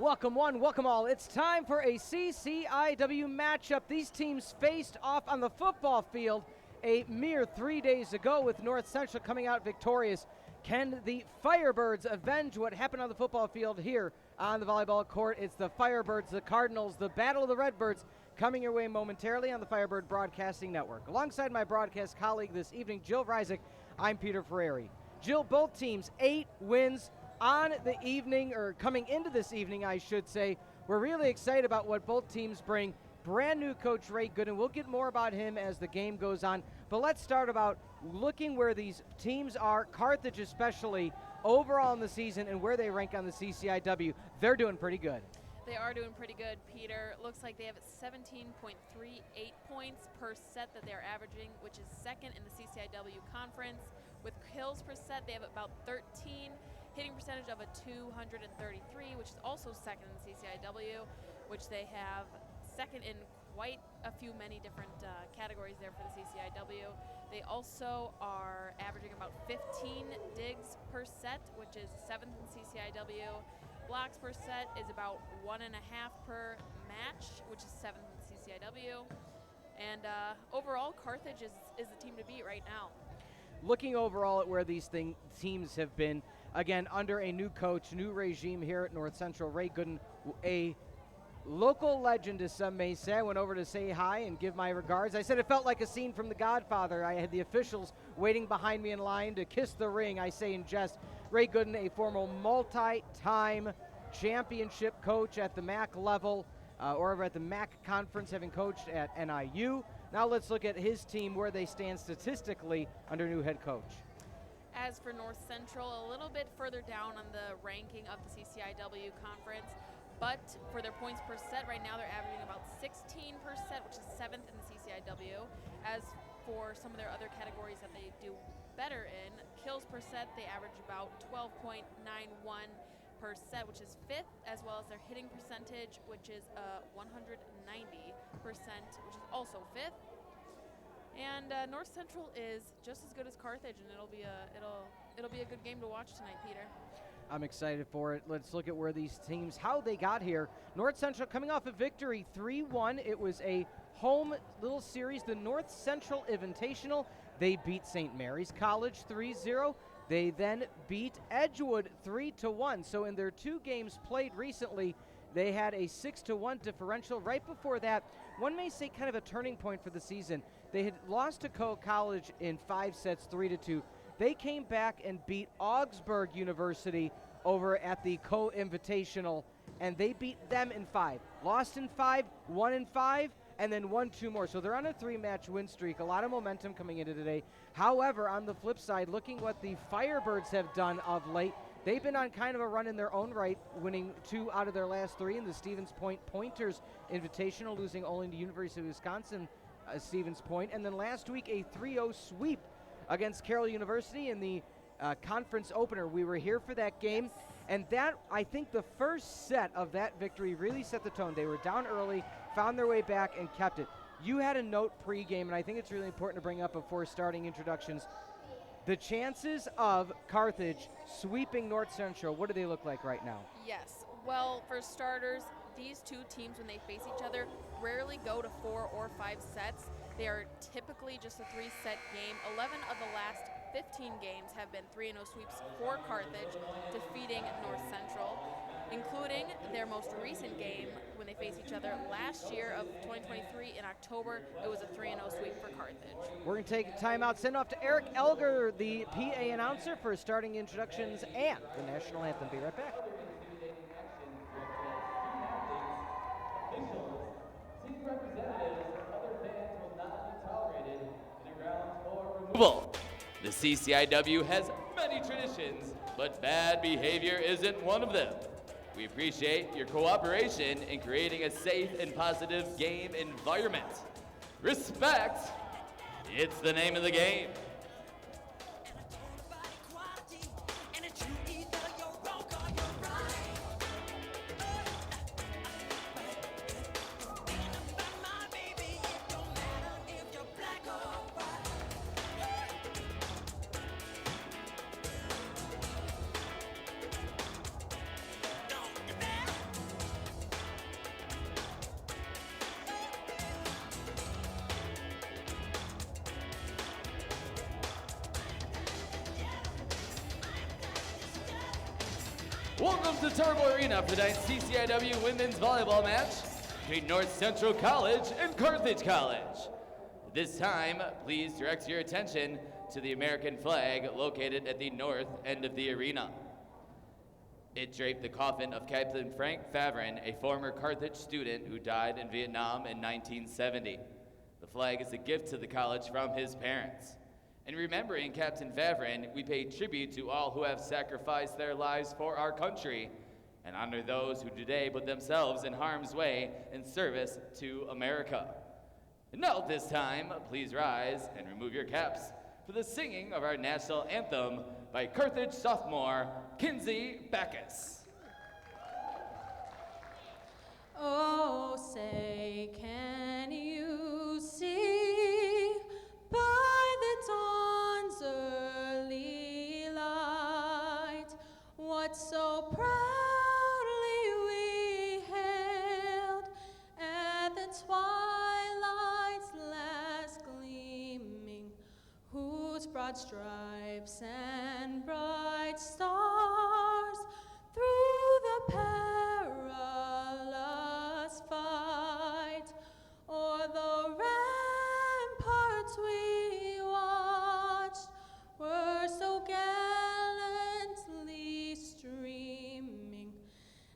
Welcome one, welcome all. It's time for a CCIW matchup. These teams faced off on the football field a mere 3 days ago with North Central coming out victorious. Can the Firebirds avenge what happened on the football field here on the volleyball court? It's the Firebirds, the Cardinals, the Battle of the Redbirds coming your way momentarily on the Firebird Broadcasting Network. Alongside my broadcast colleague this evening, Jill Ryczek, I'm Peter Ferreri. Jill, both teams 8 wins on the evening, or coming into this evening, I should say. We're really excited about what both teams bring. Brand new coach Ray Gooden. We'll get more about him as the game goes on. But let's start about looking where these teams are, Carthage especially, overall in the season and where they rank on the CCIW. They're doing pretty good. They are doing pretty good, Peter. Looks like they have 17.38 points per set that they're averaging, which is second in the CCIW conference. With kills per set, they have about 13. Hitting percentage of a 233, which is also second in the CCIW, which they have second in quite a few many different categories there for the CCIW. They also are averaging about 15 digs per set, which is seventh in CCIW. Blocks per set is about 1.5 per match, which is seventh in CCIW. And overall, Carthage is the team to beat right now. Looking overall at where these teams have been, again, under a new coach, new regime here at North Central, Ray Gooden, a local legend, as some may say. I went over to say hi and give my regards. I said it felt like a scene from The Godfather. I had the officials waiting behind me in line to kiss the ring, I say in jest. Ray Gooden, a former multi-time championship coach at the MAC level, or over at the MAC conference, having coached at NIU. Now let's look at his team, where they stand statistically under new head coach. As for North Central, a little bit further down on the ranking of the CCIW conference, but for their points per set, right now they're averaging about 16 per set, which is seventh in the CCIW. As for some of their other categories that they do better in, kills per set, they average about 12.91 per set, which is fifth, as well as their hitting percentage, which is 190%, which is also fifth. And North Central is just as good as Carthage, and it'll be a good game to watch tonight, Peter. I'm excited for it. Let's look at where these teams, how they got here. North Central coming off a victory 3-1. It was a home little series, the North Central Invitational. They beat St. Mary's College 3-0. They then beat Edgewood 3-1. So in their 2 games played recently, they had a 6-1 differential. Right before that, one may say kind of a turning point for the season. They had lost to Coe College in 5 sets, 3-2. They came back and beat Augsburg University over at the Coe Invitational, and they beat them in 5. Lost in 5, won in 5, and then won 2 more. So they're on a 3-match win streak. A lot of momentum coming into today. However, on the flip side, looking what the Firebirds have done of late, they've been on kind of a run in their own right, winning 2 out of their last 3 in the Stevens Point Pointers Invitational, losing only to University of Wisconsin Stevens Point. And then last week, a 3-0 sweep against Carroll University in the conference opener. We were here for that game. And that, I think the first set of that victory really set the tone. They were down early, found their way back, and kept it. You had a note pregame, and I think it's really important to bring up before starting introductions. The chances of Carthage sweeping North Central, what do they look like right now? Yes. Well, for starters, these 2 teams, when they face each other, rarely go to 4 or 5 sets. They are typically just a 3-set game. 11 of the last 15 games have been 3-0 sweeps for Carthage, defeating North Central, including their most recent game when they faced each other last year of 2023 in October. It was a 3-0 sweep for Carthage. We're going to take a timeout, send off to Eric Elger, the PA announcer, for starting introductions and the national anthem. Be right back. The CCIW has many traditions, but bad behavior isn't one of them. We appreciate your cooperation in creating a safe and positive game environment. Respect, it's the name of the game. Welcome to Tarble Arena for tonight's CCIW women's volleyball match between North Central College and Carthage College. This time, please direct your attention to the American flag located at the north end of the arena. It draped the coffin of Captain Frank Favren, a former Carthage student who died in Vietnam in 1970. The flag is a gift to the college from his parents. In remembering Captain Favren, we pay tribute to all who have sacrificed their lives for our country and honor those who today put themselves in harm's way in service to America. And now at this time, please rise and remove your caps for the singing of our national anthem by Carthage sophomore Kinsey Backus. Oh, say, can you see by the dawn's early light what so proudly we hailed at the twilight's last gleaming, whose broad stripes and bright stars through the perilous fight o'er the ramparts we watched were so gallantly streaming,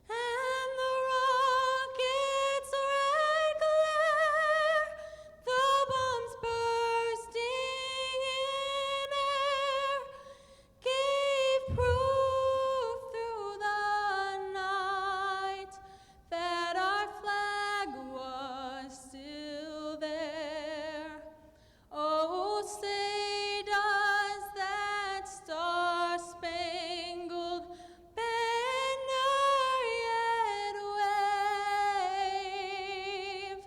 and the rocket's red glare, the bombs bursting in air, gave proof through the night that our flag was still there. Oh, say does that star-spangled banner yet wave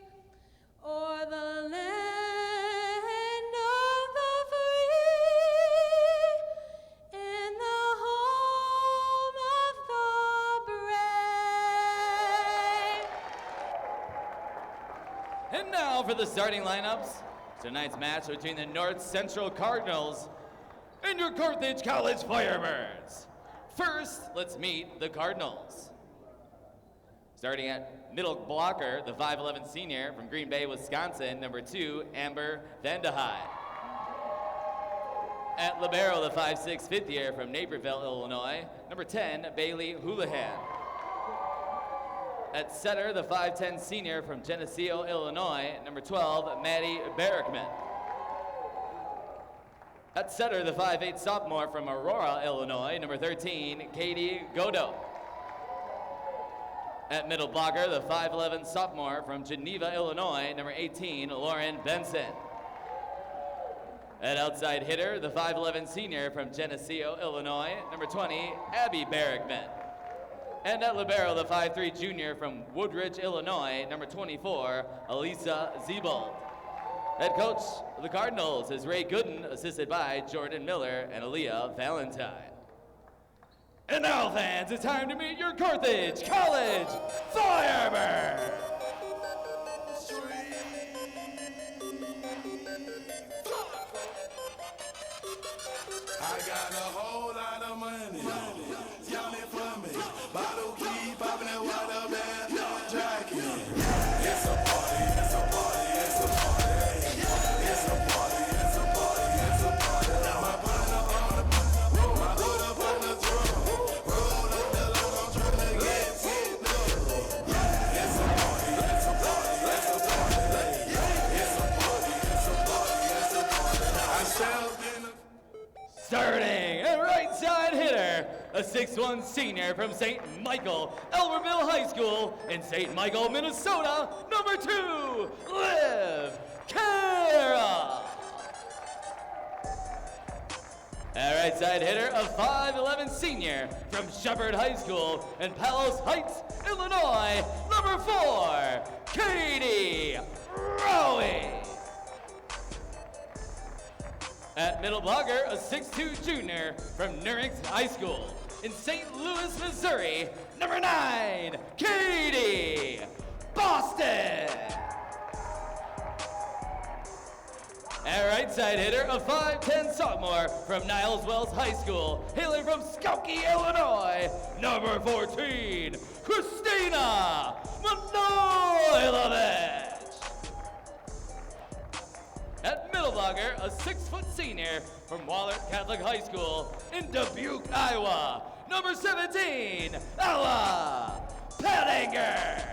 o'er the land of the free and the home of the brave? And now for the starting lineups. Tonight's match between the North Central Cardinals and your Carthage College Firebirds. First, let's meet the Cardinals. Starting at middle blocker, the 5'11 senior from Green Bay, Wisconsin, number 2, Amber Vandehei. At libero, the 5'6 fifth year from Naperville, Illinois, number 10, Bailey Houlihan. At setter, the 5'10 senior from Geneseo, Illinois, number 12, Maddie Barrickman. At setter, the 5'8 sophomore from Aurora, Illinois, number 13, Katie Godot. At middle blocker, the 5'11 sophomore from Geneva, Illinois, number 18, Lauren Benson. At outside hitter, the 5'11 senior from Geneseo, Illinois, number 20, Abby Barrickman. And at libero, the 5'3 junior from Woodridge, Illinois, number 24, Elisa Ziebold. Head coach of the Cardinals is Ray Gooden, assisted by Jordan Miller and Aaliyah Valentine. And now, fans, it's time to meet your Carthage College Firebirds! I got a whole lot of money. Y'all it for me. Bottle key, popping that water bed, jacket. It's a party, it's a party, it's a party. It's a party, it's a party, it's a party. My partner on the my hood up on the drum. Roll up the lock, I'm trying to get it done. It's a party, it's a party, it's a party. It's a party, it's a party, it's a party. I stepped in the Starting at right side hitter, a 6'1 senior from St. Michael, Elberville High School in St. Michael, Minnesota, number 2, Liv Kara. At right side hitter, a 5'11 senior from Shepherd High School in Palos Heights, Illinois, number 4, Katie Rowie. At middle blocker, a 6'2 junior from Nurix High School in St. Louis, Missouri, number 9, Katie Boston. At right side hitter, a 5'10 sophomore from Niles Wells High School, hailing from Skokie, Illinois, number 14, Christina Manojlovic. At middle blocker, a 6-foot senior from Wahlert Catholic High School in Dubuque, Iowa, number 17, Ella Pettinger.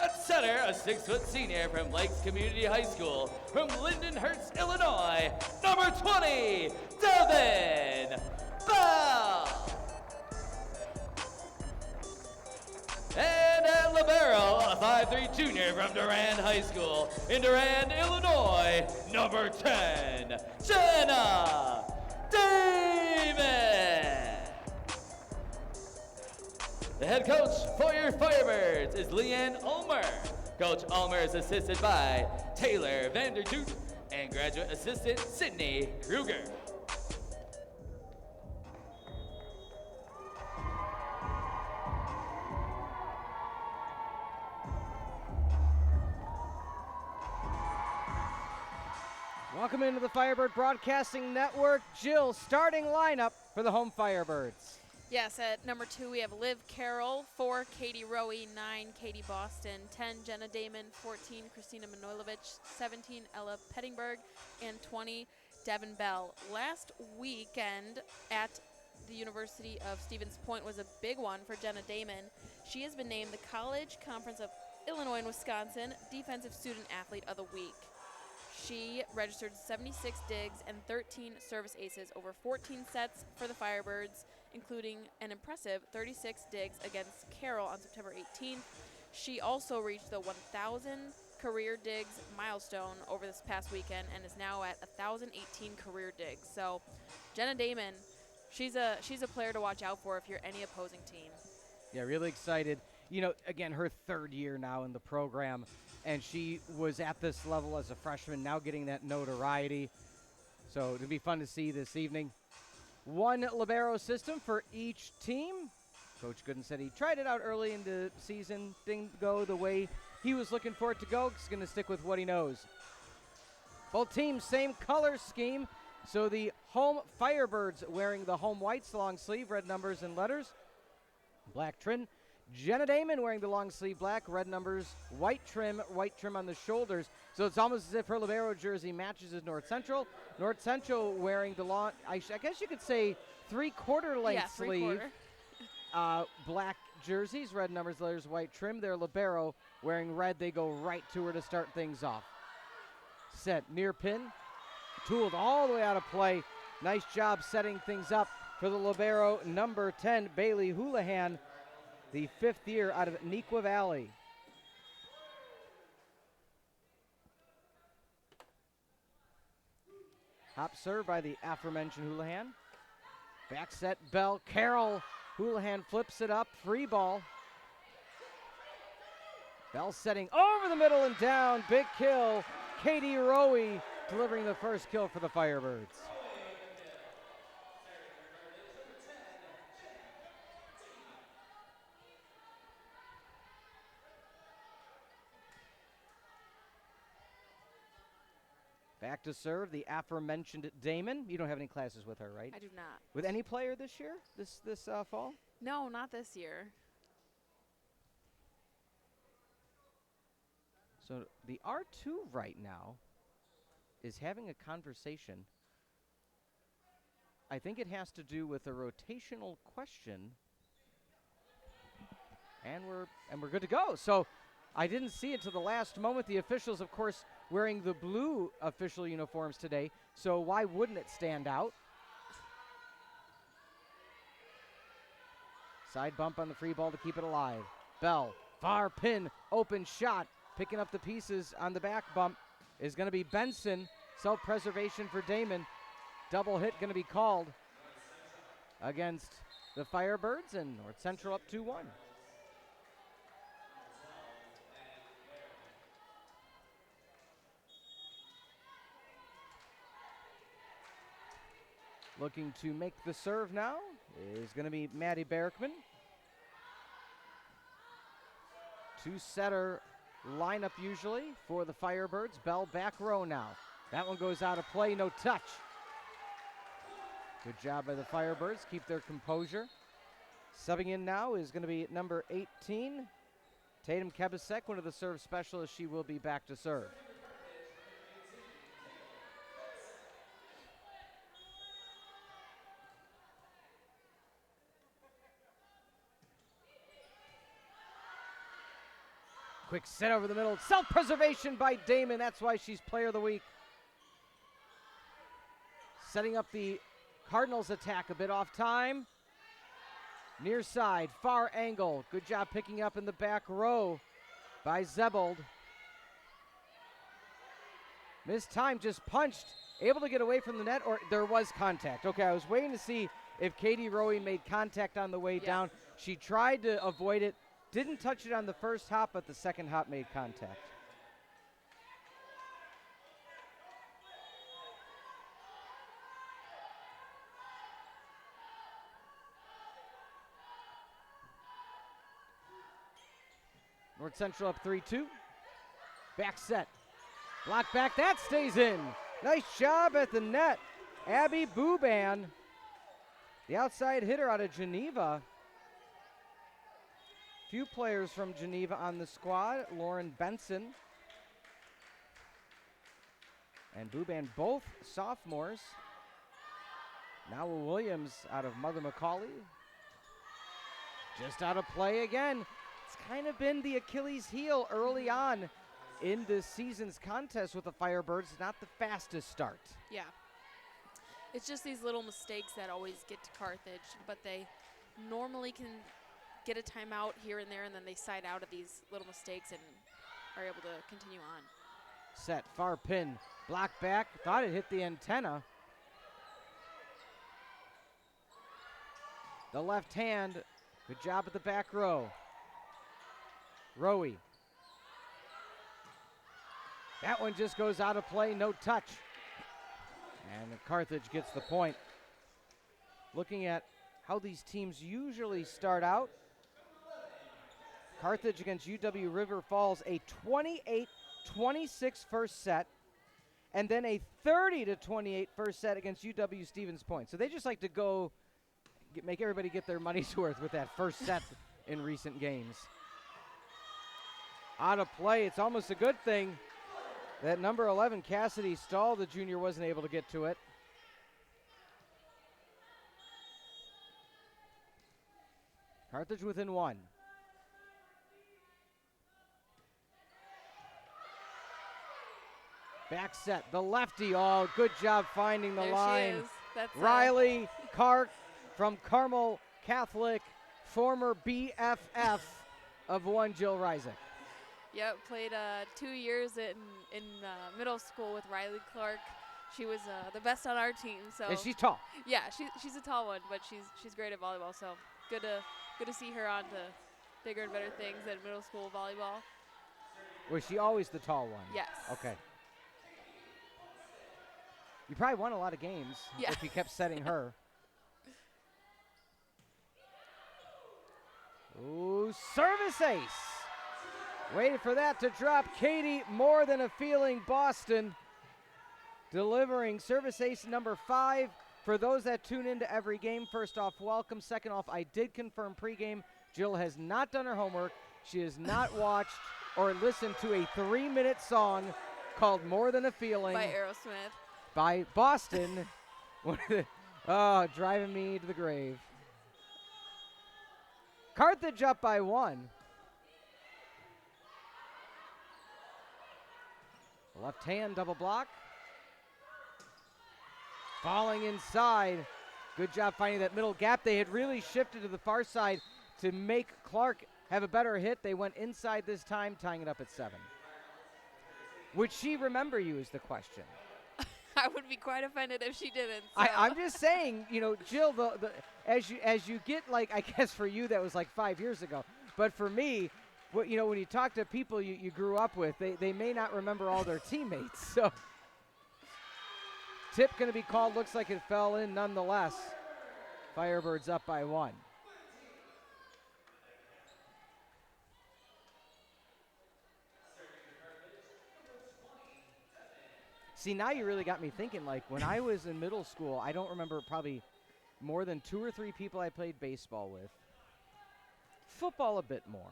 At center, a 6-foot senior from Lakes Community High School from Lindenhurst, Illinois, number 20, Devin Bell. And at libero, a 5'3 junior from Durand High School in Durand, Illinois, number 10, Jenna David. The head coach for your Firebirds is Leanne Ulmer. Coach Ulmer is assisted by Taylor Vanderjoot and graduate assistant Sydney Kruger. Welcome into the Firebird Broadcasting Network. Jill, starting lineup for the home Firebirds. Yes, at number 2 we have Liv Carroll, 4 Katie Rowe, 9 Katie Boston, 10 Jenna Damon, 14 Christina Manojlovic, 17 Ella Pettingberg, and 20 Devin Bell. Last weekend at the University of Stevens Point was a big one for Jenna Damon. She has been named the College Conference of Illinois and Wisconsin Defensive Student Athlete of the Week. She registered 76 digs and 13 service aces over 14 sets for the Firebirds, including an impressive 36 digs against Carroll on September 18th. She also reached the 1,000 career digs milestone over this past weekend and is now at 1,018 career digs. So Jenna Damon, she's a player to watch out for if you're any opposing team. Yeah, really excited. You know, again, her third year now in the program, and she was at this level as a freshman, now getting that notoriety. So it'll be fun to see this evening. One libero system for each team. Coach Gooden said he tried it out early in the season. Didn't go the way he was looking for it to go. He's going to stick with what he knows. Both teams, same color scheme. So the home Firebirds wearing the home whites long sleeve, red numbers and letters, black trim. Jenna Damon wearing the long sleeve black, red numbers, white trim on the shoulders. So it's almost as if her libero jersey matches as North Central. North Central wearing the long, I guess you could say 3/4 length sleeve. Black jerseys, red numbers, letters, white trim. Their libero wearing red. They go right to her to start things off. Set near pin, tooled all the way out of play. Nice job setting things up for the libero number 10, Bailey Houlihan, the 5th year out of Neuqua Valley. Hop serve by the aforementioned Houlihan. Back set, Bell, Carroll. Houlihan flips it up, free ball. Bell setting over the middle and down, big kill. Katie Rowe delivering the first kill for the Firebirds. Back to serve, the aforementioned Damon. You don't have any classes with her, right? I do not. With any player this year, this fall? No, not this year. So the R2 right now is having a conversation. I think it has to do with a rotational question. And we're good to go. So I didn't see it to the last moment. The officials, of course, wearing the blue official uniforms today, so why wouldn't it stand out? Side bump on the free ball to keep it alive. Bell, far pin, open shot, picking up the pieces on the back bump is going to be Benson. Self-preservation for Damon. Double hit going to be called against the Firebirds, and North Central up 2-1. Looking to make the serve now is going to be Maddie Berkman. Two-setter lineup usually for the Firebirds. Bell back row now. That one goes out of play, no touch. Good job by the Firebirds, keep their composure. Subbing in now is going to be number 18, Tatum Kebasek, one of the serve specialists. She will be back to serve. Quick set over the middle. Self-preservation by Damon. That's why she's player of the week. Setting up the Cardinals attack a bit off time. Near side, far angle. Good job picking up in the back row by Zebold. Missed time, just punched. Able to get away from the net, or there was contact. Okay, I was waiting to see if Katie Rowe made contact on the way down. She tried to avoid it. Didn't touch it on the first hop, but the second hop made contact. North Central up 3-2. Back set. Block back, that stays in. Nice job at the net. Abby Buban, the outside hitter out of Geneva. Few players from Geneva on the squad. Lauren Benson and Buban, both sophomores. Now Williams out of Mother McCauley. Just out of play again. It's kind of been the Achilles heel early on in this season's contest with the Firebirds. Not the fastest start. Yeah. It's just these little mistakes that always get to Carthage, but they normally can get a timeout here and there, and then they side out of these little mistakes and are able to continue on. Set, far pin, block back. Thought it hit the antenna. The left hand, good job at the back row. Rowe. That one just goes out of play, no touch. And Carthage gets the point. Looking at how these teams usually start out. Carthage against UW River Falls, a 28-26 first set, and then a 30-28 first set against UW Stevens Point. So they just like to go make everybody get their money's worth with that first set in recent games. Out of play, it's almost a good thing that number 11, Cassidy Stahl, the junior, wasn't able to get to it. Carthage within one. Back set, the lefty, oh, good job finding the There line. she is. That's Riley Kark from Carmel Catholic, former BFF of one Jill Ryczek. Yep, played 2 years in middle school with Riley Clark. She was the best on our team. So And she's tall. yeah, she's a tall one, but she's great at volleyball. So good to see her on to bigger and better things at middle school volleyball. Was she always the tall one? Yes. Okay. You probably won a lot of games if you kept setting her. Ooh, service ace. Waited for that to drop. Katie, more than a feeling, Boston. Delivering service ace number 5. For those that tune into every game, first off, welcome. Second off, I did confirm pregame. Jill has not done her homework. She has not watched or listened to a 3-minute song called More Than a Feeling. By Aerosmith. By Boston. Oh, driving me to the grave. Carthage up by 1. Left hand double block. Falling inside. Good job finding that middle gap. They had really shifted to the far side to make Clark have a better hit. They went inside this time, tying it up at 7. Would she remember you is the question. I would be quite offended if she didn't. So. I'm just saying, you know, Jill, as you get, like, I guess for you that was like 5 years ago, but for me, when you talk to people you grew up with, they may not remember all their teammates. So tip going to be called. Looks like it fell in nonetheless. Firebirds up by 1. See, now you really got me thinking, like, when I was in middle school, I don't remember probably more than 2 or 3 people I played baseball with. Football a bit more.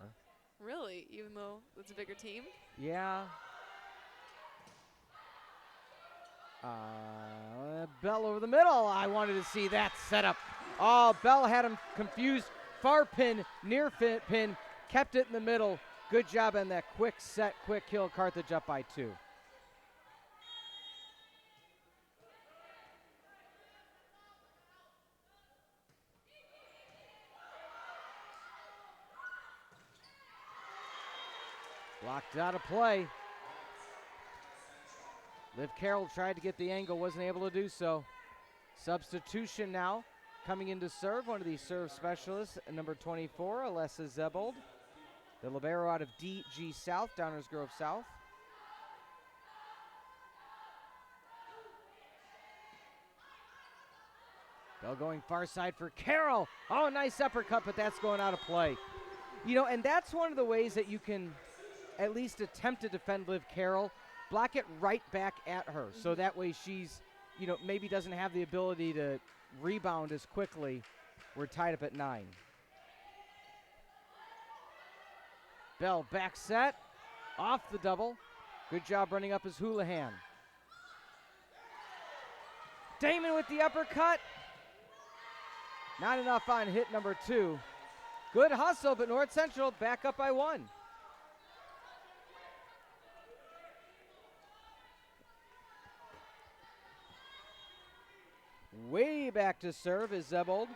Really? Even though it's a bigger team? Yeah. Bell over the middle. I wanted to see that setup. Oh, Bell had him confused. Far pin, near pin, kept it in the middle. Good job on that quick set, quick kill. Carthage up by 2. Blocked out of play. Liv Carroll tried to get the angle, wasn't able to do so. Substitution now coming in to serve, one of these serve specialists, number 24, Alessa Zebold. The libero out of DG South, Downers Grove South. Bell going far side for Carroll. Oh, nice uppercut, but that's going out of play. You know, and that's one of the ways that you can at least attempt to defend Liv Carroll. Block it right back at her. So that way she's, you know, maybe doesn't have the ability to rebound as quickly. We're tied up at 9. Bell back set. Off the double. Good job running up his Houlihan. Damon with the uppercut. Not enough on hit number 2. Good hustle, but North Central back up by 1. Way back to serve is Zebold.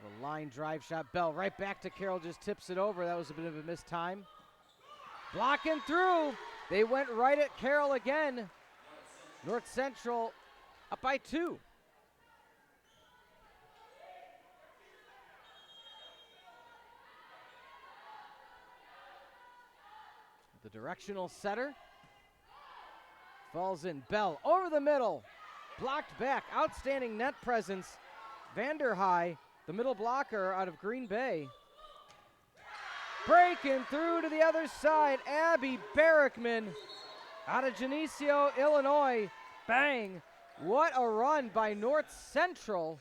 The line drive shot. Bell right back to Carroll, just tips it over. That was a bit of a missed time. Blocking through. They went right at Carroll again. North Central up by 2. The directional setter. Falls in. Bell over the middle. Blocked back. Outstanding net presence. Vanderhei, the middle blocker out of Green Bay. Breaking through to the other side. Abby Barrickman out of Geneseo, Illinois. Bang. What a run by North Central.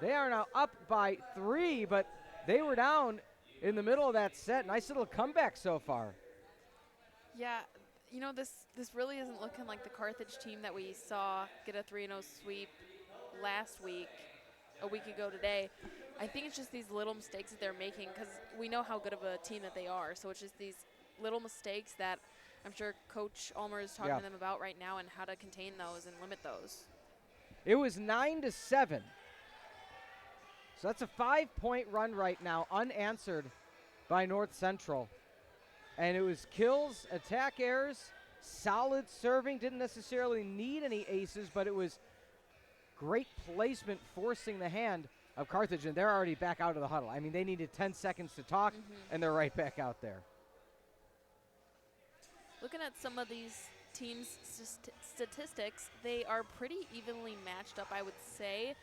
They are now up by 3, but they were down in the middle of that set. Nice little comeback so far. Yeah, you know, this really isn't looking like the Carthage team that we saw get a 3-0 sweep last week, a week ago today. I think it's just these little mistakes that they're making because we know how good of a team that they are. So it's just these little mistakes that I'm sure Coach Ulmer is talking to them about right now and how to contain those and limit those. It was 9-7. So that's a 5-point run right now, unanswered by North Central. And it was kills, attack errors, solid serving. Didn't necessarily need any aces, but it was great placement forcing the hand of Carthage. And they're already back out of the huddle. I mean, they needed 10 seconds to talk, and they're right back out there. Looking at some of these teams' statistics, they are pretty evenly matched up, I would say.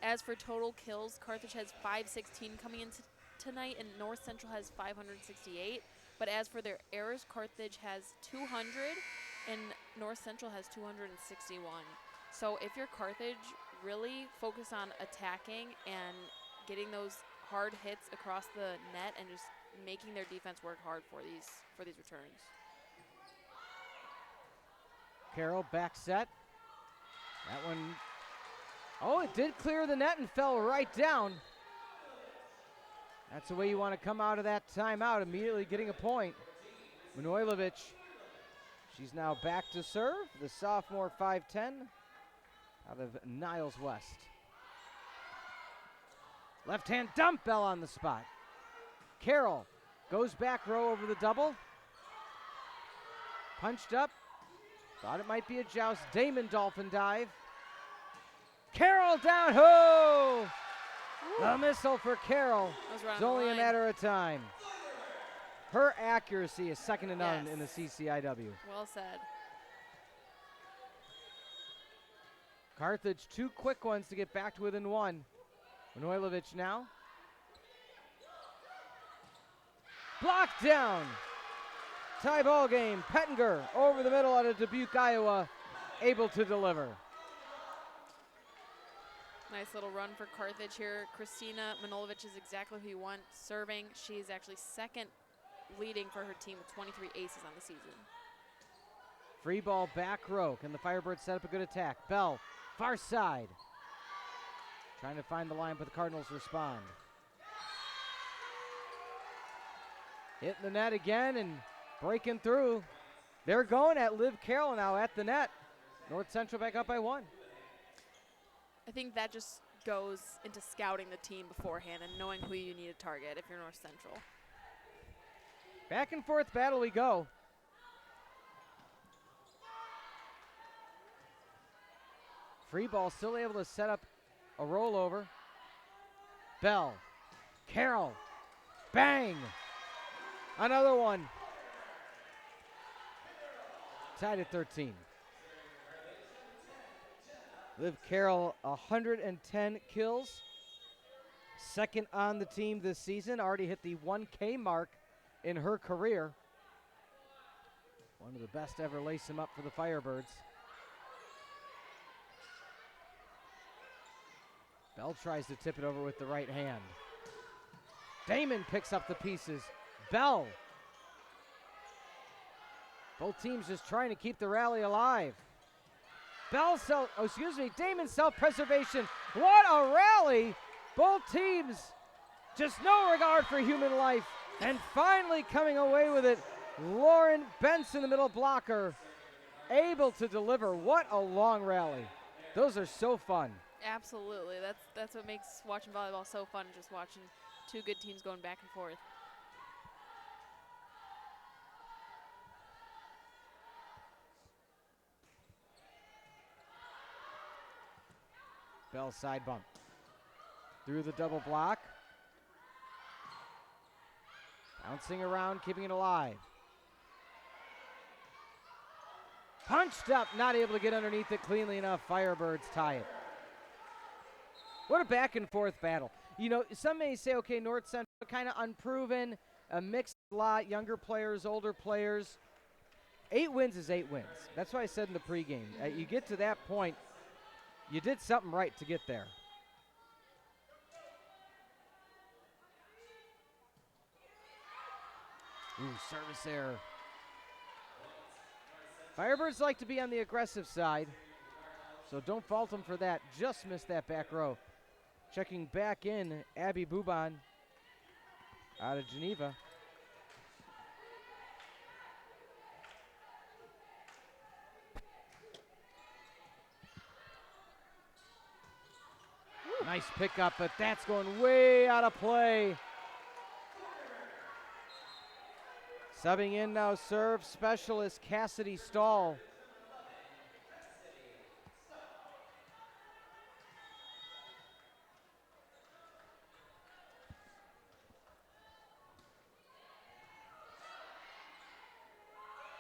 As for total kills, Carthage has 516 coming in tonight, and North Central has 568. But as for their errors, Carthage has 200, and North Central has 261. So if you're Carthage, really focus on attacking and getting those hard hits across the net and just making their defense work hard for these returns. Carroll back set. That one, oh, it did clear the net and fell right down. That's the way you want to come out of that timeout, immediately getting a point. Manojlovic, she's now back to serve, the sophomore 5'10", out of Niles West. Left-hand dump, Bell on the spot. Carroll goes back row over the double. Punched up. Thought it might be a joust. Damon dolphin dive. Carroll down. Ho! The missile for Carroll. It's only a matter of time. Her accuracy is second to none in the CCIW. Well said. Carthage, 2 quick ones to get back to within 1. Manojlovic now. Blocked down. Tie ball game. Pettinger over the middle out of Dubuque, Iowa, able to deliver. Nice little run for Carthage here. Christina Manolovic is exactly who you want serving. She's actually second leading for her team with 23 aces on the season. Free ball back row. Can the Firebirds set up a good attack? Bell, far side. Trying to find the line, but the Cardinals respond. Hitting the net again and breaking through. They're going at Liv Carroll now at the net. North Central back up by 1. I think that just goes into scouting the team beforehand and knowing who you need to target if you're North Central. Back and forth battle we go. Free ball still able to set up a rollover. Bell, Carroll, bang! Another one. Tied at 13. Liv Carroll, 110 kills. Second on the team this season. Already hit the 1K mark in her career. One of the best ever lace him up for the Firebirds. Bell tries to tip it over with the right hand. Damon picks up the pieces. Bell. Both teams just trying to keep the rally alive. Bell Damon self-preservation. What a rally! Both teams just no regard for human life. And finally coming away with it, Lauren Benson, the middle blocker, able to deliver. What a long rally. Those are so fun. Absolutely. That's what makes watching volleyball so fun, just watching two good teams going back and forth. Bell side bump. Through the double block. Bouncing around, keeping it alive. Punched up, not able to get underneath it cleanly enough. Firebirds tie it. What a back and forth battle. You know, some may say, okay, North Central kind of unproven, a mixed lot, younger players, older players. 8 wins is 8 wins. That's what I said in the pregame. You get to that point, you did something right to get there. Ooh, service error. Firebirds like to be on the aggressive side, so don't fault them for that. Just missed that back row. Checking back in, Abby Buban out of Geneva. Nice pickup, but that's going way out of play. Subbing in now, serve specialist Cassidy Stahl.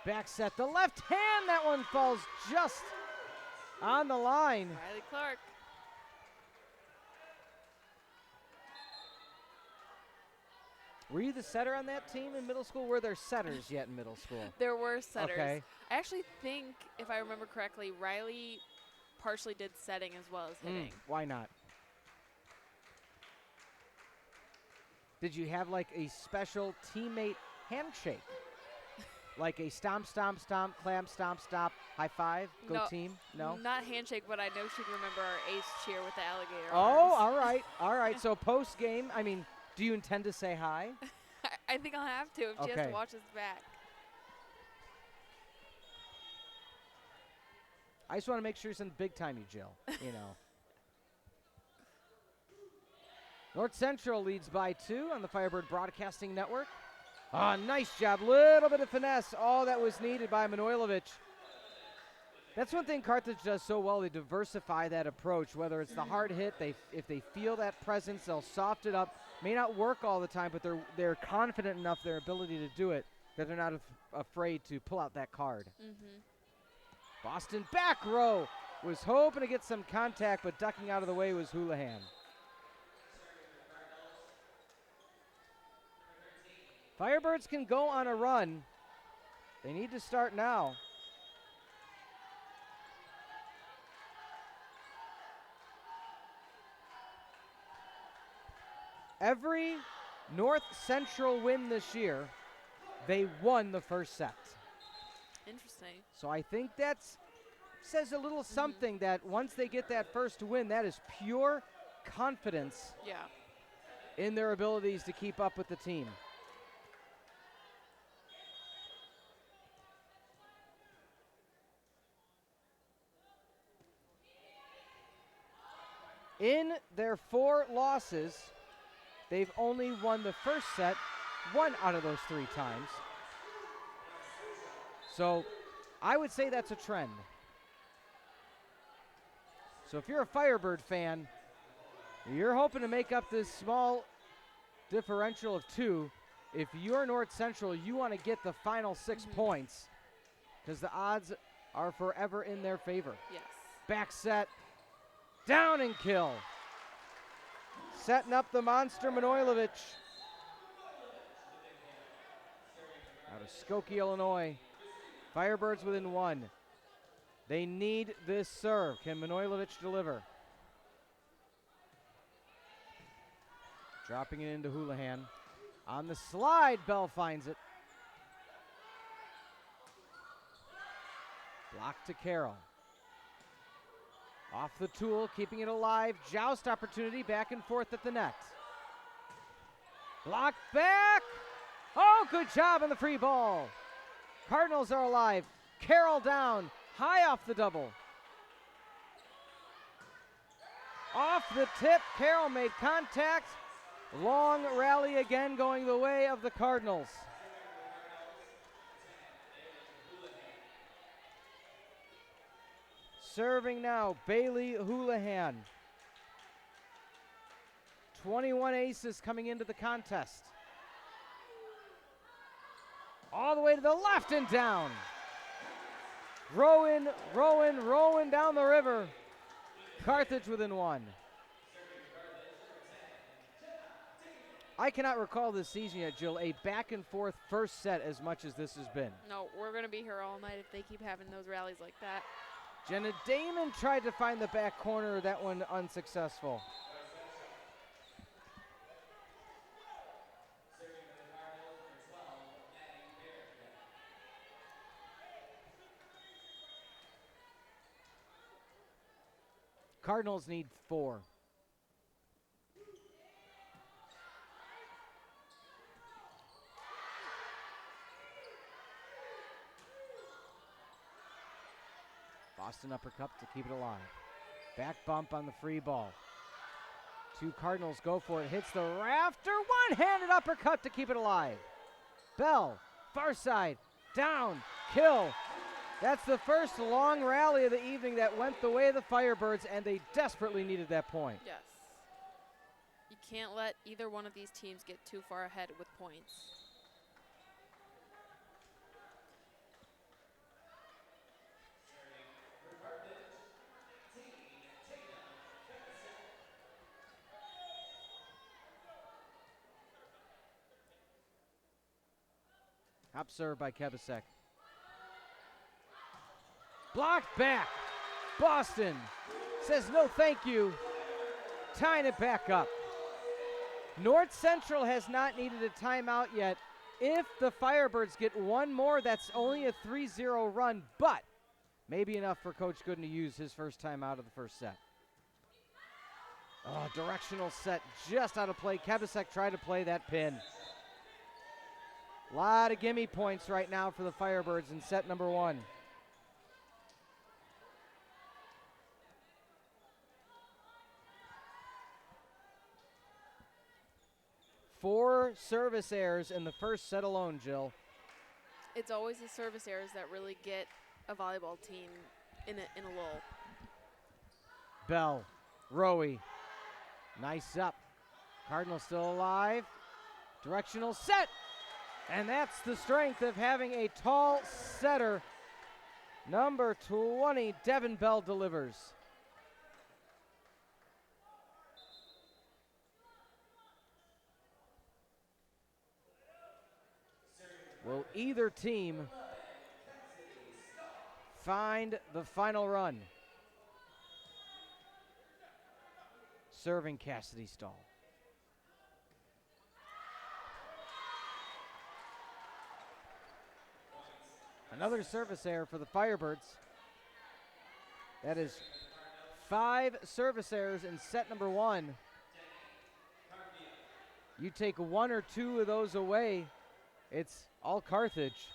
Back set, the left hand, that one falls just on the line. Riley Clark. Were you the setter on that team in middle school? Were there setters yet in middle school? There were setters. Okay. I actually think, if I remember correctly, Riley partially did setting as well as hitting. Why not? Did you have like a special teammate handshake? Like a stomp, stomp, stomp, clam, stomp, stop, high five, go No, team? No? Not handshake, but I know she can remember our ace cheer with the alligator Oh, arms. all right, all right. So post game, I mean, do you intend to say hi? I think I'll have to if she has Okay. to watch us back. I just want to make sure it's in big time, you Jill, you know. North Central leads by 2 on the Firebird Broadcasting Network. Ah, nice job. Little bit of finesse. All that was needed by Manojlovic. That's one thing Carthage does so well. They diversify that approach, whether it's the hard hit. If they feel that presence, they'll soft it up. May not work all the time, but they're confident enough their ability to do it that they're not afraid to pull out that card. Boston back row was hoping to get some contact, but ducking out of the way was Houlihan. Firebirds can go on a run. They need to start now. Every North Central win this year, they won the first set. Interesting. So I think that says a little something that once they get that first win, that is pure confidence Yeah. in their abilities to keep up with the team. In their 4 losses, they've only won the first set 1 out of those 3 times. So I would say that's a trend. So if you're a Firebird fan, you're hoping to make up this small differential of 2. If you're North Central, you want to get the final 6 points because the odds are forever in their favor. Yes. Back set, down and kill. Setting up the monster Manojlovic. Out of Skokie, Illinois. Firebirds within 1. They need this serve. Can Manojlovic deliver? Dropping it into Houlihan. On the slide, Bell finds it. Block to Carroll. Off the tool, keeping it alive. Joust opportunity, back and forth at the net. Block back. Oh, good job on the free ball. Cardinals are alive. Carroll down, high off the double. Off the tip, Carroll made contact. Long rally again going the way of the Cardinals. Serving now, Bailey Houlihan. 21 aces coming into the contest. All the way to the left and down. Rowing down the river. Carthage within 1. I cannot recall this season yet, Jill, a back and forth first set as much as this has been. No, we're going to be here all night if they keep having those rallies like that. Jenna Damon tried to find the back corner, that one unsuccessful. Cardinals need 4. Boston uppercut to keep it alive. Back bump on the free ball. 2 Cardinals go for it. Hits the rafter. One-handed uppercut to keep it alive. Bell, far side, down, kill. That's the first long rally of the evening that went the way of the Firebirds, and they desperately needed that point. Yes. You can't let either one of these teams get too far ahead with points. Hop serve by Kevasek. Blocked back. Boston says no thank you. Tying it back up. North Central has not needed a timeout yet. If the Firebirds get one more, that's only a 3-0 run, but maybe enough for Coach Gooden to use his first timeout of the first set. Oh, directional set just out of play. Kevasek tried to play that pin. A lot of gimme points right now for the Firebirds in set number 1. Four service errors in the first set alone, Jill. It's always the service errors that really get a volleyball team in a lull. Bell, Rowie, nice up. Cardinal still alive. Directional set. And that's the strength of having a tall setter. Number 20, Devin Bell delivers. Will either team find the final run. Serving Cassidy Stahl. Another service error for the Firebirds. That is 5 service errors in set number 1. You take 1 or 2 of those away, it's all Carthage.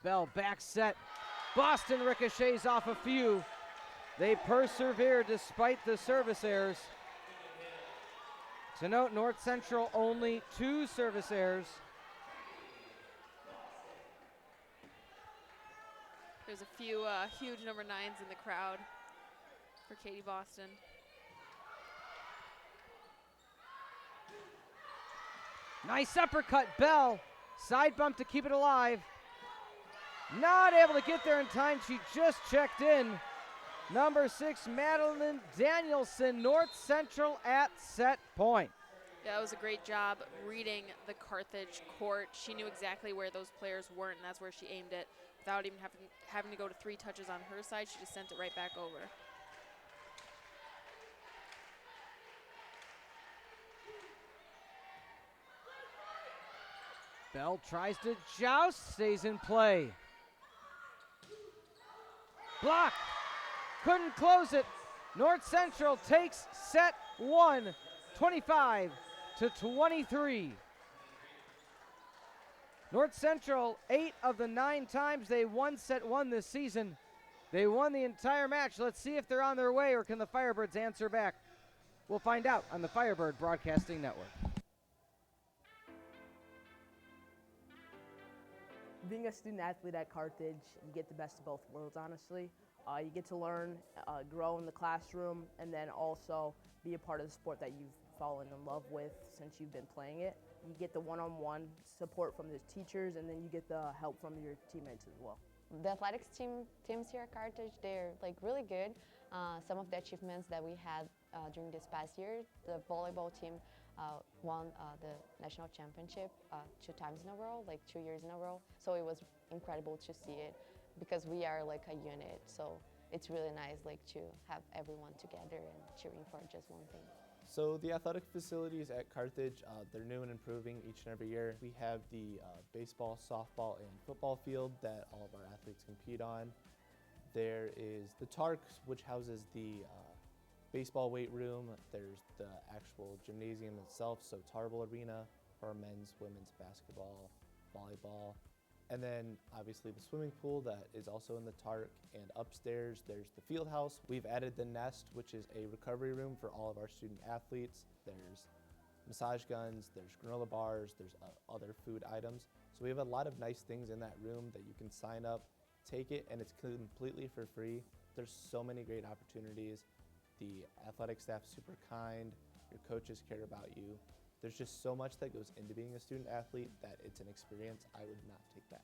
Bell back set. Boston ricochets off a few. They persevere despite the service errors. To note, North Central only 2 service errors. There's a few huge number 9s in the crowd for Katie Boston. Nice uppercut, Bell. Side bump to keep it alive. Not able to get there in time. She just checked in. Number 6, Madeline Danielson, North Central at set point. Yeah, that was a great job reading the Carthage court. She knew exactly where those players weren't, and that's where she aimed it. Without even having to go to 3 touches on her side, she just sent it right back over. Bell tries to joust, stays in play. Block, couldn't close it. North Central takes set 1, 25-23. North Central, 8 of the 9 times they won set 1 this season. They won the entire match. Let's see if they're on their way, or can the Firebirds answer back. We'll find out on the Firebird Broadcasting Network. Being a student athlete at Carthage, you get the best of both worlds, honestly. You get to learn, grow in the classroom, and then also be a part of the sport that you've fallen in love with since you've been playing it. You get the one-on-one support from the teachers, and then you get the help from your teammates as well. The athletics teams here at Carthage, they're like really good. Some of the achievements that we had during this past year, the volleyball team won the national championship 2 times in a row, like 2 years in a row. So it was incredible to see it because we are like a unit. So it's really nice like to have everyone together and cheering for just one thing. So the athletic facilities at Carthage, they're new and improving each and every year. We have the baseball, softball, and football field that all of our athletes compete on. There is the Tark, which houses the baseball weight room. There's the actual gymnasium itself, so Tarble Arena for men's, women's basketball, volleyball. And then obviously the swimming pool that is also in the Tark, and upstairs there's the field house. We've added the Nest, which is a recovery room for all of our student athletes. There's massage guns, there's granola bars, there's other food items. So we have a lot of nice things in that room that you can sign up, take it, and it's completely for free. There's so many great opportunities. The athletic staff's super kind, your coaches care about you. There's just so much that goes into being a student athlete that it's an experience I would not take back.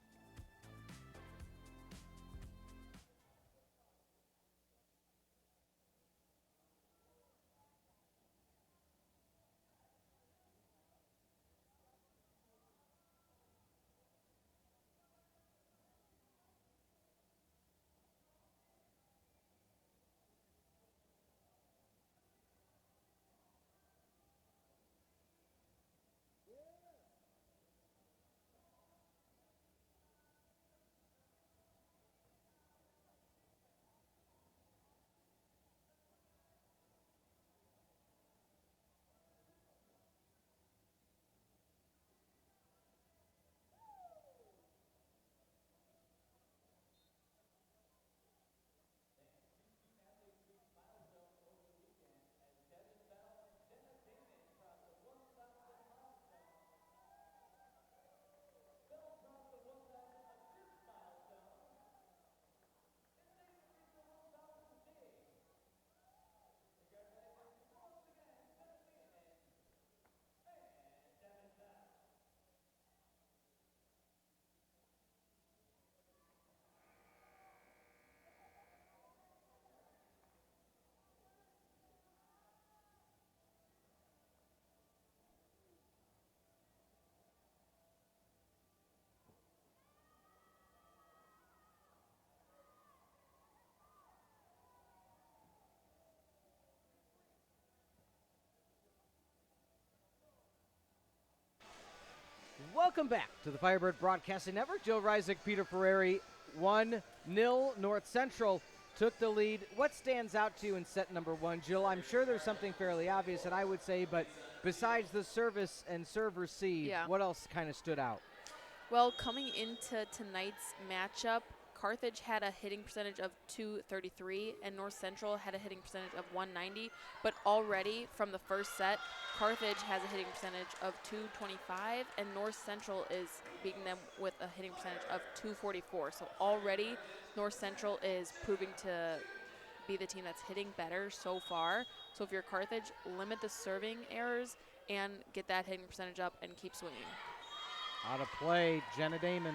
Welcome back to the Firebird Broadcasting Network. Joe Ryczek, Peter Ferreri, 1-0. North Central took the lead. What stands out to you in set number one, Jill? I'm sure there's something fairly obvious that I would say, but besides the service and serve receive, what else kind of stood out? Well, coming into tonight's matchup, Carthage had a hitting percentage of .233, and North Central had a hitting percentage of .190. But already from the first set, Carthage has a hitting percentage of .225, and North Central is beating them with a hitting percentage of .244. So already North Central is proving to be the team that's hitting better so far. So if you're Carthage, limit the serving errors and get that hitting percentage up and keep swinging. Out of play, Jenna Damon.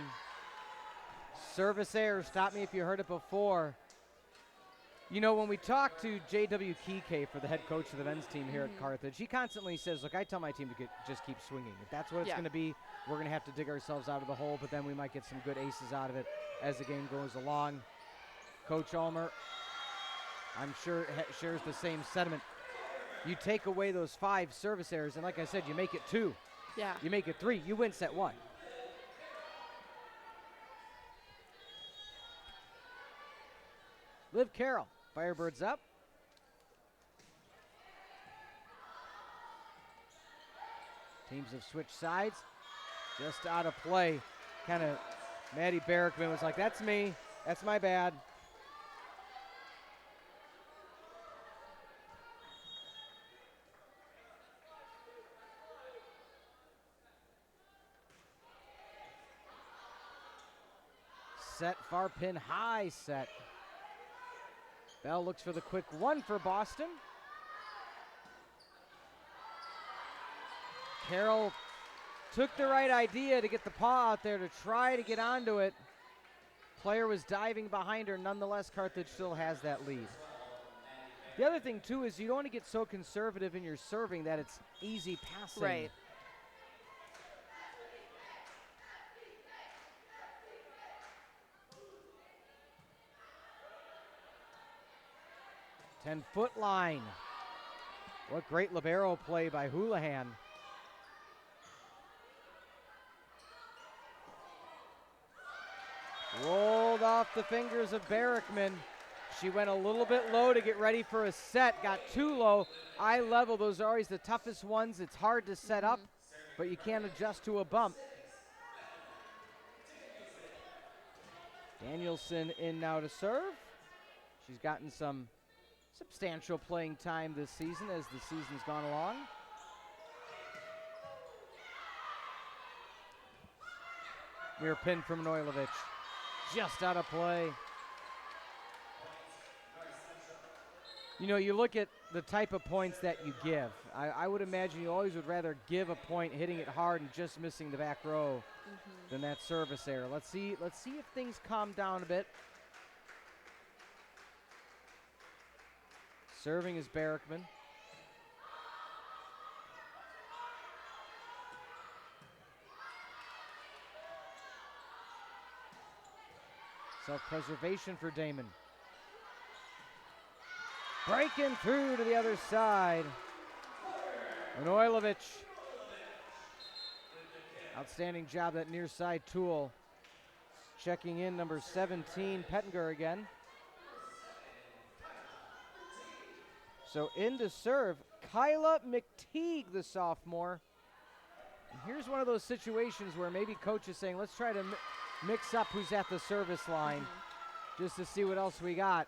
Service error, stop me if you heard it before. You know, when we talk to J.W. Kike for the head coach of the men's team here at Carthage, he constantly says, look, I tell my team to just keep swinging. If that's what it's going to be, we're going to have to dig ourselves out of the hole, but then we might get some good aces out of it as the game goes along. Coach Ulmer, I'm sure, shares the same sentiment. You take away those 5 service errors, and like I said, you make it 2. Yeah. You make it 3, you win set 1. Liv Carroll, Firebirds up. Teams have switched sides. Just out of play. Kind of, Maddie Barrickman was like, that's me. That's my bad. Set, far pin, high set. Bell looks for the quick one for Boston. Carroll took the right idea to get the paw out there to try to get onto it. Player was diving behind her. Nonetheless, Carthage still has that lead. The other thing, too, is you don't want to get so conservative in your serving that it's easy passing. Right. Ten-foot line. What great libero play by Houlihan. Rolled off the fingers of Barrickman. She went a little bit low to get ready for a set. Got too low. Eye level, those are always the toughest ones. It's hard to set up, but you can't adjust to a bump. Danielson in now to serve. She's gotten some substantial playing time this season as the season's gone along. Rear pin from Noilovich. Just out of play. You know, you look at the type of points that you give. I would imagine you always would rather give a point hitting it hard and just missing the back row than that service error. Let's see if things calm down a bit. Serving is Barrickman. Self-preservation for Damon. Breaking through to the other side. Manojlovic. Outstanding job, that near side tool. Checking in number 17, Pettinger again. So in to serve, Kyla McTeague, the sophomore. And here's one of those situations where maybe coach is saying, let's try to mix up who's at the service line just to see what else we got.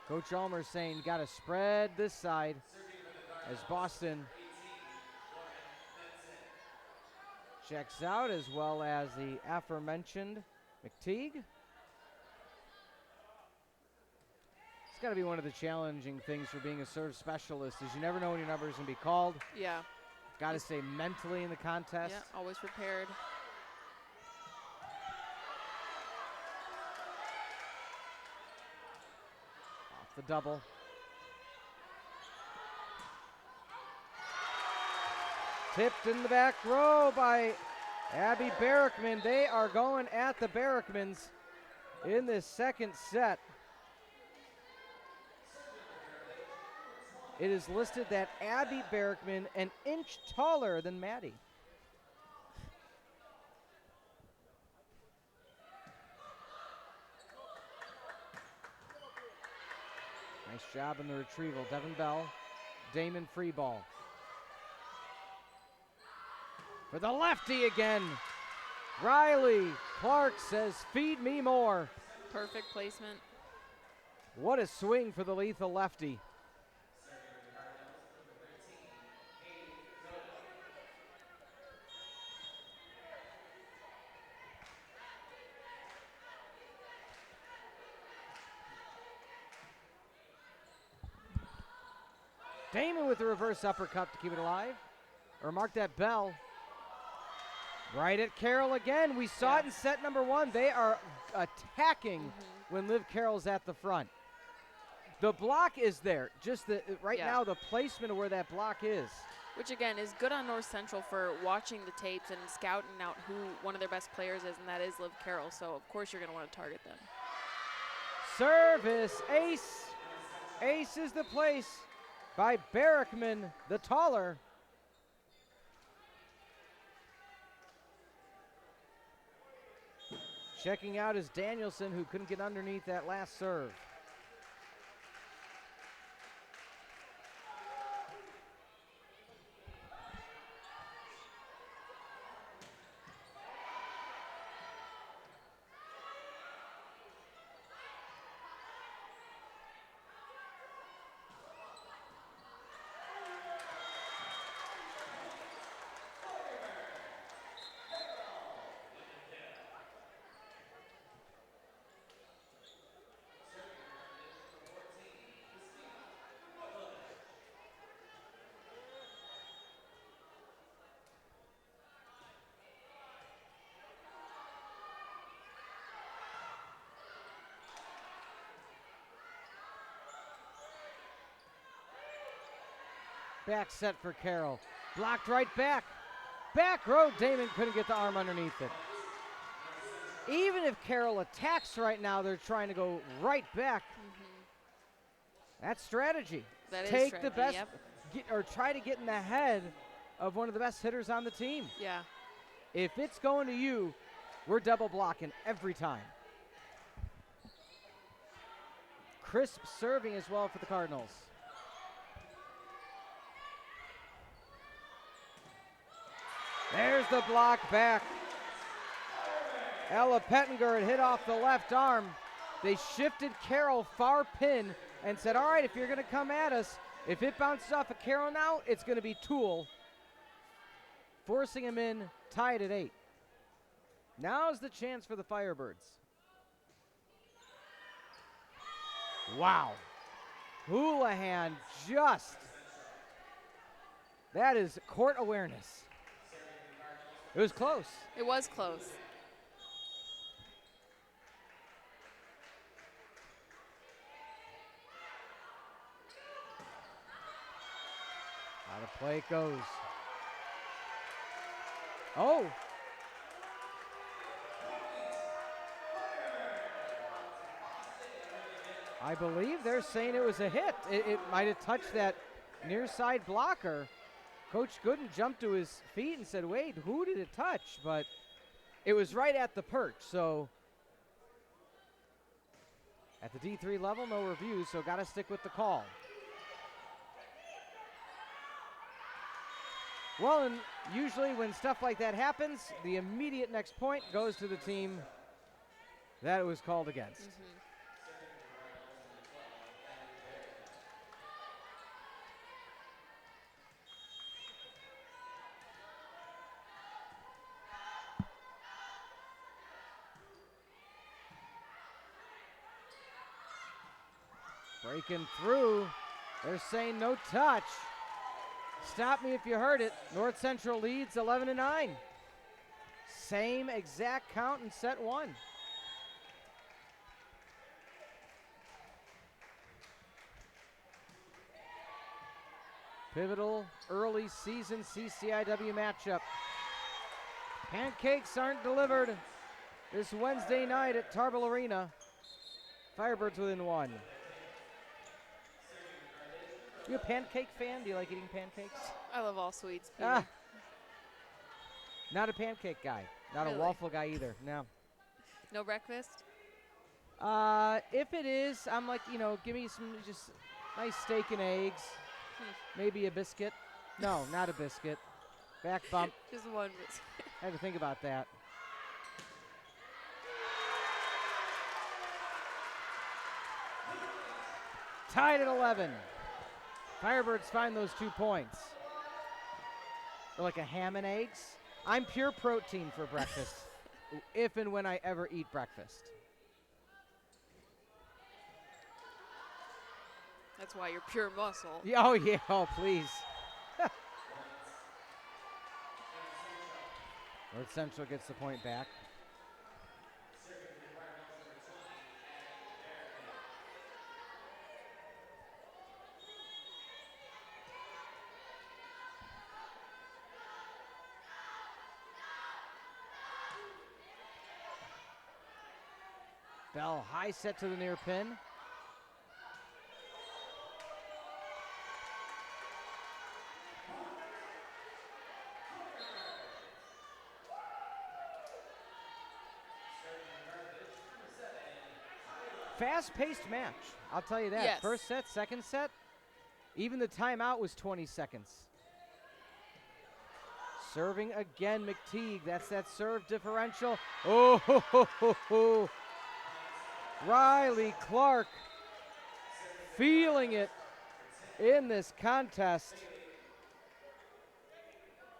Coach Ulmer saying, got to spread this side as Boston checks out, as well as the aforementioned McTeague. It's got to be one of the challenging things for being a serve specialist is you never know when your number is going to be called. Yeah. Got to stay mentally in the contest. Yeah, always prepared. Off the double. Tipped in the back row by Abby Barrickman. They are going at the Barrickmans in this second set. It is listed that Abby Barrickman an inch taller than Maddie. Nice job in the retrieval. Devin Bell, Damon free ball. For the lefty again. Riley Clark says, feed me more. Perfect placement. What a swing for the lethal lefty. Damon with the reverse uppercut to keep it alive. Or mark that Bell. Right at Carroll again. We saw it in set number 1. They are attacking when Liv Carroll's at the front. The block is there. Just right now, the placement of where that block is. Which, again, is good on North Central for watching the tapes and scouting out who one of their best players is, and that is Liv Carroll. So, of course, you're going to want to target them. Service, ace. Ace is the place by Barrickman, the taller. Checking out is Danielson, who couldn't get underneath that last serve. Back set for Carroll. Blocked right back. Back row, Damon couldn't get the arm underneath it. Even if Carroll attacks right now, they're trying to go right back. That's strategy. That is Take strategy, the best, yep. or try to get in the head of one of the best hitters on the team. Yeah. If it's going to you, we're double blocking every time. Crisp serving as well for the Cardinals. There's the block back. Ella Pettinger had hit off the left arm. They shifted Carroll far pin and said, all right, if you're going to come at us, if it bounces off of Carroll now, it's going to be Toole. Forcing him in, tied at 8. Now's the chance for the Firebirds. Wow. Houlihan that is court awareness. It was close. It was close. How the play it goes. Oh. I believe they're saying it was a hit. It might have touched that near side blocker. Coach Gooden jumped to his feet and said, wait, who did it touch? But it was right at the perch, so at the D3 level, no review, so got to stick with the call. Well, and usually when stuff like that happens, the immediate next point goes to the team that it was called against. Breaking through. They're saying no touch. Stop me if you heard it. North Central leads 11-9. Same exact count in set 1. Pivotal early season CCIW matchup. Pancakes aren't delivered this Wednesday night at Tarble Arena. Firebirds within 1. You a pancake fan? Do you like eating pancakes? I love all sweets, Peter. Not a pancake guy. Not Really? a waffle guy either. No. No breakfast? If it is, I'm like, give me some just nice steak and eggs, maybe a biscuit. No, not a biscuit. Back bump. Just one biscuit. I had to think about that. Tied at 11. Firebirds find those 2 points. Or like a ham and eggs. I'm pure protein for breakfast, if and when I ever eat breakfast. That's why you're pure muscle. Yeah, oh, yeah. Oh, please. North Central gets the point back. Bell, high set to the near pin. Fast-paced match, I'll tell you that. Yes. First set, second set, even the timeout was 20 seconds. Serving again, McTeague. That's that serve differential. Oh, ho, ho, ho, ho. Riley Clark feeling it in this contest.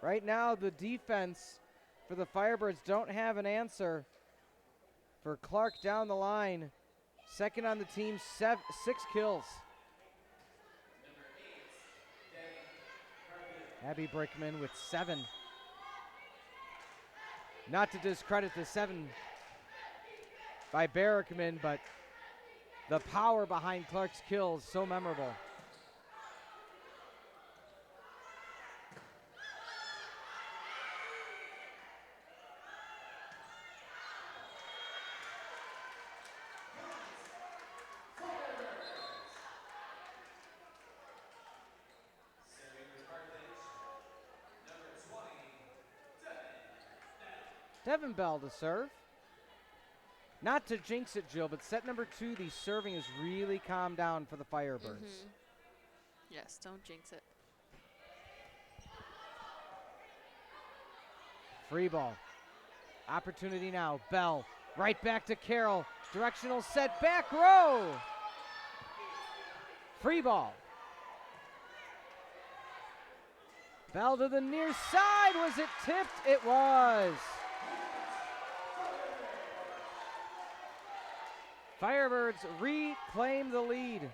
Right now, the defense for the Firebirds don't have an answer for Clark down the line. Second on the team, 6 kills. Abby Brickman with 7. Not to discredit the 7 by Barrickman, but the power behind Clark's kills, so memorable. Devin Bell to serve. Not to jinx it, Jill, but set number 2, the serving has really calmed down for the Firebirds. Yes, don't jinx it. Free ball. Opportunity now. Bell right back to Carroll. Directional set, back row. Free ball. Bell to the near side. Was it tipped? It was. Firebirds reclaim the lead.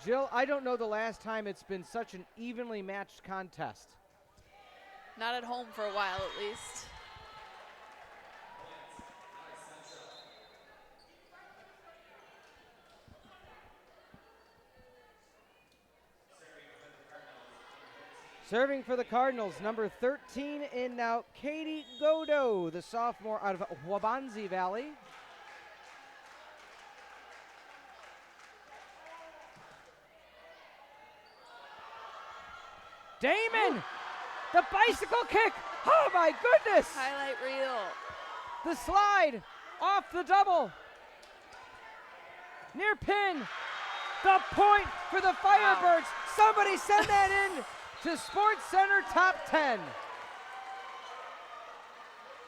Jill, I don't know the last time it's been such an evenly matched contest. Not at home for a while, at least. Serving for the Cardinals, number 13 in now, Katie Godot, the sophomore out of Wabanzi Valley. Damon, the bicycle kick. Oh my goodness. Highlight reel. The slide off the double. Near pin. The point for the Firebirds. Wow. Somebody send that in to Sports Center Top 10.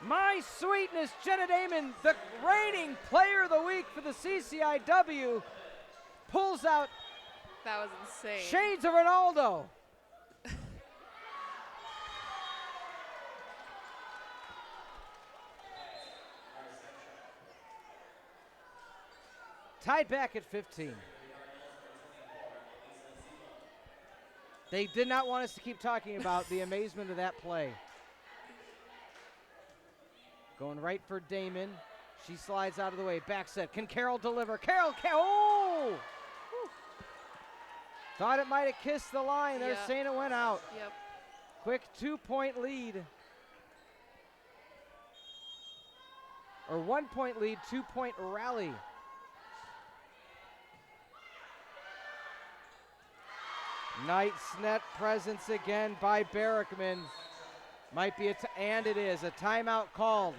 My sweetness, Jenna Damon, the reigning player of the week for the CCIW, pulls out that was insane. shades of Ronaldo. Tied back at 15. They did not want us to keep talking about the amazement of that play. Going right for Damon. She slides out of the way. Back set. Can Carroll deliver? Carroll. Oh! Whew. Thought it might have kissed the line. They're saying it went out. Yep. Quick 2-point lead. Or 1-point lead, 2-point rally. Knight's net presence again by Barrickman. Might be and it is a timeout called.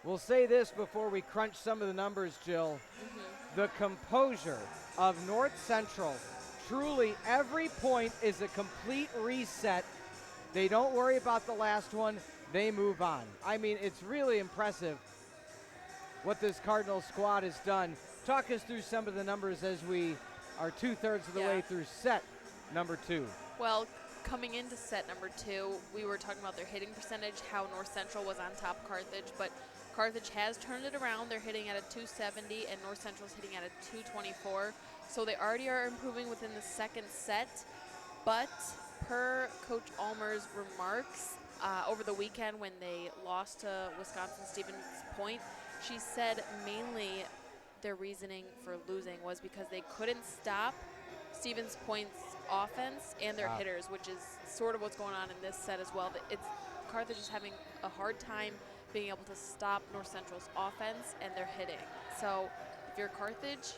We'll say this before we crunch some of the numbers, Jill. The composure of North Central, truly every point is a complete reset. They don't worry about the last one. They move on. I mean, it's really impressive what this Cardinals squad has done. Talk us through some of the numbers as we are 2/3 of the way through set number 2. Well, coming into set number 2, we were talking about their hitting percentage, how North Central was on top of Carthage, but Carthage has turned it around. They're hitting at a 270, and North Central's hitting at a 224. So they already are improving within the second set. But per Coach Ulmer's remarks over the weekend when they lost to Wisconsin Stevens Point, she said mainly their reasoning for losing was because they couldn't stop Stevens Point's offense and their hitters, which is sort of what's going on in this set as well. Carthage is having a hard time being able to stop North Central's offense and their hitting. So if you're Carthage,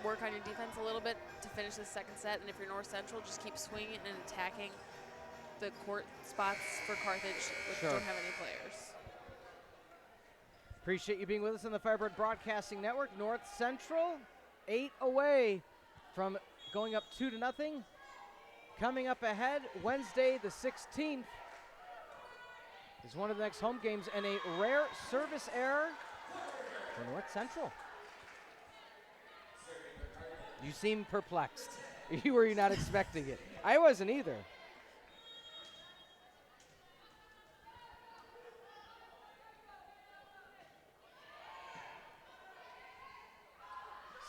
work on your defense a little bit to finish the second set, and if you're North Central, just keep swinging and attacking the court spots for Carthage, which don't have any players. Appreciate you being with us on the Firebird Broadcasting Network. North Central 8 away from going up 2-0. Coming up ahead, Wednesday the 16th is one of the next home games, and a rare service error for North Central. You seem perplexed. Were you not expecting it? I wasn't either.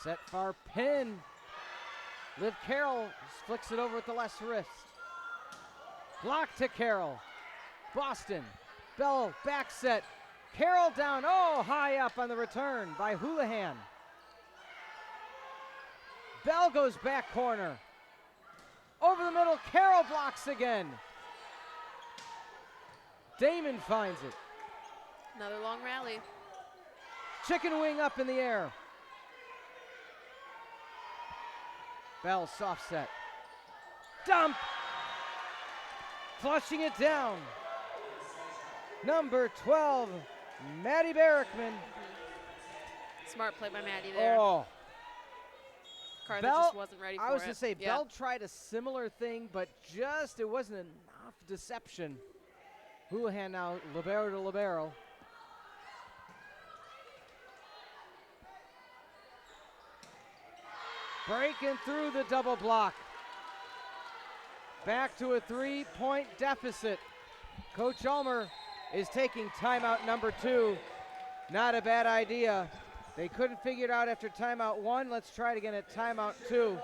Set far pin. Liv Carroll flicks it over with the left wrist. Block to Carroll. Boston. Bell back set. Carroll down. Oh, high up on the return by Houlihan. Bell goes back corner. Over the middle, Carroll blocks again. Damon finds it. Another long rally. Chicken wing up in the air. Bell soft set. Dump! Flushing it down. Number 12, Maddie Barrickman. Smart play by Maddie there. Oh. Carthage Bell, just wasn't ready for it. I was going to say, Bell tried a similar thing, but it wasn't enough deception. Houlihan now, libero to libero. Breaking through the double block. Back to a 3-point deficit. Coach Ulmer is taking timeout number 2. Not a bad idea. They couldn't figure it out after timeout 1. Let's try it again at timeout 2.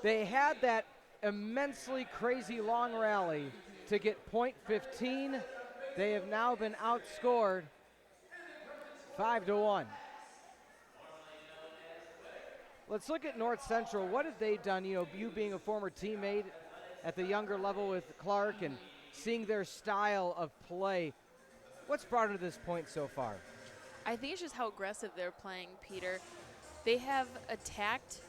They had that immensely crazy long rally to get point 15. They have now been outscored 5-1. Let's look at North Central. What have they done? You being a former teammate at the younger level with Clark and seeing their style of play, what's brought them to this point so far? I think it's just how aggressive they're playing, Peter. They have attacked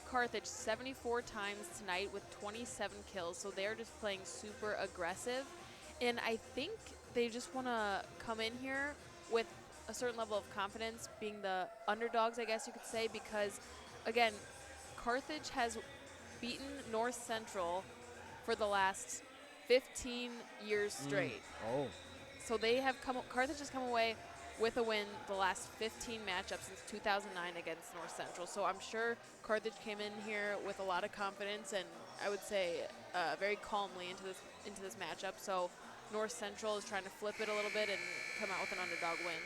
Carthage 74 times tonight with 27 kills, so they're just playing super aggressive. And I think they just want to come in here with a certain level of confidence, being the underdogs, I guess you could say, because again, Carthage has beaten North Central for the last 15 years straight. So they have Carthage has come away with a win the last 15 matchups since 2009 against North Central. So I'm sure Carthage came in here with a lot of confidence and I would say very calmly into this matchup. So North Central is trying to flip it a little bit and come out with an underdog win,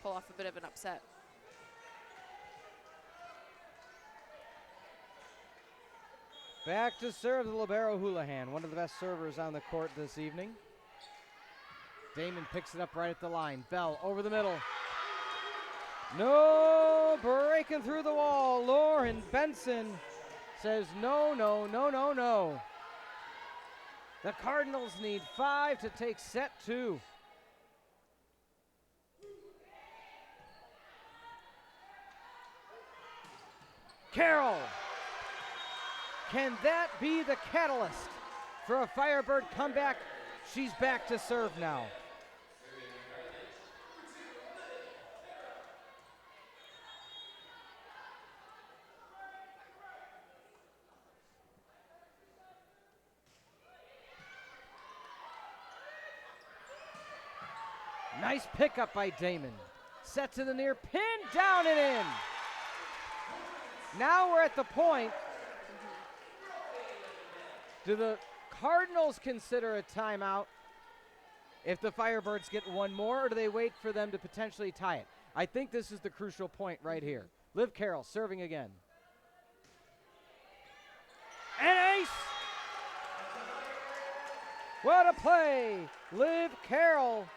pull off a bit of an upset. Back to serve the libero Houlihan, one of the best servers on the court this evening. Damon picks it up right at the line. Bell over the middle. No, breaking through the wall. Lauren Benson says no, no, no, no, no. The Cardinals need 5 to take set 2. Carroll. Can that be the catalyst for a Firebird comeback? She's back to serve now. Nice pickup by Damon. Set to the near, pin down and in. Now we're at the point. Do the Cardinals consider a timeout if the Firebirds get one more, or do they wait for them to potentially tie it? I think this is the crucial point right here. Liv Carroll serving again. And ace! What a play! Liv Carroll.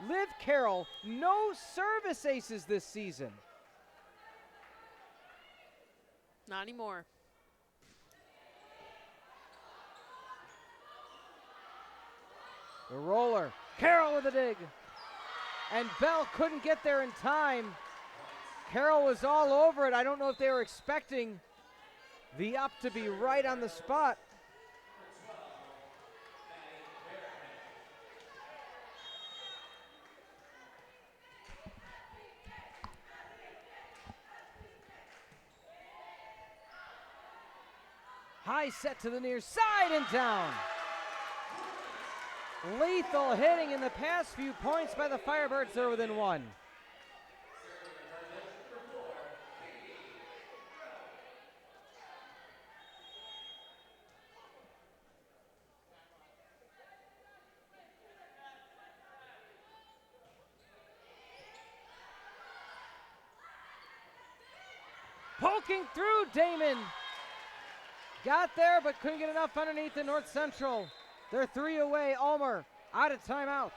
Liv Carroll, no service aces this season. Not anymore. The roller, Carroll with a dig. And Bell couldn't get there in time. Carroll was all over it. I don't know if they were expecting the up to be right on the spot. High set to the near side and down. Lethal hitting in the past few points by the Firebirds. They're within one. Poking through Damon. Got there, but couldn't get enough underneath the North Central. They're 3 away. Ulmer out of timeouts.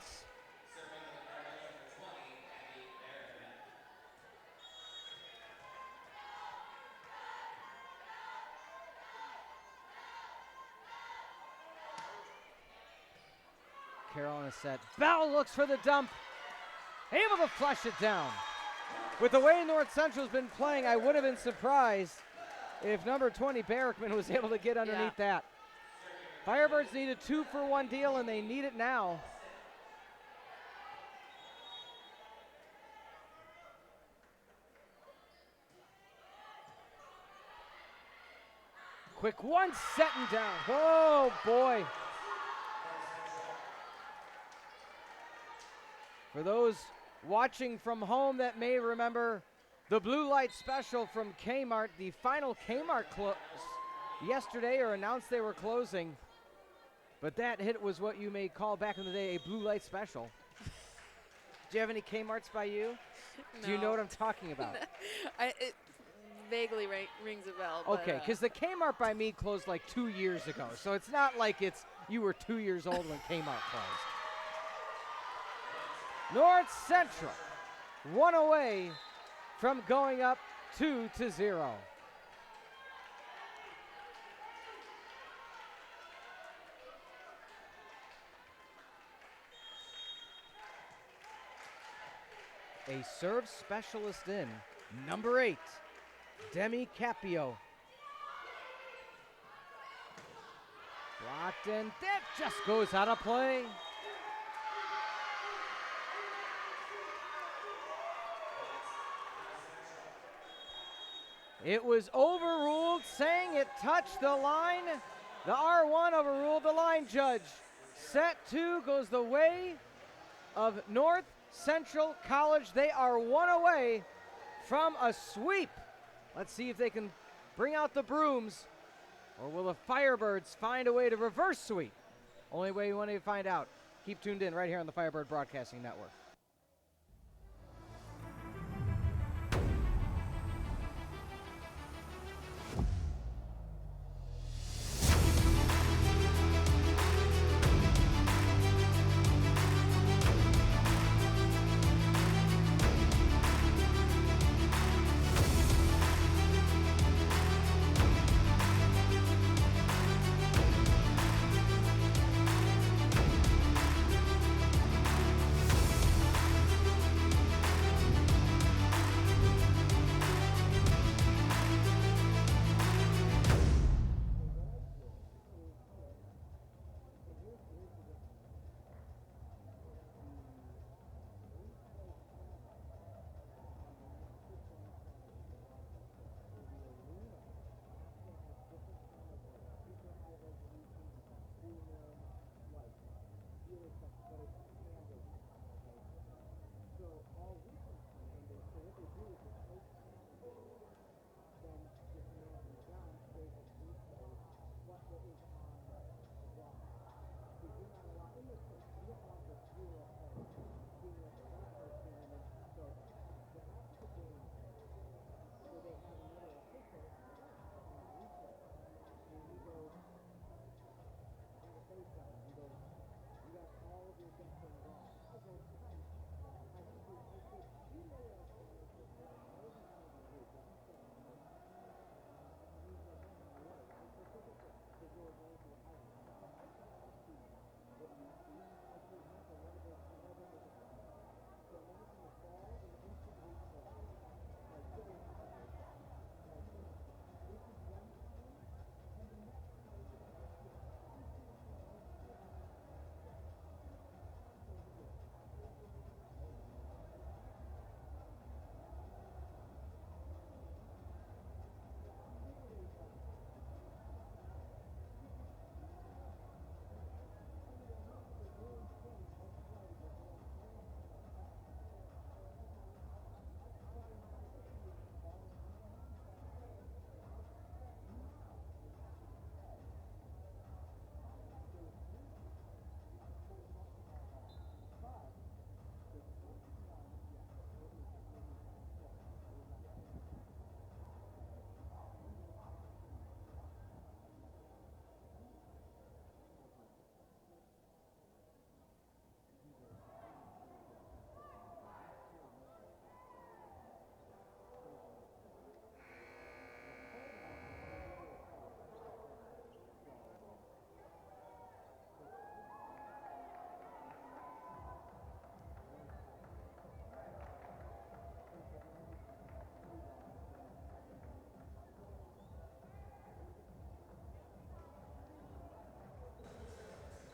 Carroll on a set. Bell looks for the dump. Able to flush it down. With the way North Central's been playing, I would have been surprised if number 20 Barrickman was able to get underneath that. Firebirds need a 2-for-1 deal, and they need it now. Quick one, setting down. Oh, boy. For those watching from home that may remember the blue light special from Kmart, the final Kmart closed yesterday, or announced they were closing. But that hit was what you may call back in the day a blue light special. Do you have any Kmarts by you? No. Do you know what I'm talking about? It vaguely rings a bell. Okay, because the Kmart by me closed like 2 years ago. So it's not like you were 2 years old when Kmart closed. North Central, 1 away from going up 2-0. A serve specialist in, number 8, Demi Capio. Blocked in, that just goes out of play. It was overruled, saying it touched the line. The R1 overruled the line judge. Set 2 goes the way of North Central College. They are 1 away from a sweep. Let's see if they can bring out the brooms, or will the Firebirds find a way to reverse sweep? Only way you want to find out. Keep tuned in right here on the Firebird Broadcasting Network.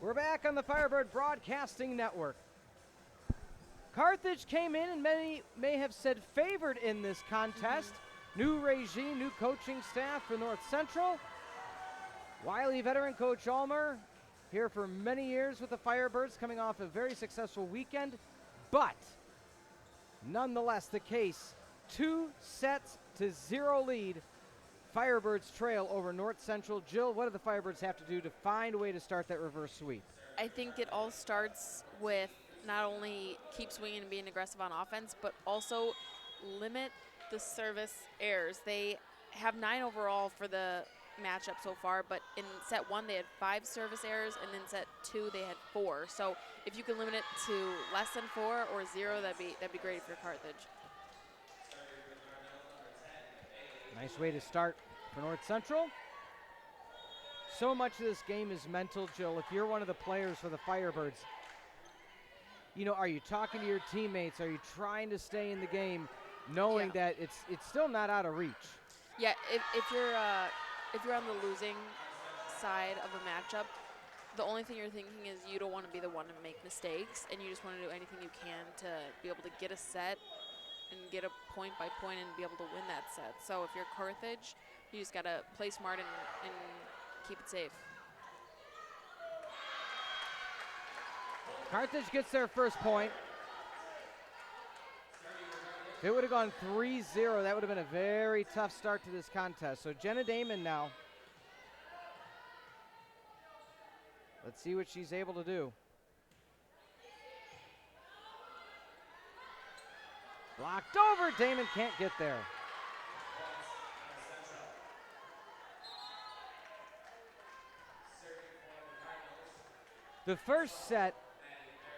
We're back on the Firebird Broadcasting Network. Carthage came in and many may have said favored in this contest. New regime, new coaching staff for North Central. Wily veteran Coach Ulmer, here for many years with the Firebirds, coming off a very successful weekend. But nonetheless the case, 2-0 lead. Firebirds trail over North Central. Jill, what do the Firebirds have to do to find a way to start that reverse sweep? I think it all starts with not only keep swinging and being aggressive on offense, but also limit the service errors. They have 9 overall for the matchup so far, but in set 1 they had 5 service errors, and in set 2 they had 4. So if you can limit it to less than 4 or 0, that'd be great if you're Carthage. Nice way to start for North Central. So much of this game is mental, Jill. If you're one of the players for the Firebirds, you know, are you talking to your teammates? Are you trying to stay in the game, knowing that it's still not out of reach? Yeah, if you're on the losing side of a matchup, the only thing you're thinking is you don't want to be the one to make mistakes, and you just want to do anything you can to be able to get a set and get a point by point and be able to win that set. So if you're Carthage, you just got to play smart and keep it safe. Carthage gets their first point. If it would have gone 3-0, that would have been a very tough start to this contest. So Jenna Damon now. Let's see what she's able to do. Blocked over. Damon can't get there. The first set,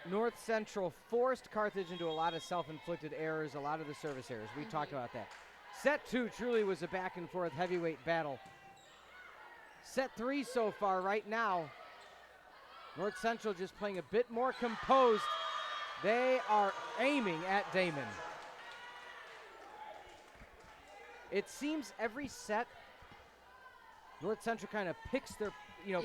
North Central forced Carthage into a lot of self-inflicted errors, a lot of the service errors. We talked about that. Set 2 truly was a back-and-forth heavyweight battle. Set 3 so far right now, North Central just playing a bit more composed. They are aiming at Damon. It seems every set, North Central kind of picks their,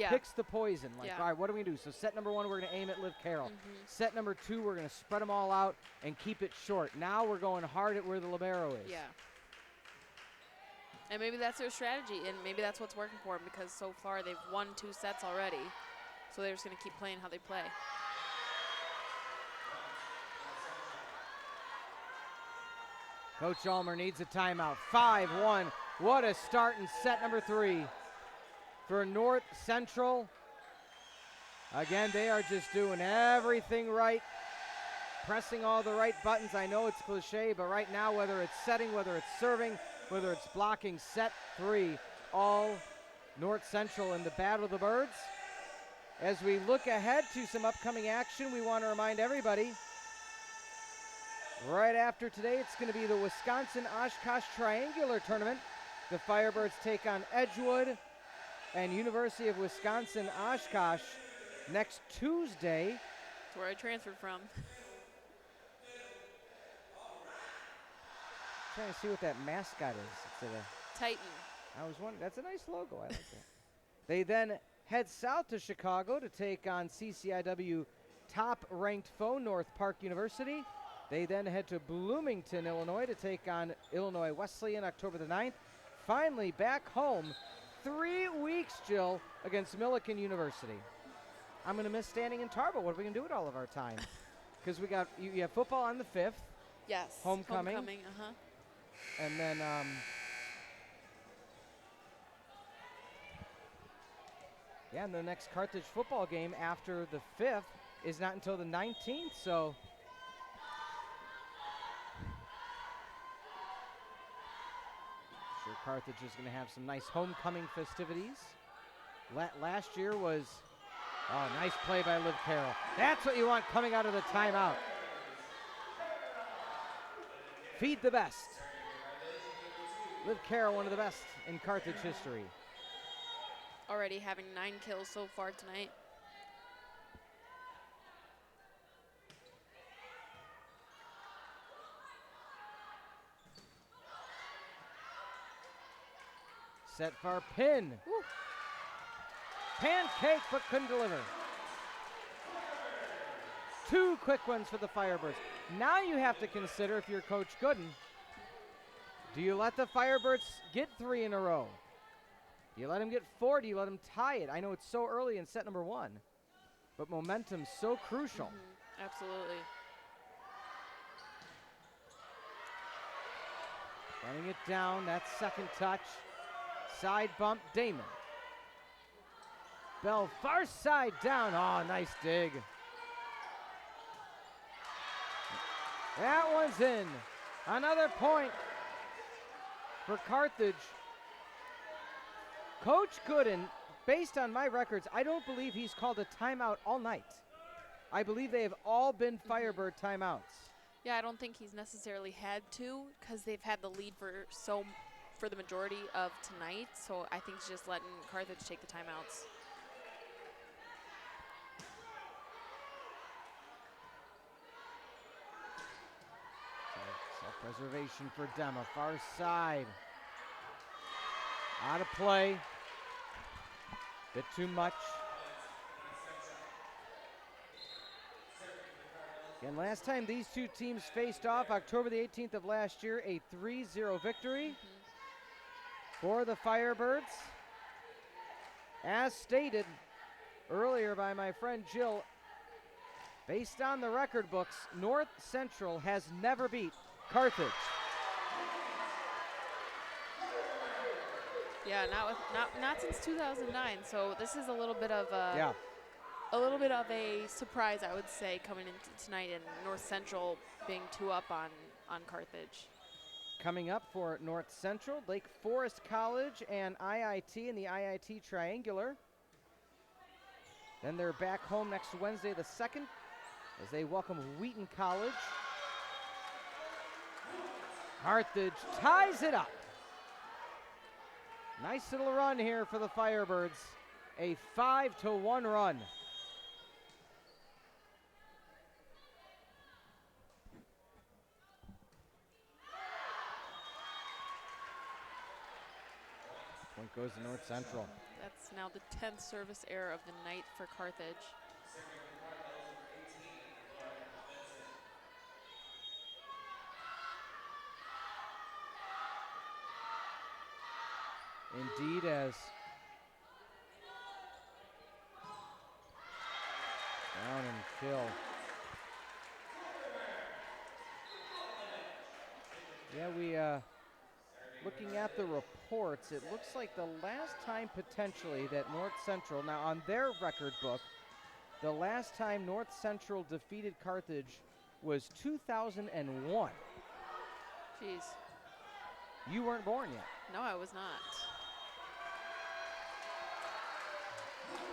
picks the poison. Like, all right, what do we do? So set number 1, we're going to aim at Liv Carroll. Set number 2, we're going to spread them all out and keep it short. Now we're going hard at where the libero is. Yeah. And maybe that's their strategy, and maybe that's what's working for them, because so far they've won 2 sets already. So they're just going to keep playing how they play. Coach Ulmer needs a timeout. 5-1. What a start in set number 3 for North Central. Again, they are just doing everything right, pressing all the right buttons. I know it's cliche, but right now, whether it's setting, whether it's serving, whether it's blocking, set 3, all North Central in the Battle of the Birds. As we look ahead to some upcoming action, we want to remind everybody, right after today, it's going to be the Wisconsin-Oshkosh Triangular Tournament. The Firebirds take on Edgewood and University of Wisconsin-Oshkosh next Tuesday. That's where I transferred from. Trying to see what that mascot is. It's a Titan. I was wondering. That's a nice logo. I like that. They then head south to Chicago to take on CCIW top-ranked foe North Park University. They then head to Bloomington, Illinois to take on Illinois Wesleyan October the 9th. Finally, back home, 3 weeks, Jill, against Millikan University. I'm going to miss standing in Tarble. What are we going to do with all of our time? Because we got you have football on the 5th. Yes. Homecoming. And then and the next Carthage football game after the 5th is not until the 19th, so sure Carthage is going to have some nice homecoming festivities. Last year was nice play by Liv Carroll. That's what you want coming out of the timeout. Feed the best. Liv Carroll, one of the best in Carthage history. Already having 9 kills so far tonight. Set for pin. Woo. Pancake, but couldn't deliver. 2 quick ones for the Firebirds. Now you have to consider, if you're Coach Gooden, do you let the Firebirds get 3 in a row? Do you let them get 4? Do you let them tie it? I know it's so early in set number 1, but momentum's so crucial. Absolutely. Running it down, that second touch. Side bump, Damon. Bell far side down. Oh, nice dig. That one's in. Another point for Carthage. Coach Gooden, based on my records, I don't believe he's called a timeout all night. I believe they have all been Firebird timeouts. Yeah, I don't think he's necessarily had to because they've had the lead for the majority of tonight. So I think he's just letting Carthage take the timeouts. Self-preservation for Dema, far side. Out of play. Bit too much. And last time these two teams faced off, October the 18th of last year, a 3-0 victory for the Firebirds. As stated earlier by my friend Jill, based on the record books, North Central has never beat Carthage. Yeah, not since 2009. So this is a little bit of a surprise, I would say, coming into tonight, and North Central being 2 up on Carthage. Coming up for North Central, Lake Forest College and IIT in the IIT Triangular. Then they're back home next Wednesday the 2nd as they welcome Wheaton College. Carthage ties it up. Nice little run here for the Firebirds. A 5-1 run. Point goes to North Central. That's now the 10th service error of the night for Carthage. Indeed, as down and kill. Yeah, looking at the reports, it looks like the last time potentially that North Central, now on their record book, the last time North Central defeated Carthage was 2001. Jeez. You weren't born yet. No, I was not.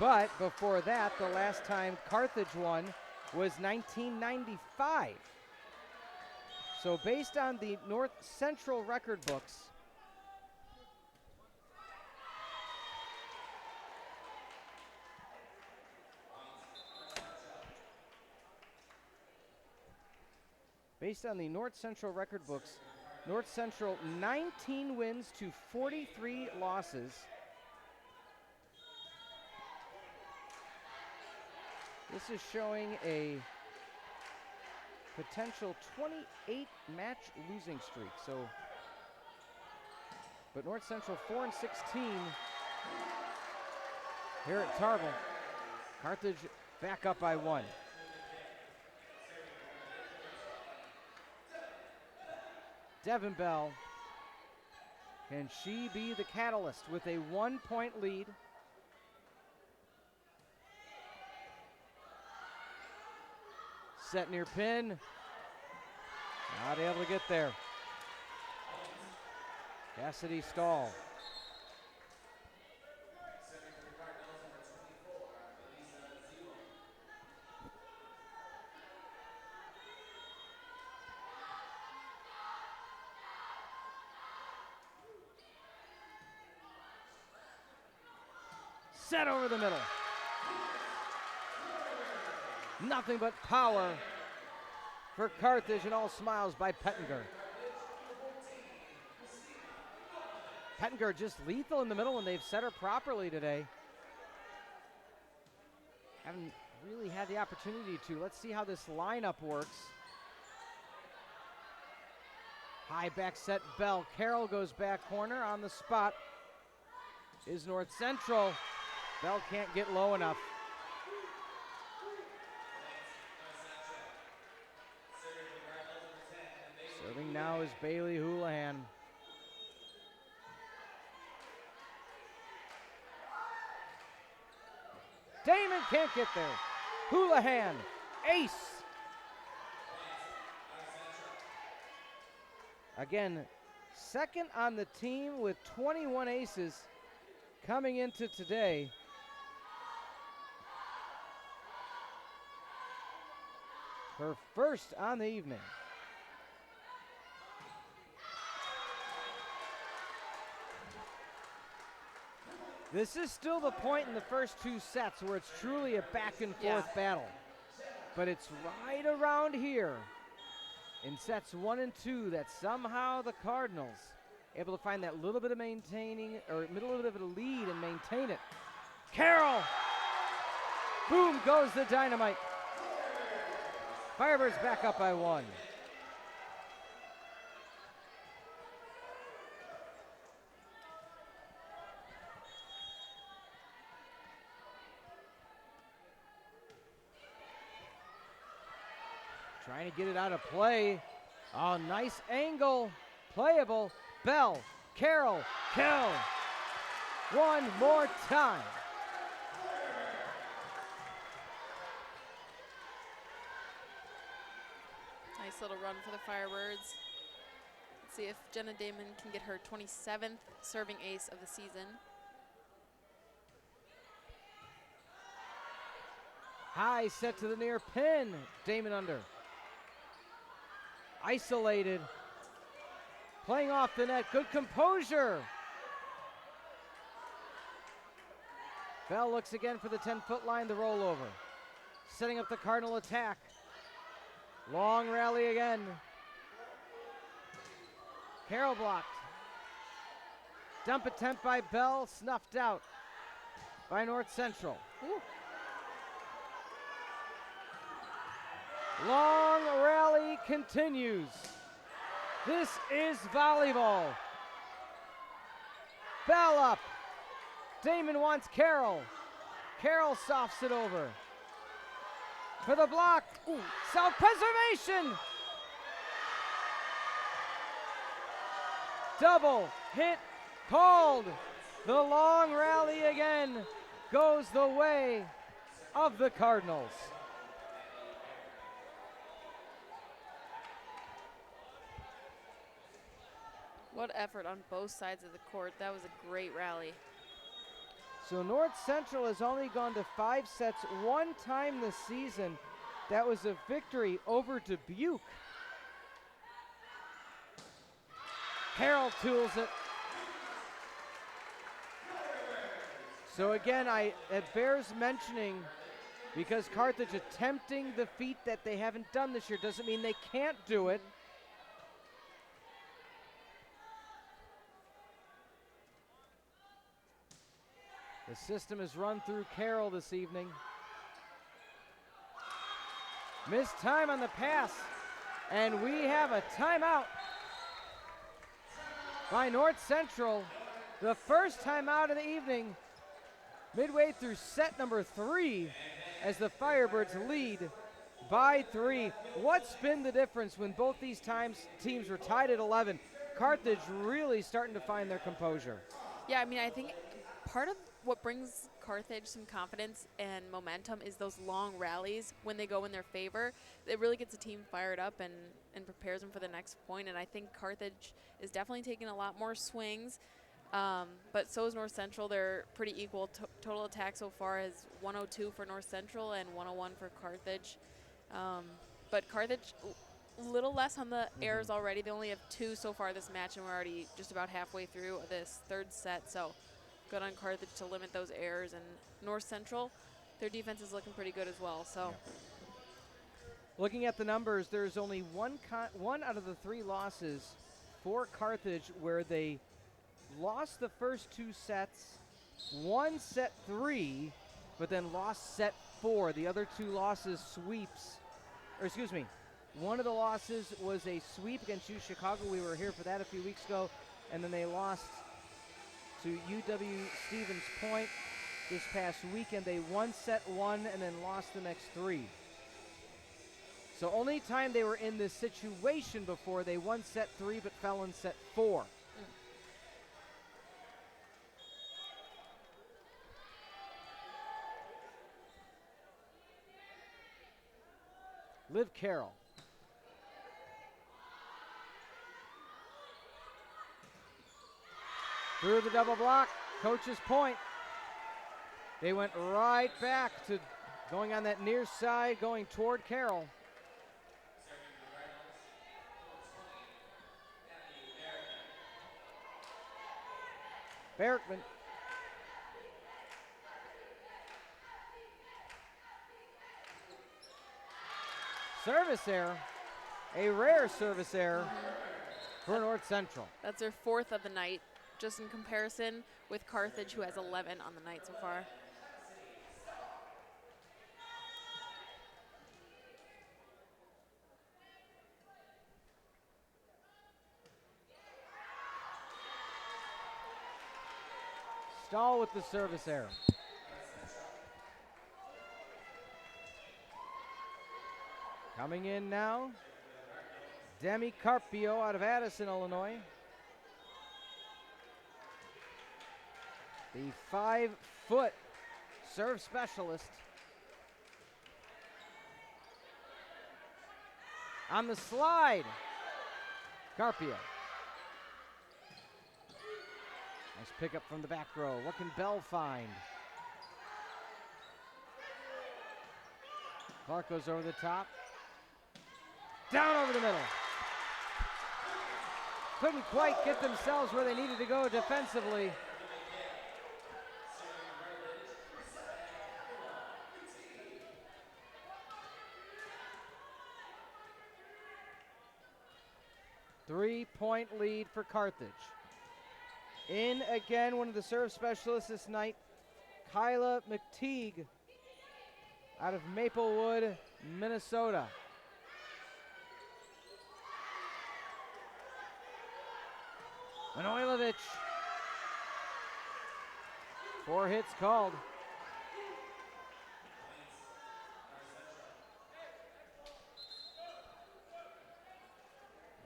But before that, the last time Carthage won was 1995. So based on the North Central record books, North Central 19 wins to 43 losses. This is showing a potential 28 match losing streak. But North Central 4-16 here at Tarble. Carthage back up by 1. Devin Bell, can she be the catalyst with a 1-point lead? Set near pin, not able to get there. Cassidy Stahl. Set over the middle. Nothing but power for Carthage, and all smiles by Pettinger. Pettinger just lethal in the middle when they've set her properly today. Haven't really had the opportunity to. Let's see how this lineup works. High back set Bell. Carroll goes back corner on the spot. Is North Central. Bell can't get low enough. Serving now is Bailey Houlihan. Damon can't get there. Houlihan, ace. Again, second on the team with 21 aces coming into today. Her first on the evening. This is still the point in the first two sets where it's truly a back and forth battle. But it's right around here in sets 1 and 2 that somehow the Cardinals able to find that little bit of maintaining, or little bit of a lead and maintain it. Carroll! Boom goes the dynamite. Firebirds back up by 1. Trying to get it out of play. Oh, nice angle. Playable. Bell. Carroll. Kill. One more time. Nice little run for the Firebirds. Let's see if Jenna Damon can get her 27th serving ace of the season. High set to the near pin. Damon under. Isolated. Playing off the net. Good composure. Bell looks again for the 10-foot line, the rollover. Setting up the Cardinal attack. Long rally again. Carroll blocked. Dump attempt by Bell, snuffed out by North Central. Ooh. Long rally continues. This is volleyball. Bell up. Damon wants Carroll. Carroll softs it over. For the block. Ooh. Self-preservation. Double hit called. The long rally again goes the way of the Cardinals. What effort on both sides of the court. That was a great rally. So North Central has only gone to 5 sets one time this season. That was a victory over Dubuque. Carroll tools it. So again, it bears mentioning, because Carthage attempting the feat that they haven't done this year doesn't mean they can't do it. The system is run through Carroll this evening. Missed time on the pass, and we have a timeout by North Central. The first timeout of the evening, midway through set number 3, as the Firebirds lead by 3. What's been the difference when both these teams were tied at 11? Carthage really starting to find their composure. Yeah, I mean, I think part of what brings Carthage some confidence and momentum is those long rallies when they go in their favor. It really gets the team fired up and prepares them for the next point. And I think Carthage is definitely taking a lot more swings, but so is North Central. They're pretty equal. Total attack so far is 102 for North Central and 101 for Carthage. But Carthage, a little less on the errors already. They only have 2 so far this match, and we're already just about halfway through this third set. So good on Carthage to limit those errors. And North Central, their defense is looking pretty good as well. So, looking at the numbers, there's only one out of the 3 losses for Carthage where they lost the first 2 sets, won set 3, but then lost set 4. The other 2 losses sweeps, or excuse me, one of the losses was a sweep against U Chicago. We were here for that a few weeks ago. And then they lost to UW Stevens Point this past weekend. They won set 1 and then lost the next 3. So only time they were in this situation before, they won set 3 but fell in set 4. Liv Carroll. Through the double block, coach's point. They went right back to going on that near side, going toward Carroll. Berkman. Service error, a rare service error for North Central. That's their 4th of the night, just in comparison with Carthage, who has 11 on the night so far. Stahl with the service error. Coming in now, Demi Carpio out of Addison, Illinois. The 5-foot serve specialist. On the slide, Carpio. Nice pickup from the back row. What can Bell find? Clark goes over the top. Down over the middle. Couldn't quite get themselves where they needed to go defensively. Three-point lead for Carthage. In again, one of the serve specialists this night, Kyla McTeague out of Maplewood, Minnesota. Manojlovic. 4 hits called.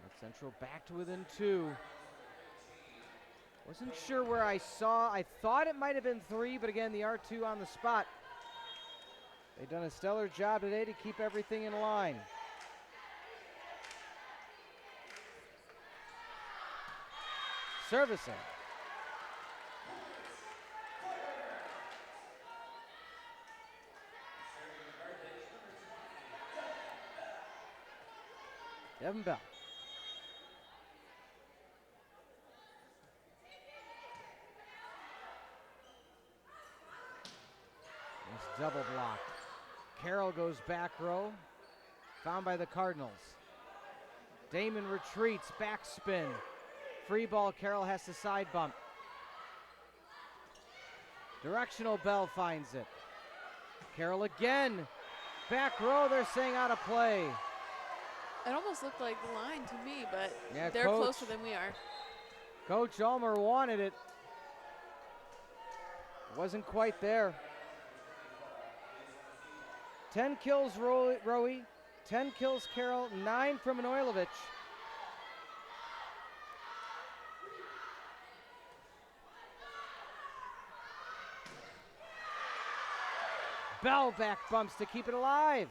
North Central back to within 2. Wasn't sure where I thought it might have been 3, but again, the R2 on the spot. They've done a stellar job today to keep everything in line. Servicing. Devin Bell. Nice double block. Carroll goes back row. Found by the Cardinals. Damon retreats, backspin. Free ball, Carroll has to side bump. Directional, Bell finds it. Carroll again. Back row, they're saying out of play. It almost looked like the line to me, but Yeah, they're Coach. closer than we are. Coach Ulmer wanted it. Wasn't quite there. 10 kills Rowie, 10 kills Carroll, 9 from Manojlovic. Bell back bumps to keep it alive.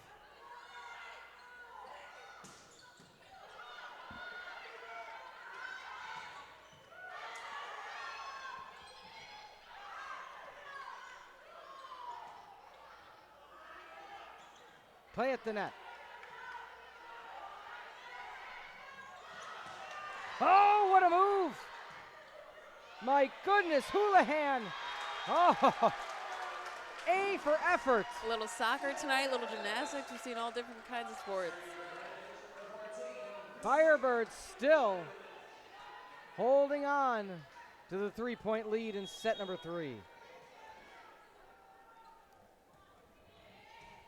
Play at the net. Oh, what a move! My goodness, Houlihan! Oh, A for effort. A little soccer tonight, a little gymnastics. We've seen all different kinds of sports. Firebirds still holding on to the 3-point lead in set number 3.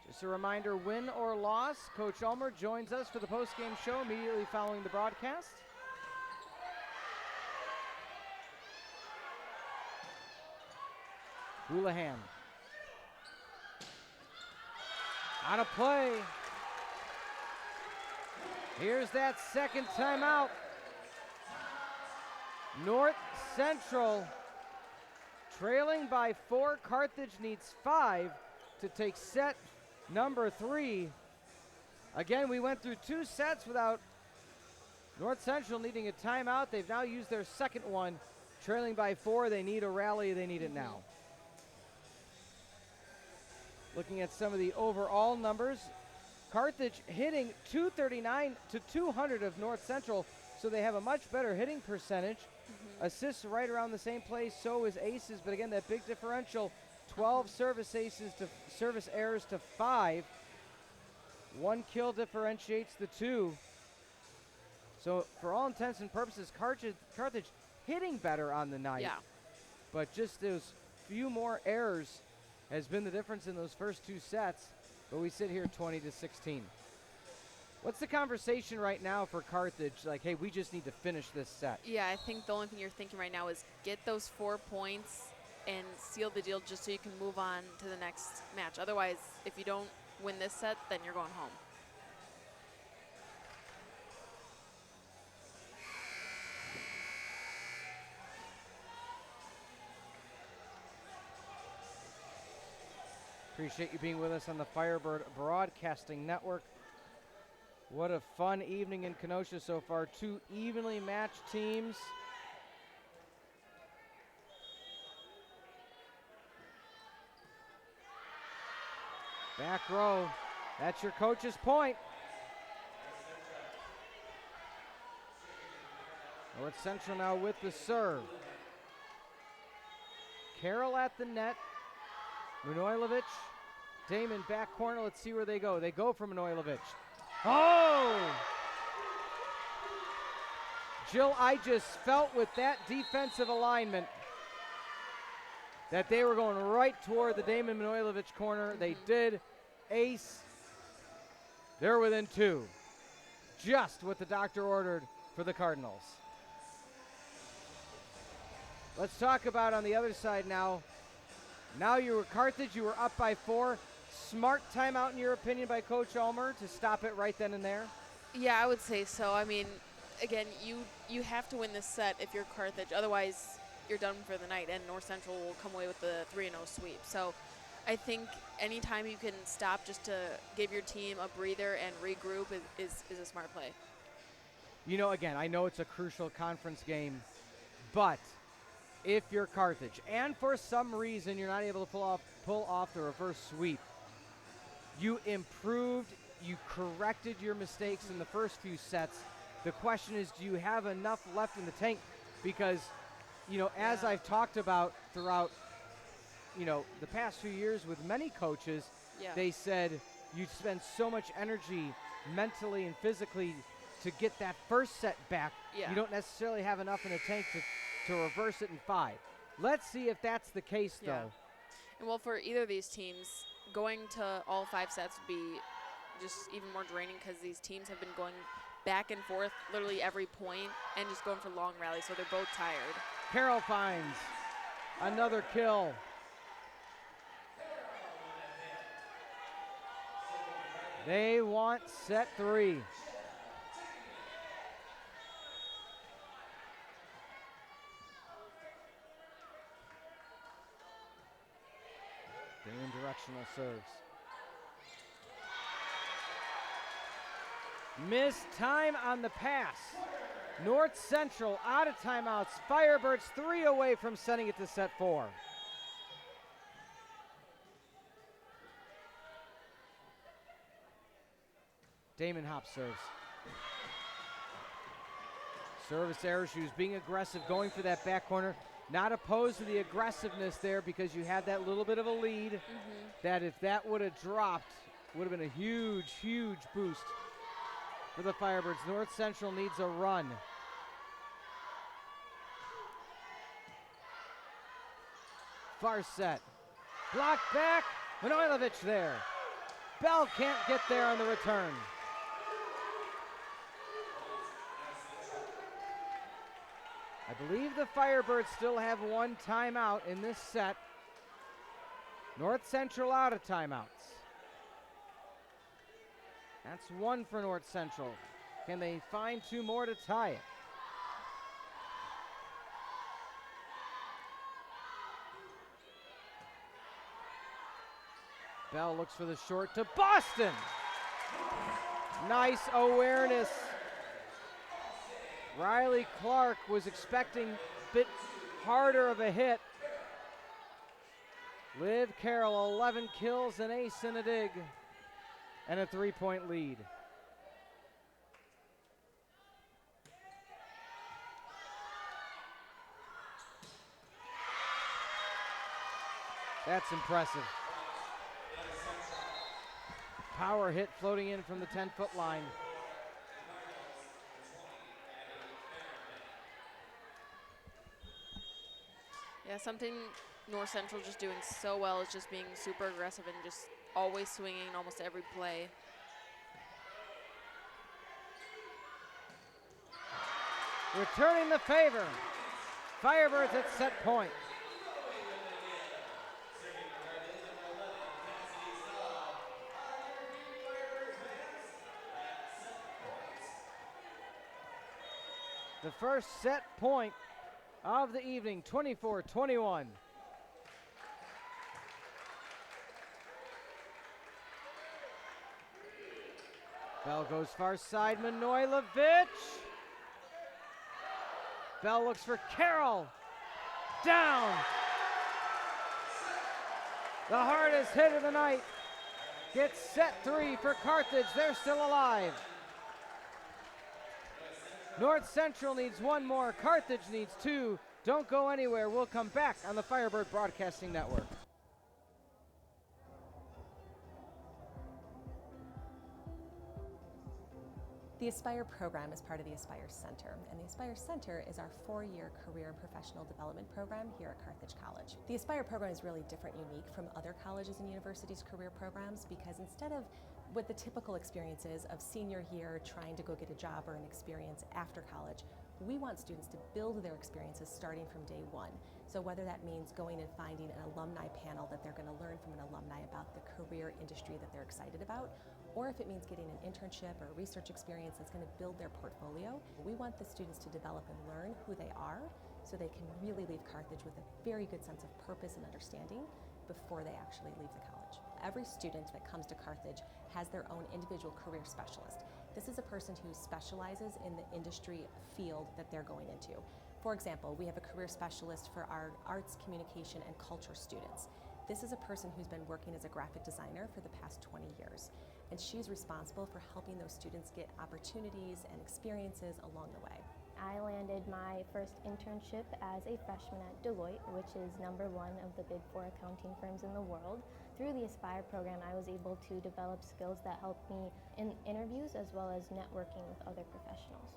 Just a reminder, win or loss, Coach Ulmer joins us for the post-game show immediately following the broadcast. Houlihan. On a play. Here's that second timeout. North Central trailing by 4. Carthage needs 5 to take set number 3. Again, we went through 2 sets without North Central needing a timeout. They've now used their second one. Trailing by 4, they need a rally. They need it now. Looking at some of the overall numbers, Carthage hitting 239 to 200 of North Central, so they have a much better hitting percentage. Assists right around the same place, so is aces, but again, that big differential, 12 service aces to service errors to 5. 1 kill differentiates the 2. So for all intents and purposes, Carthage hitting better on the night. Yeah. But just those few more errors has been the difference in those first 2 sets. But we sit here 20-16. What's the conversation right now for Carthage? Like, hey, we just need to finish this set. Yeah, I think the only thing you're thinking right now is get those 4 points and seal the deal just so you can move on to the next match. Otherwise, if you don't win this set, then you're going home. Appreciate you being with us on the Firebird Broadcasting Network. What a fun evening in Kenosha so far. 2 evenly matched teams. Back row, that's your coach's point. North Central now with the serve. Carroll at the net. Manojlovic, Damon back corner. Let's see where they go. They go for Manojlovic. Oh! Jill, I just felt with that defensive alignment that they were going right toward the Damon Manojlovic corner. They did. Ace. They're within 2. Just what the doctor ordered for the Cardinals. Let's talk about on the other side now. Now you were Carthage, you were up by 4. Smart timeout in your opinion by Coach Ulmer to stop it right then and there? Yeah, I would say so. I mean, again, you have to win this set if you're Carthage. Otherwise, you're done for the night, and North Central will come away with the 3-0 sweep. So I think anytime you can stop just to give your team a breather and regroup is a smart play. You know, again, I know it's a crucial conference game, but if you're Carthage, and for some reason you're not able to pull off the reverse sweep, you improved, you corrected your mistakes in the first few sets. The question is, do you have enough left in the tank? Because, you know, as I've talked about throughout, you know, the past few years with many coaches, they said you spend so much energy mentally and physically to get that first set back. You don't necessarily have enough in the tank to reverse it in 5. Let's see if that's the case, though. And well, for either of these teams, going to all 5 sets would be just even more draining because these teams have been going back and forth literally every point and just going for long rallies, so they're both tired. Carroll finds another kill. They want set 3. Directional serves. Missed time on the pass. North Central out of timeouts. Firebirds 3 away from sending it to set 4. Damon Hop serves. Service error. She was being aggressive, going for that back corner. Not opposed to the aggressiveness there because you had that little bit of a lead that if that would have dropped, would have been a huge, huge boost for the Firebirds. North Central needs a run. Far set. Blocked back. Manojlovic there. Bell can't get there on the return. I believe the Firebirds still have one timeout in this set. North Central out of timeouts. That's one for North Central. Can they find two more to tie it? Bell looks for the short to Boston. Nice awareness. Riley Clark was expecting a bit harder of a hit. Liv Carroll, 11 kills, an ace and a dig, and a 3-point lead. That's impressive. Power hit floating in from the 10-foot line. Yeah, something North Central just doing so well is just being super aggressive and just always swinging almost every play. Returning the favor. Firebirds at set point. The first set point of the evening, 24-21. Bell goes far side, Manojlovic. Bell looks for Carroll. Down. The hardest hit of the night. Gets set 3 for Carthage. They're still alive. North Central needs one more. Carthage needs 2. Don't go anywhere. We'll come back on the Firebird Broadcasting Network. The Aspire program is part of the Aspire Center, and the Aspire Center is our 4-year career and professional development program here at Carthage College. The Aspire program is really different and unique from other colleges and universities' career programs because instead of what the typical experiences of senior year trying to go get a job or an experience after college, we want students to build their experiences starting from day one. So whether that means going and finding an alumni panel that they're going to learn from an alumni about the career industry that they're excited about, or if it means getting an internship or a research experience that's going to build their portfolio, we want the students to develop and learn who they are so they can really leave Carthage with a very good sense of purpose and understanding before they actually leave the college. Every student that comes to Carthage has their own individual career specialist. This is a person who specializes in the industry field that they're going into. For example, we have a career specialist for our arts, communication, and culture students. This is a person who's been working as a graphic designer for the past 20 years, and she's responsible for helping those students get opportunities and experiences along the way. I landed my first internship as a freshman at Deloitte, which is #1 of the Big 4 accounting firms in the world. Through the Aspire program, I was able to develop skills that helped me in interviews as well as networking with other professionals.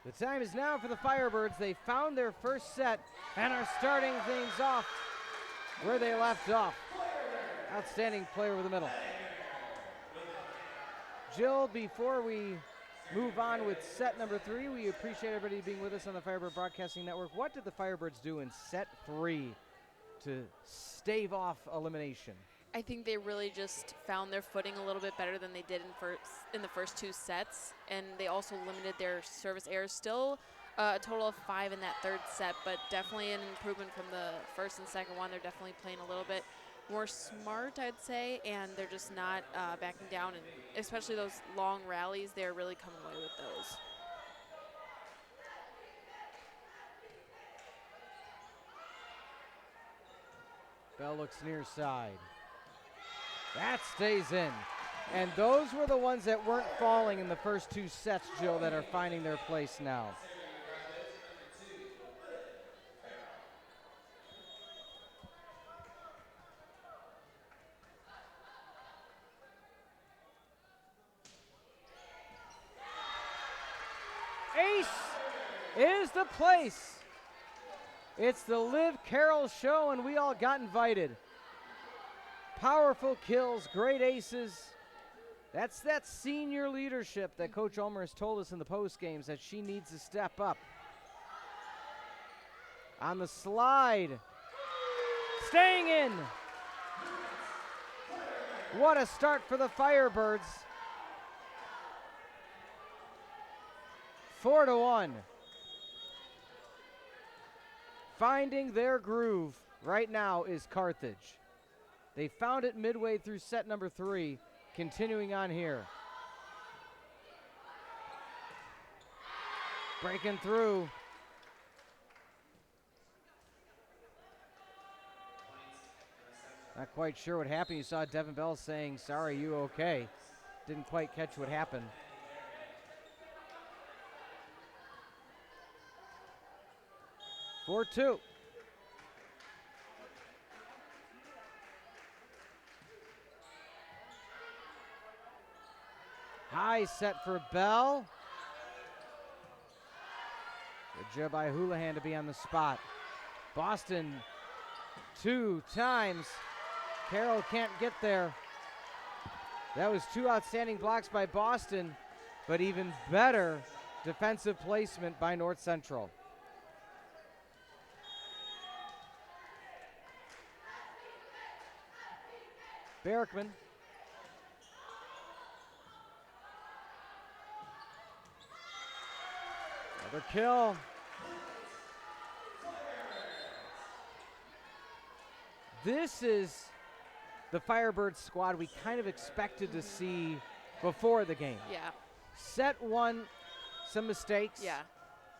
The time is now for the Firebirds. They found their first set and are starting things off where they left off. Outstanding play over the middle. Jill, before we move on with set number 3, we appreciate everybody being with us on the Firebird Broadcasting Network. What did the Firebirds do in set 3 to stave off elimination? I think they really just found their footing a little bit better than they did in the first 2 sets, and they also limited their service errors. Still a total of 5 in that third set, but definitely an improvement from the first and second one. They're definitely playing a little bit more smart, I'd say, and they're just not backing down, and especially those long rallies, they're really coming away with those. Bell looks near side. That stays in. And those were the ones that weren't falling in the first 2 sets, Jill, that are finding their place now. Ace is the place. It's the Liv Carroll show, and we all got invited. Powerful kills, great aces. That's that senior leadership that Coach Ulmer has told us in the post games that she needs to step up. On the slide, staying in. What a start for the Firebirds. 4-1. Finding their groove right now is Carthage. They found it midway through set number 3, continuing on here. Breaking through. Not quite sure what happened. You saw Devin Bell saying, "Sorry, you okay?" Didn't quite catch what happened. "4-2. High set for Bell. Good job by Houlihan to be on the spot. Boston 2 times. Carroll can't get there. That was 2 outstanding blocks by Boston, but even better defensive placement by North Central. Berkman. Another kill. This is the Firebird squad we kind of expected to see before the game. Yeah. Set 1, some mistakes. Yeah.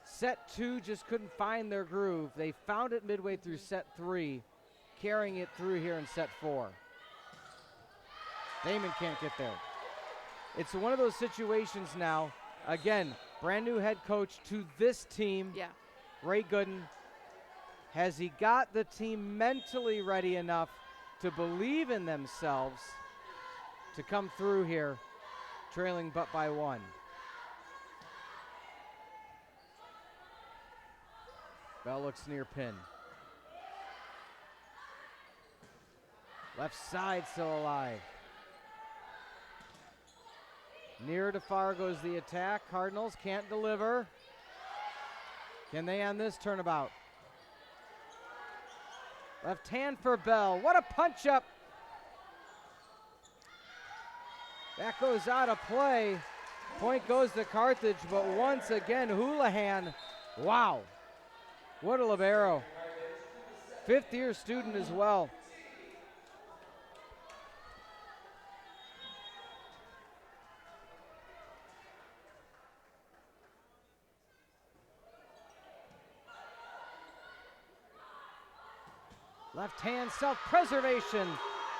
Set 2 just couldn't find their groove. They found it midway through set 3, carrying it through here in set 4. Damon can't get there. It's one of those situations now. Again, brand new head coach to this team. Yeah. Ray Gooden. Has he got the team mentally ready enough to believe in themselves to come through here, trailing but by 1? Bell looks near pin. Left side still alive. Near to far goes the attack. Cardinals can't deliver. Can they on this turnabout? Left hand for Bell. What a punch up. That goes out of play. Point goes to Carthage, but once again, Houlihan. Wow. What a libero. 5th-year student as well. Left hand self-preservation.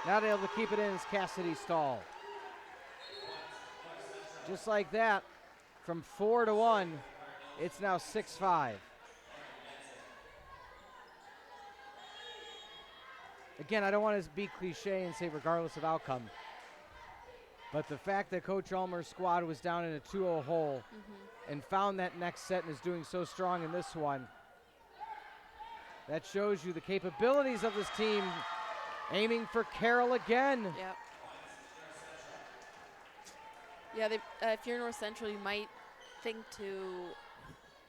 Not able to keep it in as Cassidy Stahl. Just like that, from 4-1, it's now 6-5. Again, I don't want to be cliche and say regardless of outcome. But the fact that Coach Ulmer's squad was down in a 2-0 hole and found that next set and is doing so strong in this one, that shows you the capabilities of this team. Aiming for Carroll again. Yep. Yeah, if you're North Central, you might think to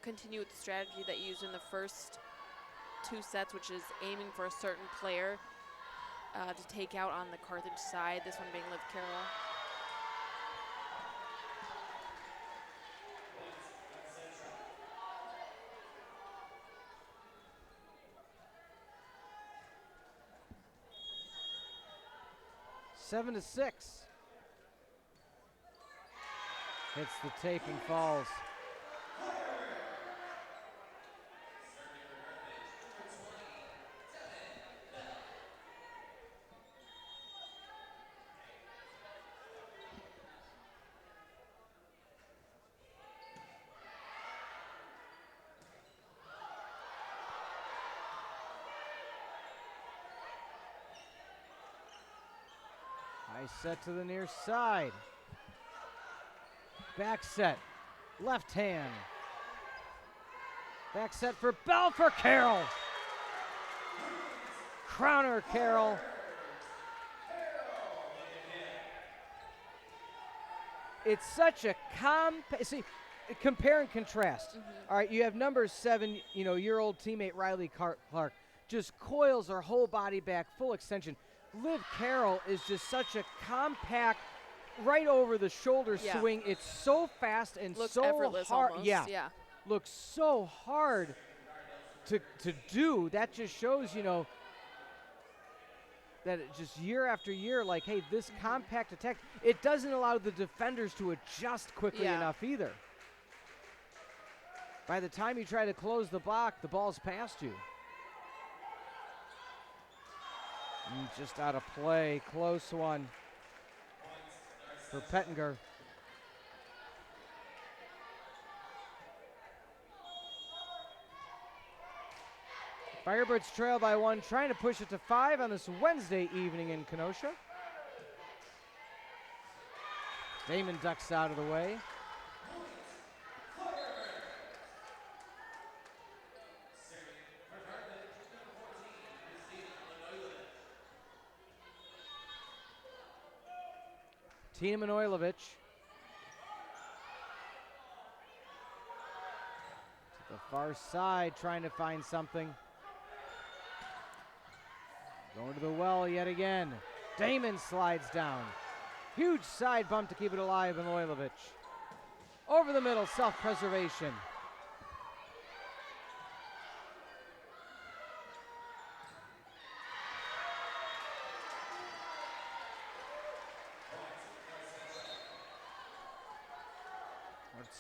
continue with the strategy that you used in the first 2 sets, which is aiming for a certain player to take out on the Carthage side, this one being Liv Carroll. Seven to 6. Hits the tape and falls. Nice set to the near side. Back set, left hand. Back set for Bell for Carroll. Crowner Carroll. It's such a see, compare and contrast. All right, you have number 7, your old teammate Riley Clark just coils her whole body back, full extension. Liv Carroll is just such a compact, right over the shoulder swing. It's so fast and looks so effortless hard. almost. Yeah, looks so hard to do. That just shows, that it just year after year, like, hey, this compact attack, it doesn't allow the defenders to adjust quickly enough either. By the time you try to close the block, the ball's past you. And just out of play, close one for Pettinger. Firebirds trail by 1, trying to push it to 5 on this Wednesday evening in Kenosha. Damon ducks out of the way. Tina Manojlovic to the far side, trying to find something. Going to the well yet again. Damon slides down. Huge side bump to keep it alive, Manojlovic. Over the middle, self-preservation.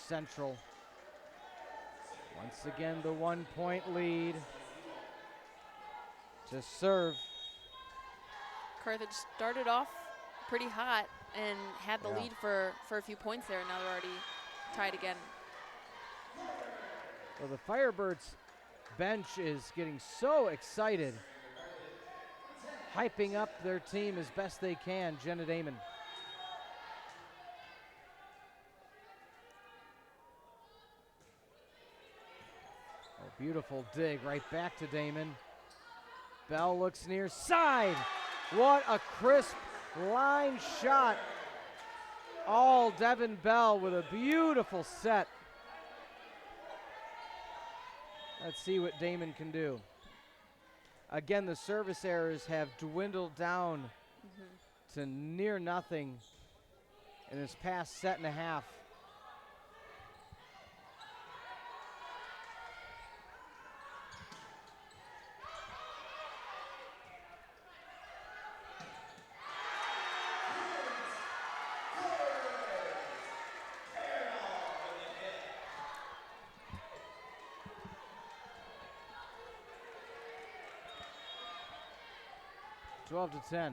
Central. Once again, the 1-point lead to serve. Carthage started off pretty hot and had the lead for a few points there, and now they're already tied again. Well, the Firebirds bench is getting so excited, hyping up their team as best they can. Jenna Damon. Beautiful dig right back to Damon. Bell looks near side. What a crisp line shot. All Devin Bell with a beautiful set. Let's see what Damon can do. Again, the service errors have dwindled down to near nothing in this past set and a half. To 10.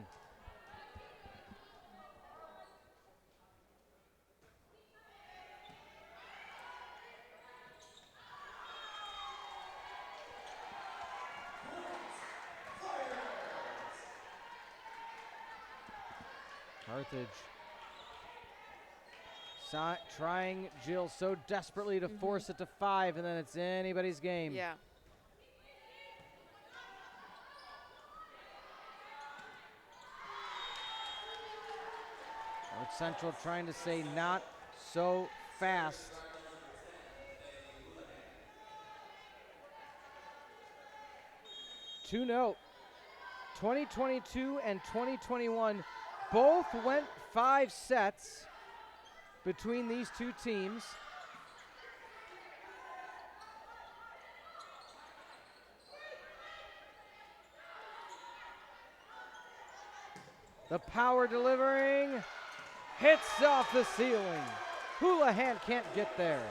Carthage Trying Jill so desperately to force it to 5, and then it's anybody's game. Yeah. North Central trying to say not so fast. To note, 2022 and 2021 both went 5 sets between these two teams. The power delivering, hits off the ceiling. Houlihan can't get there.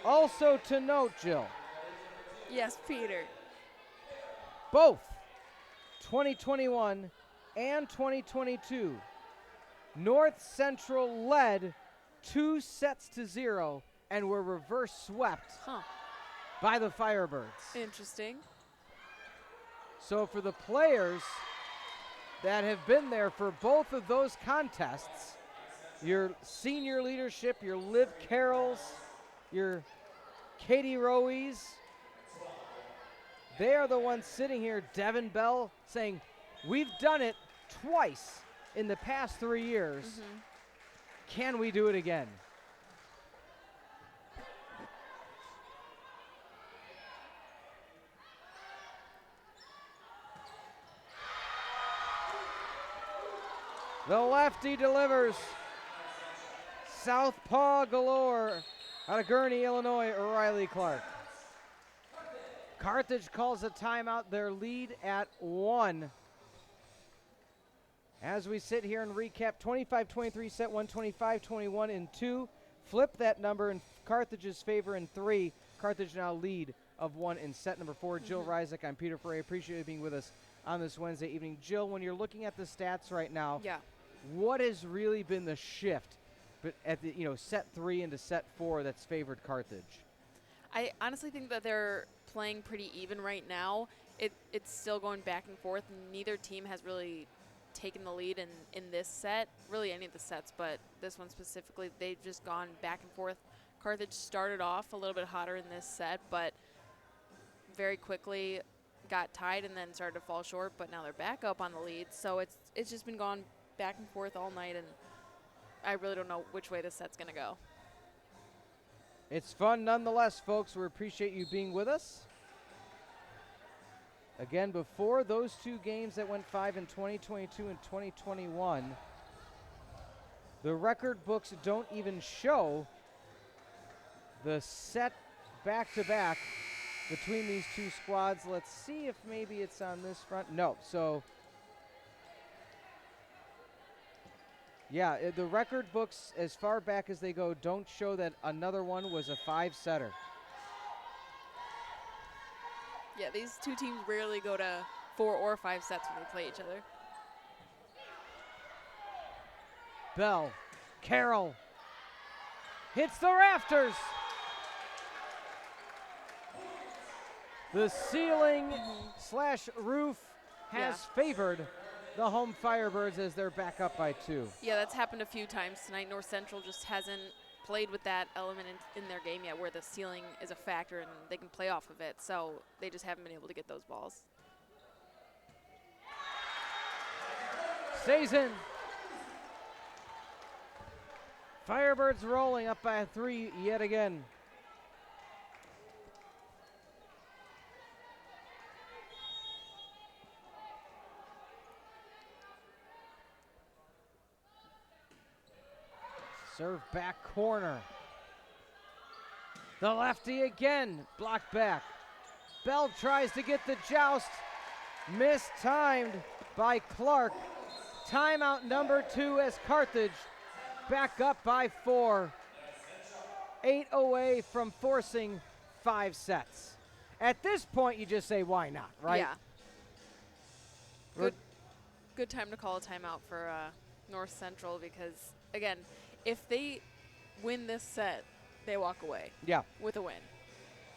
Also to note, Jill, Yes, Peter. both 2021 and 2022, North Central led 2-0 and were reverse swept by the Firebirds. Interesting. So for the players that have been there for both of those contests, your senior leadership, your Liv Carrolls, your Katie Rowies, they are the ones sitting here, Devin Bell, saying, we've done it twice in the past 3 years. Can we do it again? The lefty delivers. Southpaw galore out of Gurnee, Illinois, Riley Clark. Carthage calls a timeout, their lead at 1. As we sit here and recap, 25-23 set 1, 25-21 in 2. Flip that number in Carthage's favor in 3. Carthage now lead of 1 in set number 4. Jill Ryczek, I'm Peter Ferreri. Appreciate you being with us on this Wednesday evening. Jill, when you're looking at the stats right now, what has really been the shift but at the set 3 into set 4 that's favored Carthage? I honestly think that they're playing pretty even right now. It's still going back and forth. Neither team has really taken the lead in this set, really any of the sets, but this one specifically, they've just gone back and forth. Carthage started off a little bit hotter in this set, but very quickly got tied and then started to fall short, but now they're back up on the lead. So it's just been gone back and forth all night, and I really don't know which way this set's going to go. It's fun nonetheless, folks. We appreciate you being with us. Again, before those two games that went 5 in 2022 and 2021, the record books don't even show the set back-to-back between these two squads. Let's see if maybe it's on this front. No, so yeah, the record books as far back as they go don't show that another one was a 5-setter. Yeah, these two teams rarely go to 4 or 5 sets when they play each other. Bell, Carroll, hits the rafters. The ceiling slash roof has favored the home Firebirds as they're back up by 2. Yeah, that's happened a few times tonight. North Central just hasn't played with that element in their game yet where the ceiling is a factor and they can play off of it. So they just haven't been able to get those balls. Stays in. Firebirds rolling up by 3 yet again. Serve back corner. The lefty again, blocked back. Bell tries to get the joust. Mistimed by Clark. Timeout number 2 as Carthage back up by 4. 8 away from forcing 5 sets. At this point, you just say, why not, right? Yeah. Good time to call a timeout for North Central because, again, if they win this set, they walk away with a win.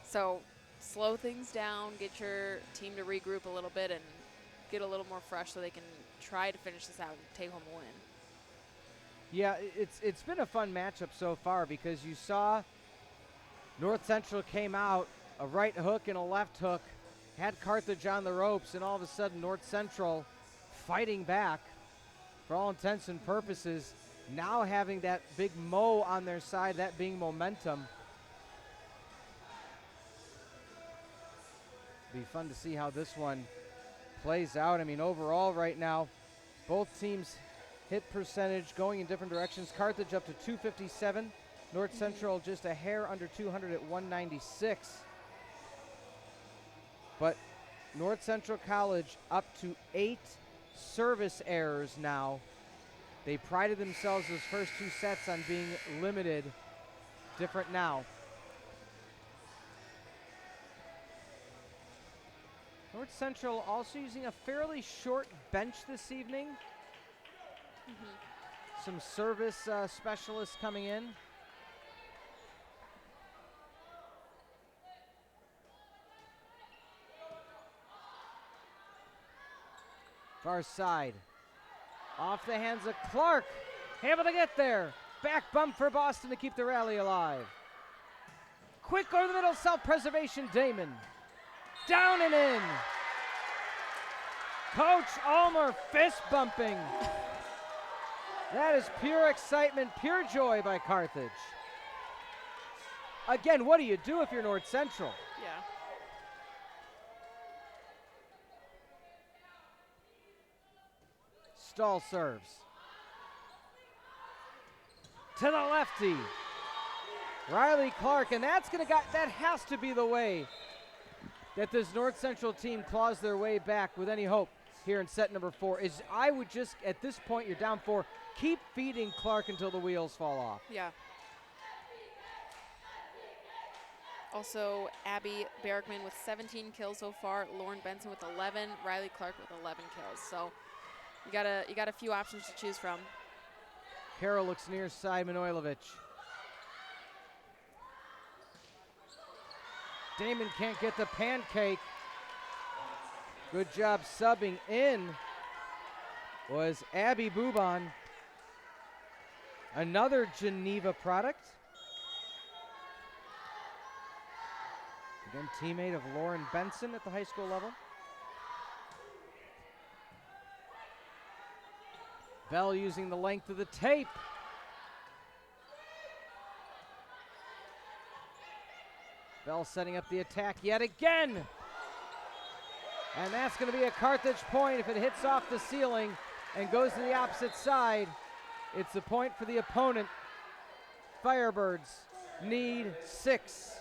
So slow things down, get your team to regroup a little bit and get a little more fresh so they can try to finish this out and take home a win. Yeah, it's been a fun matchup so far because you saw North Central came out, a right hook and a left hook, had Carthage on the ropes, and all of a sudden North Central fighting back for all intents and purposes, now having that big mo on their side, that being momentum. Be fun to see how this one plays out. I mean, overall right now, both teams hit percentage going in different directions. Carthage up to 257. North Central just a hair under 200 at 196. But North Central College up to 8 service errors now. They prided themselves those first 2 sets on being limited. Different now. North Central also using a fairly short bench this evening. Some service specialists coming in. Far side. Off the hands of Clark. Able to get there. Back bump for Boston to keep the rally alive. Quick over the middle, self-preservation, Damon. Down and in. Coach Ulmer fist bumping. That is pure excitement, pure joy by Carthage. Again, what do you do if you're North Central? Yeah. Stahl serves. To the lefty. Riley Clark, and that has to be the way that this North Central team claws their way back with any hope here in set number 4. Is I would just, at this point, you're down 4, keep feeding Clark until the wheels fall off. Yeah. Also, Abby Bergman with 17 kills so far, Lauren Benson with 11, Riley Clark with 11 kills. So you got a few options to choose from. Carroll looks near side Manojlovic. Damon can't get the pancake. Good job subbing in was Abby Bubon. Another Geneva product. Again, teammate of Lauren Benson at the high school level. Bell using the length of the tape. Bell setting up the attack yet again. And that's going to be a Carthage point if it hits off the ceiling and goes to the opposite side. It's a point for the opponent. Firebirds need 6.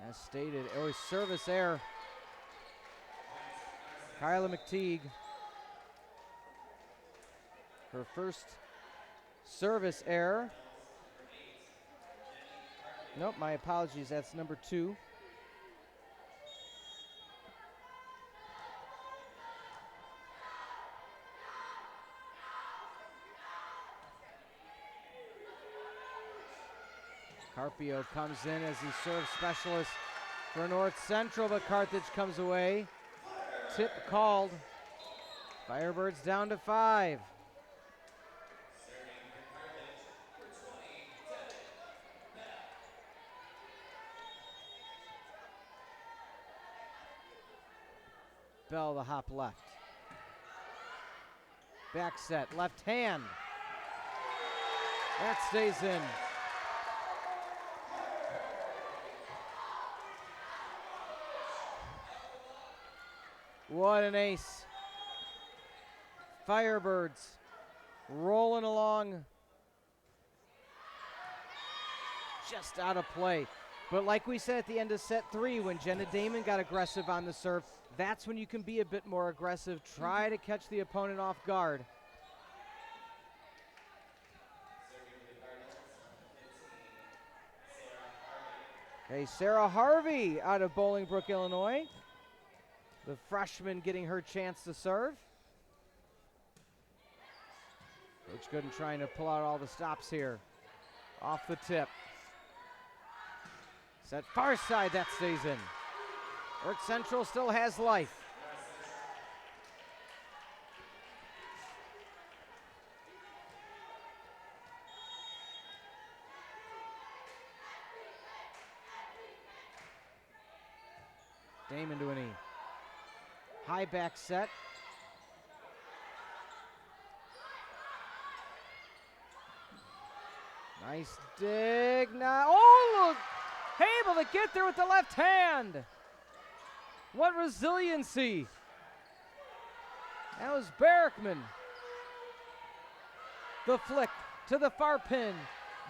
As stated, it was service error. Kyla McTeague, her first service error. Nope, my apologies, that's number 2. Carpio comes in as the serve specialist for North Central, but Carthage comes away. Tip called. Firebirds down to 5. Bell the hop left. Back set, left hand. That stays in. What an ace. Firebirds rolling along. Just out of play. But like we said at the end of set 3, when Jenna Damon got aggressive on the serve, that's when you can be a bit more aggressive. Try to catch the opponent off guard. Okay, Sarah Harvey out of Bolingbrook, Illinois. The freshman getting her chance to serve. Coach Gooden trying to pull out all the stops here. Off the tip. Set far side, that stays in. North Central still has life. Damon to an E. High back set. Nice dig now. Oh, look! Able to get there with the left hand. What resiliency. That was Berkman. The flick to the far pin.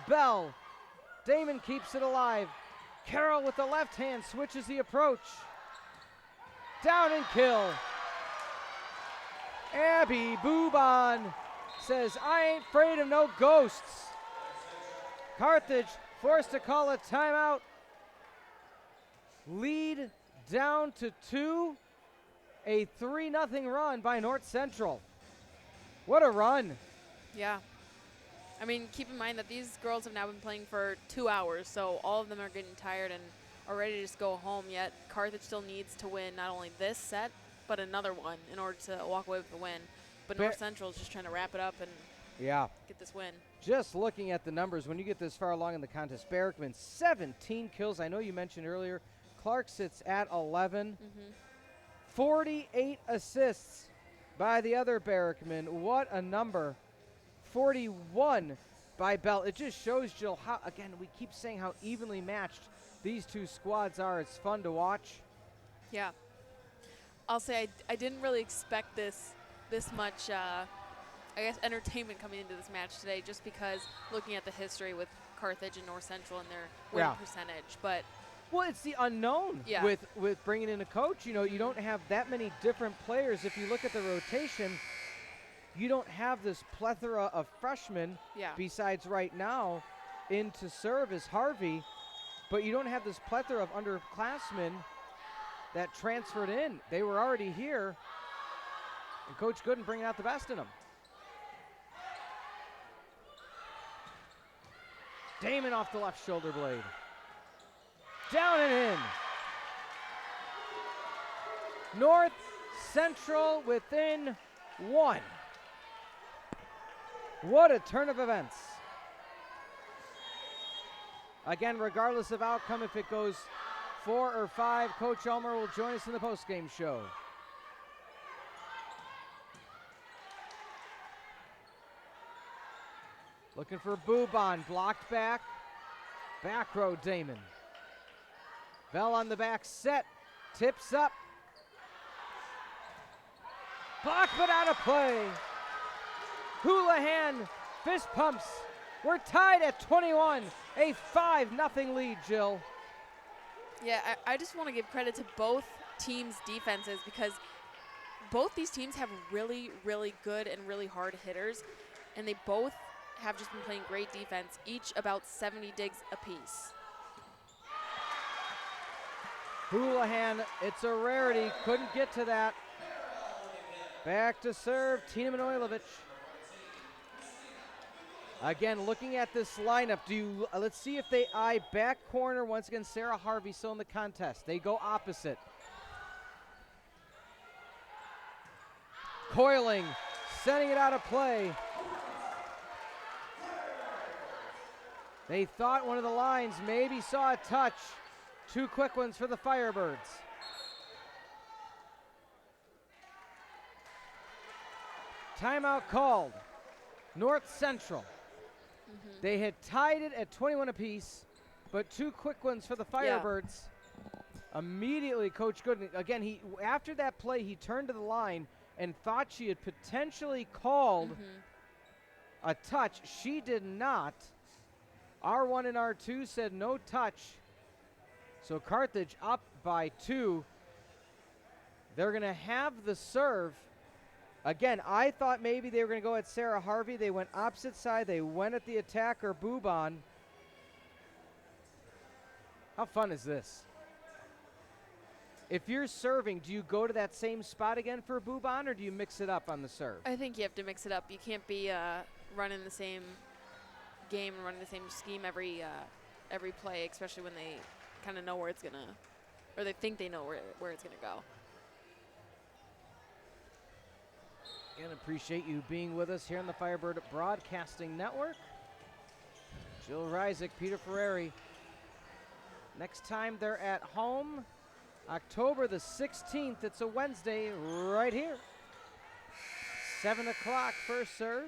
Bell. Damon keeps it alive. Carroll with the left hand switches the approach. Down and kill. Abby Boubon says, I ain't afraid of no ghosts. Carthage forced to call a timeout. Lead down to 2. A 3-0 run by North Central. What a run. Yeah. I mean, keep in mind that these girls have now been playing for 2 hours, so all of them are getting tired and are ready to just go home, yet Carthage still needs to win not only this set, but another one in order to walk away with the win. But North Central is just trying to wrap it up and get this win. Just looking at the numbers, when you get this far along in the contest, Berkman, 17 kills. I know you mentioned earlier, Clark sits at 11. 48 assists by the other Berkman. What a number. 41 by Bell. It just shows, Jill, how, again, we keep saying how evenly matched these two squads are. It's fun to watch. Yeah. I'll say I didn't really expect this much, I guess, entertainment coming into this match today, just because looking at the history with Carthage and North Central and their win percentage. But well, it's the unknown with bringing in a coach. You know, you don't have that many different players. If you look at the rotation, you don't have this plethora of freshmen besides right now in to serve as Harvey, but you don't have this plethora of underclassmen that transferred in. They were already here, and Coach Gooden bringing out the best in them. Damon off the left shoulder blade. Down and in. North Central within 1. What a turn of events. Again, regardless of outcome, if it goes 4 or 5, Coach Ulmer will join us in the postgame show. Looking for Boubon, blocked back. Back row Damon. Bell on the back set, tips up. Blocked but out of play. Houlihan fist pumps. We're tied at 21, a 5-0 lead, Jill. Yeah, I just want to give credit to both teams' defenses, because both these teams have really, really good and really hard hitters, and they both have just been playing great defense, each about 70 digs apiece. Houlihan, it's a rarity, couldn't get to that. Back to serve, Tina Manojlovic. Again, looking at this lineup, let's see if they eye back corner. Once again, Sarah Harvey still in the contest. They go opposite. Coiling, sending it out of play. They thought one of the lines maybe saw a touch. 2 quick ones for the Firebirds. Timeout called. North Central. They had tied it at 21 apiece, but 2 quick ones for the Firebirds. Immediately, Coach Gooden, again, after that play, he turned to the line and thought she had potentially called a touch. She did not. R1 and R2 said no touch. So Carthage up by 2. They're going to have the serve. Again, I thought maybe they were going to go at Sarah Harvey. They went opposite side. They went at the attacker, Boubon. How fun is this? If you're serving, do you go to that same spot again for Boubon, or do you mix it up on the serve? I think you have to mix it up. You can't be running the same game and running the same scheme every play, especially when they kind of know where it's gonna, or they think they know where it's gonna go. Again, appreciate you being with us here on the Firebird Broadcasting Network. Jill Ryczek, Peter Ferreri. Next time they're at home, October the 16th. It's a Wednesday right here. 7 o'clock first serve.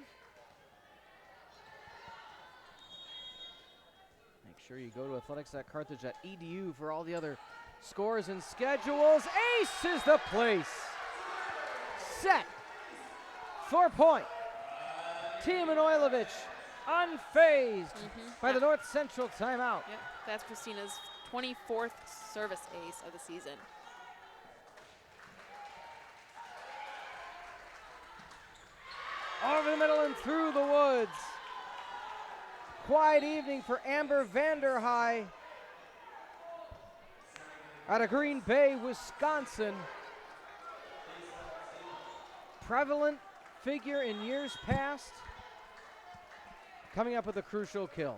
Make sure you go to athletics.carthage.edu for all the other scores and schedules. Ace is the place. Set. 4-point. Team Manojlovic unfazed by the North Central timeout. Yep, that's Christina's 24th service ace of the season. Over the middle and through the woods. Quiet evening for Amber Vanderhei out of Green Bay, Wisconsin. Prevalent figure in years past, coming up with a crucial kill.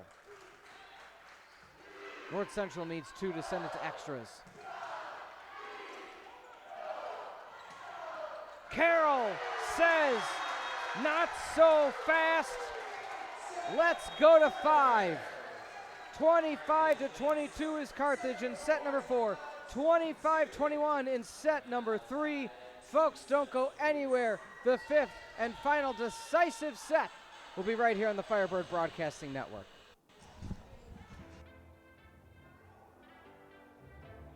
North Central needs 2 to send it to extras. Carroll says, not so fast. Let's go to 5. 25-22 is Carthage in set number 4. 25-21 in set number 3. Folks, don't go anywhere. The 5th and final decisive set will be right here on the Firebird Broadcasting Network.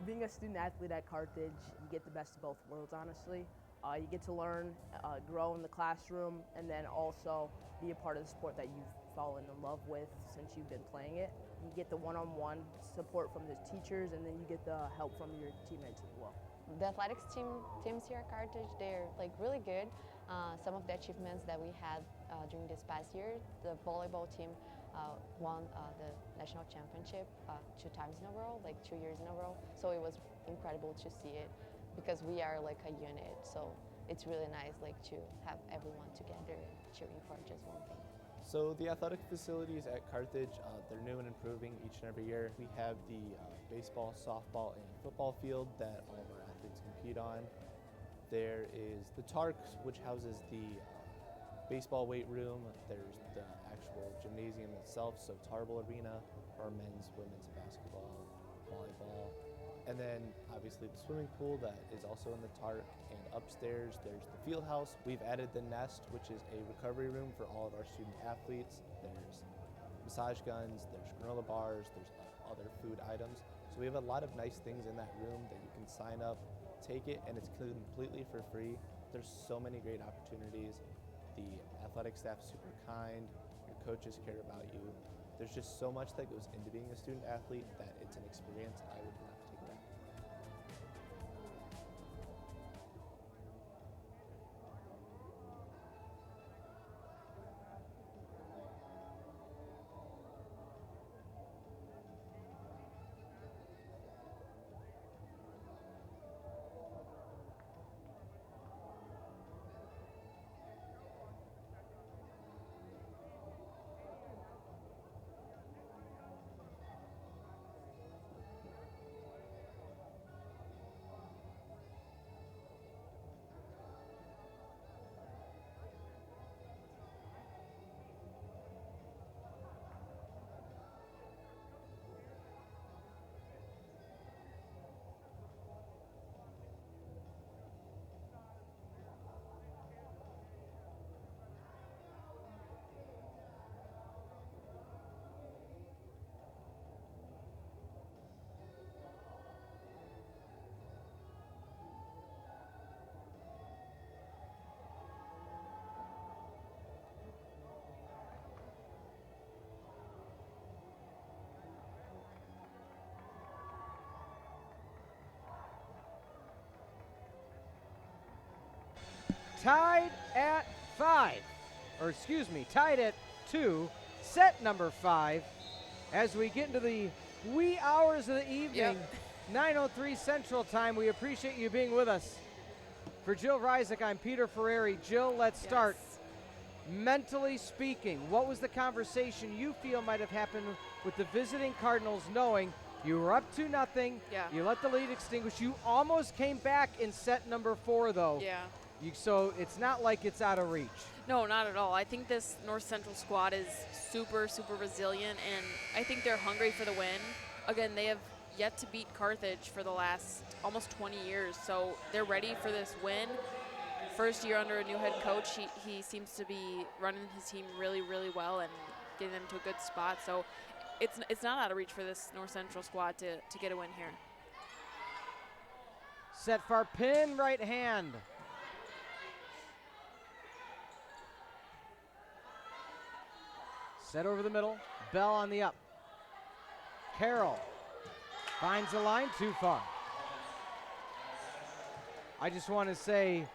Being a student athlete at Carthage, you get the best of both worlds, honestly. You get to learn, grow in the classroom, and then also be a part of the sport that you've fallen in love with since you've been playing it. You get the one-on-one support from the teachers, and then you get the help from your teammates as well. The athletics teams here at Carthage, they're like really good. Some of the achievements that we had during this past year, the volleyball team won the national championship 2 times in a row, like 2 years in a row. So it was incredible to see it because we are like a unit. So it's really nice like to have everyone together cheering for just one thing. So the athletic facilities at Carthage, they're new and improving each and every year. We have the baseball, softball, and football field that all of our athletes compete on. There is the Tark, which houses the baseball weight room. There's the actual gymnasium itself, so Tarble Arena for men's, women's basketball, volleyball. And then obviously the swimming pool that is also in the Tark. And upstairs there's the field house. We've added the Nest, which is a recovery room for all of our student athletes. There's massage guns, there's granola bars, there's other food items. So we have a lot of nice things in that room that you can sign up, take it, and it's completely for free. There's so many great opportunities. The athletic staff's super kind, your coaches care about you. There's just so much that goes into being a student athlete that it's an experience I would not take back. Tied at 5, or excuse me, tied at 2, set number 5, as we get into the wee hours of the evening, 9:03 Central Time. We appreciate you being with us. For Jill Ryczek, I'm Peter Ferreri. Jill, let's start. Mentally speaking, what was the conversation you feel might have happened with the visiting Cardinals knowing You were up 2-0. Yeah. You let the lead extinguish. You almost came back in set number 4, though. Yeah. So it's not like it's out of reach. No, not at all. I think this North Central squad is super, super resilient, and I think they're hungry for the win. Again, they have yet to beat Carthage for the last almost 20 years, so they're ready for this win. First year under a new head coach, he seems to be running his team really, really well and getting them to a good spot. So it's not out of reach for this North Central squad to get a win here. Set for pin, right hand. Set over the middle. Bell on the up. Carroll finds the line, too far. I just want to say,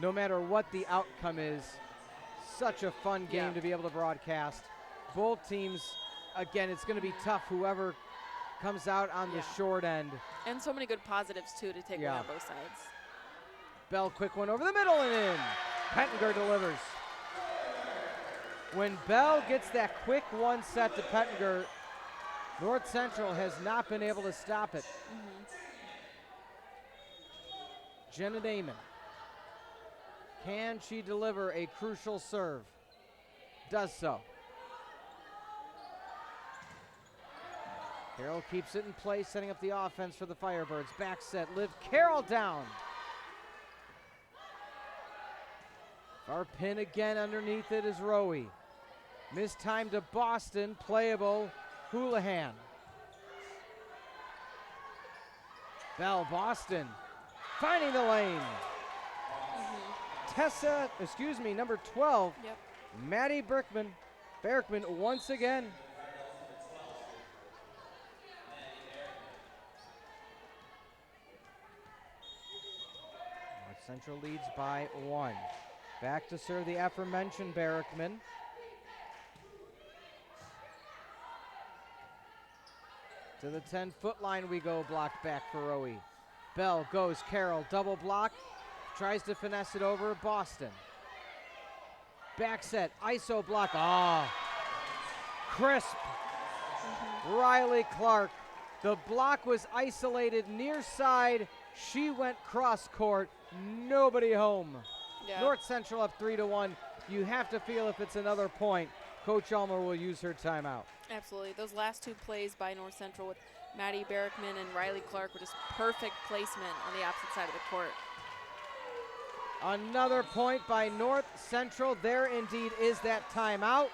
no matter what the outcome is, such a fun game to be able to broadcast. Both teams, again, it's going to be tough, whoever comes out on the short end. And so many good positives, too, to take away on both sides. Bell, quick one over the middle and in. Pettinger delivers. When Bell gets that quick one set to Pettinger, North Central has not been able to stop it. Jenna Damon. Can she deliver a crucial serve? Does so. Carroll keeps it in place, setting up the offense for the Firebirds. Back set, Liv Carroll down. Our pin again underneath it is Rowie. Missed time to Boston, playable Houlihan. Bell, Boston, finding the lane. Number 12, Maddie Berkman once again. North Central leads by 1. Back to serve the aforementioned Berkman. To the 10-foot line we go, blocked back for Rowie. Bell goes, Carroll, double block. Tries to finesse it over Boston. Back set, ISO block. Crisp. Riley Clark. The block was isolated near side. She went cross court. Nobody home. North Central up 3-1. You have to feel if it's another point, Coach Ulmer will use her timeout. Absolutely. Those last 2 plays by North Central with Maddie Berkman and Riley Clark were just perfect placement on the opposite side of the court. Another point by North Central. There indeed is that timeout.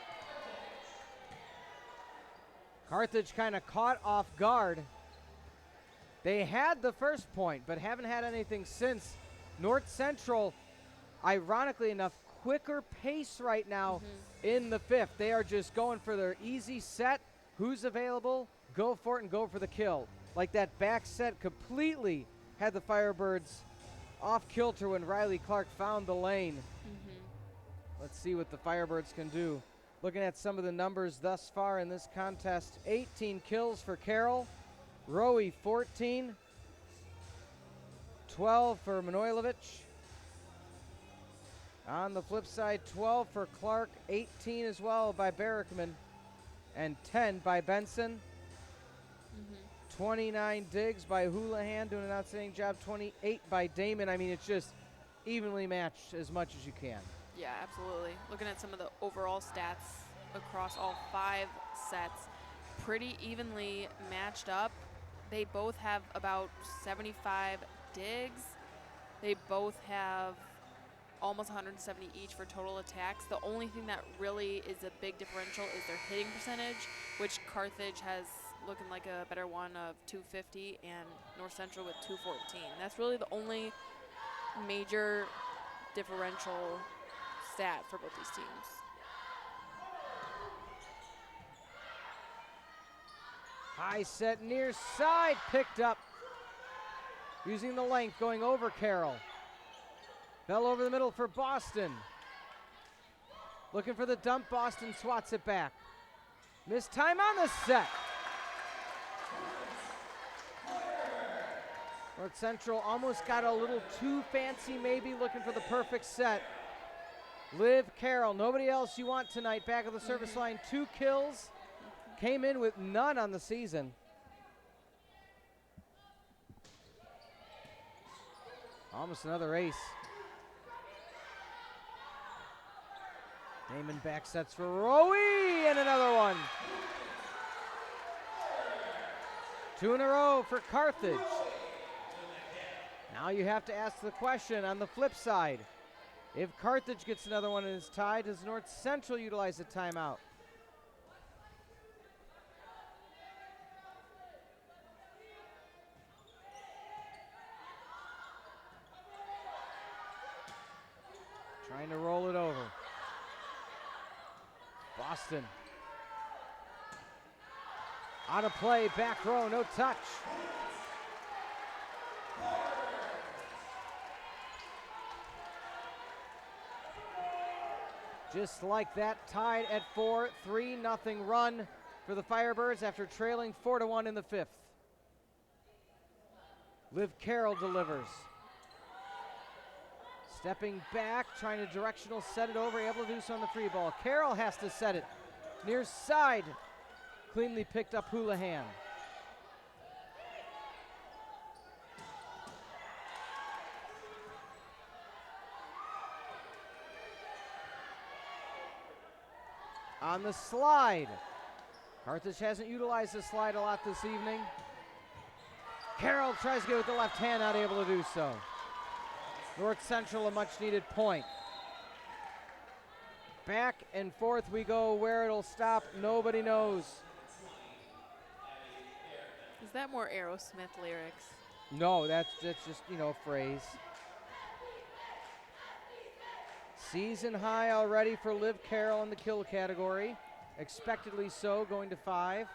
Carthage kind of caught off guard. They had the first point, but haven't had anything since. North Central, ironically enough, quicker pace right now in the 5th. They are just going for their easy set. Who's available? Go for it and go for the kill. Like that back set completely had the Firebirds off kilter when Riley Clark found the lane. Let's see what the Firebirds can do. Looking at some of the numbers thus far in this contest, 18 kills for Carroll, Rowie 14, 12 for Manojlovic. On the flip side, 12 for Clark, 18 as well by Berkman, and 10 by Benson. 29 digs by Houlihan, doing an outstanding job. 28 by Damon. I mean, it's just evenly matched as much as you can. Yeah, absolutely. Looking at some of the overall stats across all 5 sets, pretty evenly matched up. They both have about 75 digs. They both have almost 170 each for total attacks. The only thing that really is a big differential is their hitting percentage, which Carthage has looking like a better one of 250 and North Central with 214. That's really the only major differential stat for both these teams. High set near side, picked up. Using the length, going over Carroll. Bell over the middle for Boston. Looking for the dump, Boston swats it back. Missed time on the set. North Central almost got a little too fancy maybe, looking for the perfect set. Liv Carroll, nobody else you want tonight, back of the service line, 2 kills. Came in with none on the season. Almost another ace. Damon back sets for Rowe, and another one. 2 in a row for Carthage. Now you have to ask the question on the flip side. If Carthage gets another one and is tied, does North Central utilize a timeout? Trying to roll it over. Boston. Out of play, back row, no touch. Just like that, tied at 4, 3-0 run for the Firebirds after trailing 4-1 in the 5th. Liv Carroll delivers. Stepping back, trying to directional set it over, able to do so on the free ball. Carroll has to set it. Near side, cleanly picked up Houlihan. On the slide. Carthage hasn't utilized the slide a lot this evening. Carroll tries to get with the left hand, not able to do so. North Central a much needed point. Back and forth we go. Where it'll stop, nobody knows. Is that more Aerosmith lyrics? No, that's just, a phrase. Season high already for Liv Carroll in the kill category. Expectedly so, going to 5.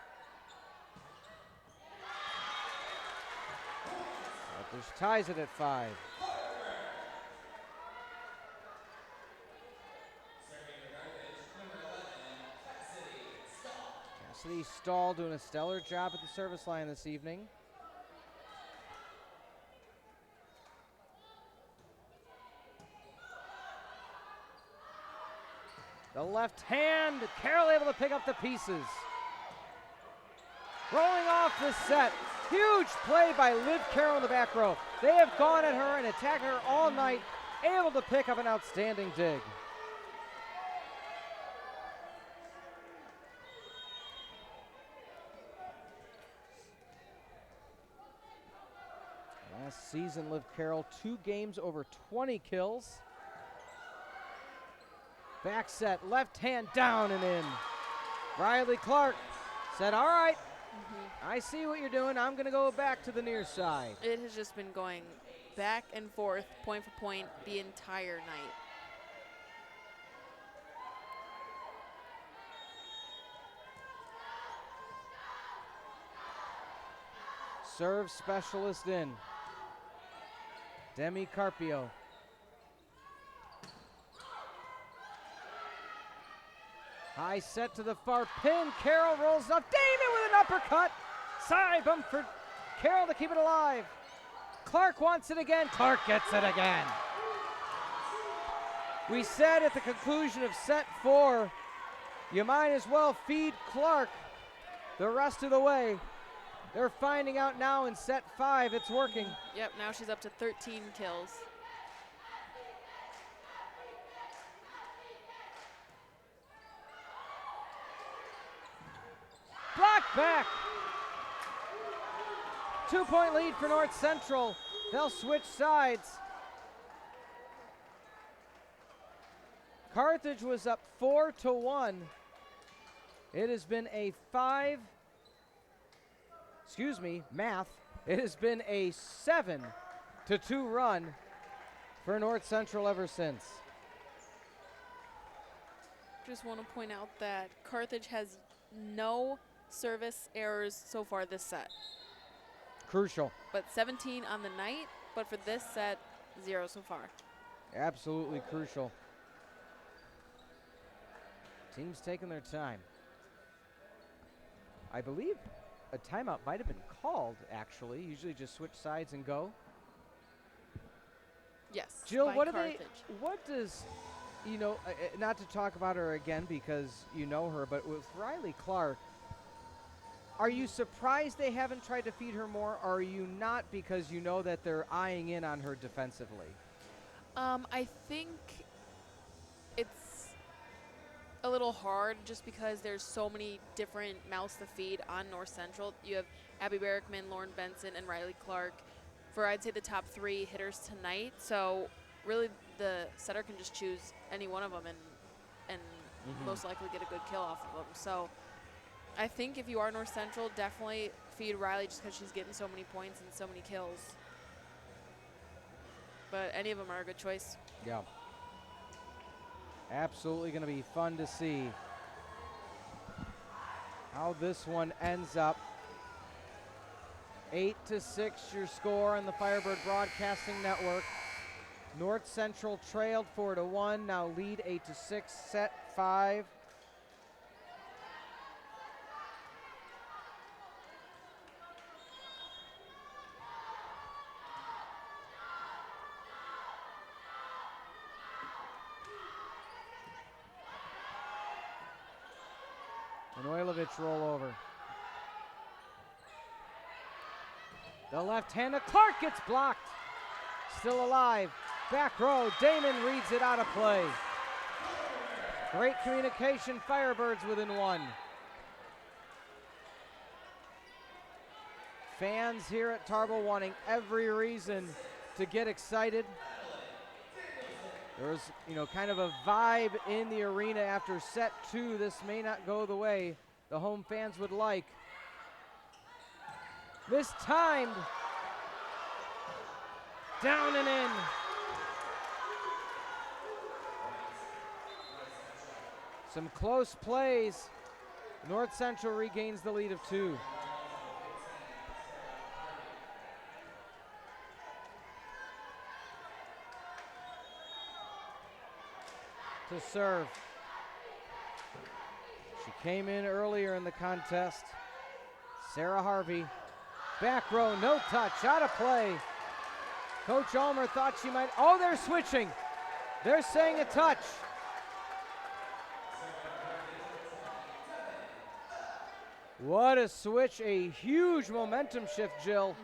Carthage ties it at 5. Cassidy Stahl doing a stellar job at the service line this evening. The left hand, Carroll able to pick up the pieces. Rolling off the set. Huge play by Liv Carroll in the back row. They have gone at her and attacked her all night, able to pick up an outstanding dig. Last season, Liv Carroll, 2 games over 20 kills. Back set, left hand down and in. Riley Clark said, all right, I see what you're doing. I'm going to go back to the near side. It has just been going back and forth, point for point, the entire night. Serve specialist in. Demi Carpio. High set to the far pin. Carroll rolls up. Damon with an uppercut. Side bump for Carroll to keep it alive. Clark wants it again. Clark gets it again. We said at the conclusion of set 4, you might as well feed Clark the rest of the way. They're finding out now in set 5 it's working. Yep, now she's up to 13 kills. Block back. 2-point lead for North Central. They'll switch sides. Carthage was up 4-1. It has been a math. It has been a 7-2 run for North Central ever since. Just want to point out that Carthage has no service errors so far this set. Crucial. But 17 on the night, but for this set, 0 so far. Absolutely crucial. Teams taking their time. I believe a timeout might have been called, actually. Usually just switch sides and go. Yes. Jill, by what Carthage. what does, not to talk about her again because you know her, but with Riley Clark, Are you surprised they haven't tried to feed her more, or are you not because you know that they're eyeing in on her defensively? I think it's a little hard just because there's so many different mouths to feed on North Central. You have Abby Barrickman, Lauren Benson, and Riley Clark for, I'd say, the top 3 hitters tonight. So really the setter can just choose any one of them and most likely get a good kill off of them. So I think if you are North Central, definitely feed Riley just because she's getting so many points and so many kills. But any of them are a good choice. Yeah. Absolutely going to be fun to see how this one ends up. 8-6 your score on the Firebird Broadcasting Network. North Central trailed 4-1, now lead 8-6, set 5. Manojlovic rollover. The left-hander, Clark gets blocked. Still alive. Back row, Damon reads it out of play. Great communication, Firebirds within 1. Fans here at Tarble wanting every reason to get excited. There was, kind of a vibe in the arena after set 2. This may not go the way the home fans would like. Mistimed. Down and in. Some close plays. North Central regains the lead of 2. To serve. She came in earlier in the contest. Sarah Harvey. Back row, no touch, out of play. Coach Ulmer thought she might, they're switching. They're saying a touch. What a switch, a huge momentum shift, Jill.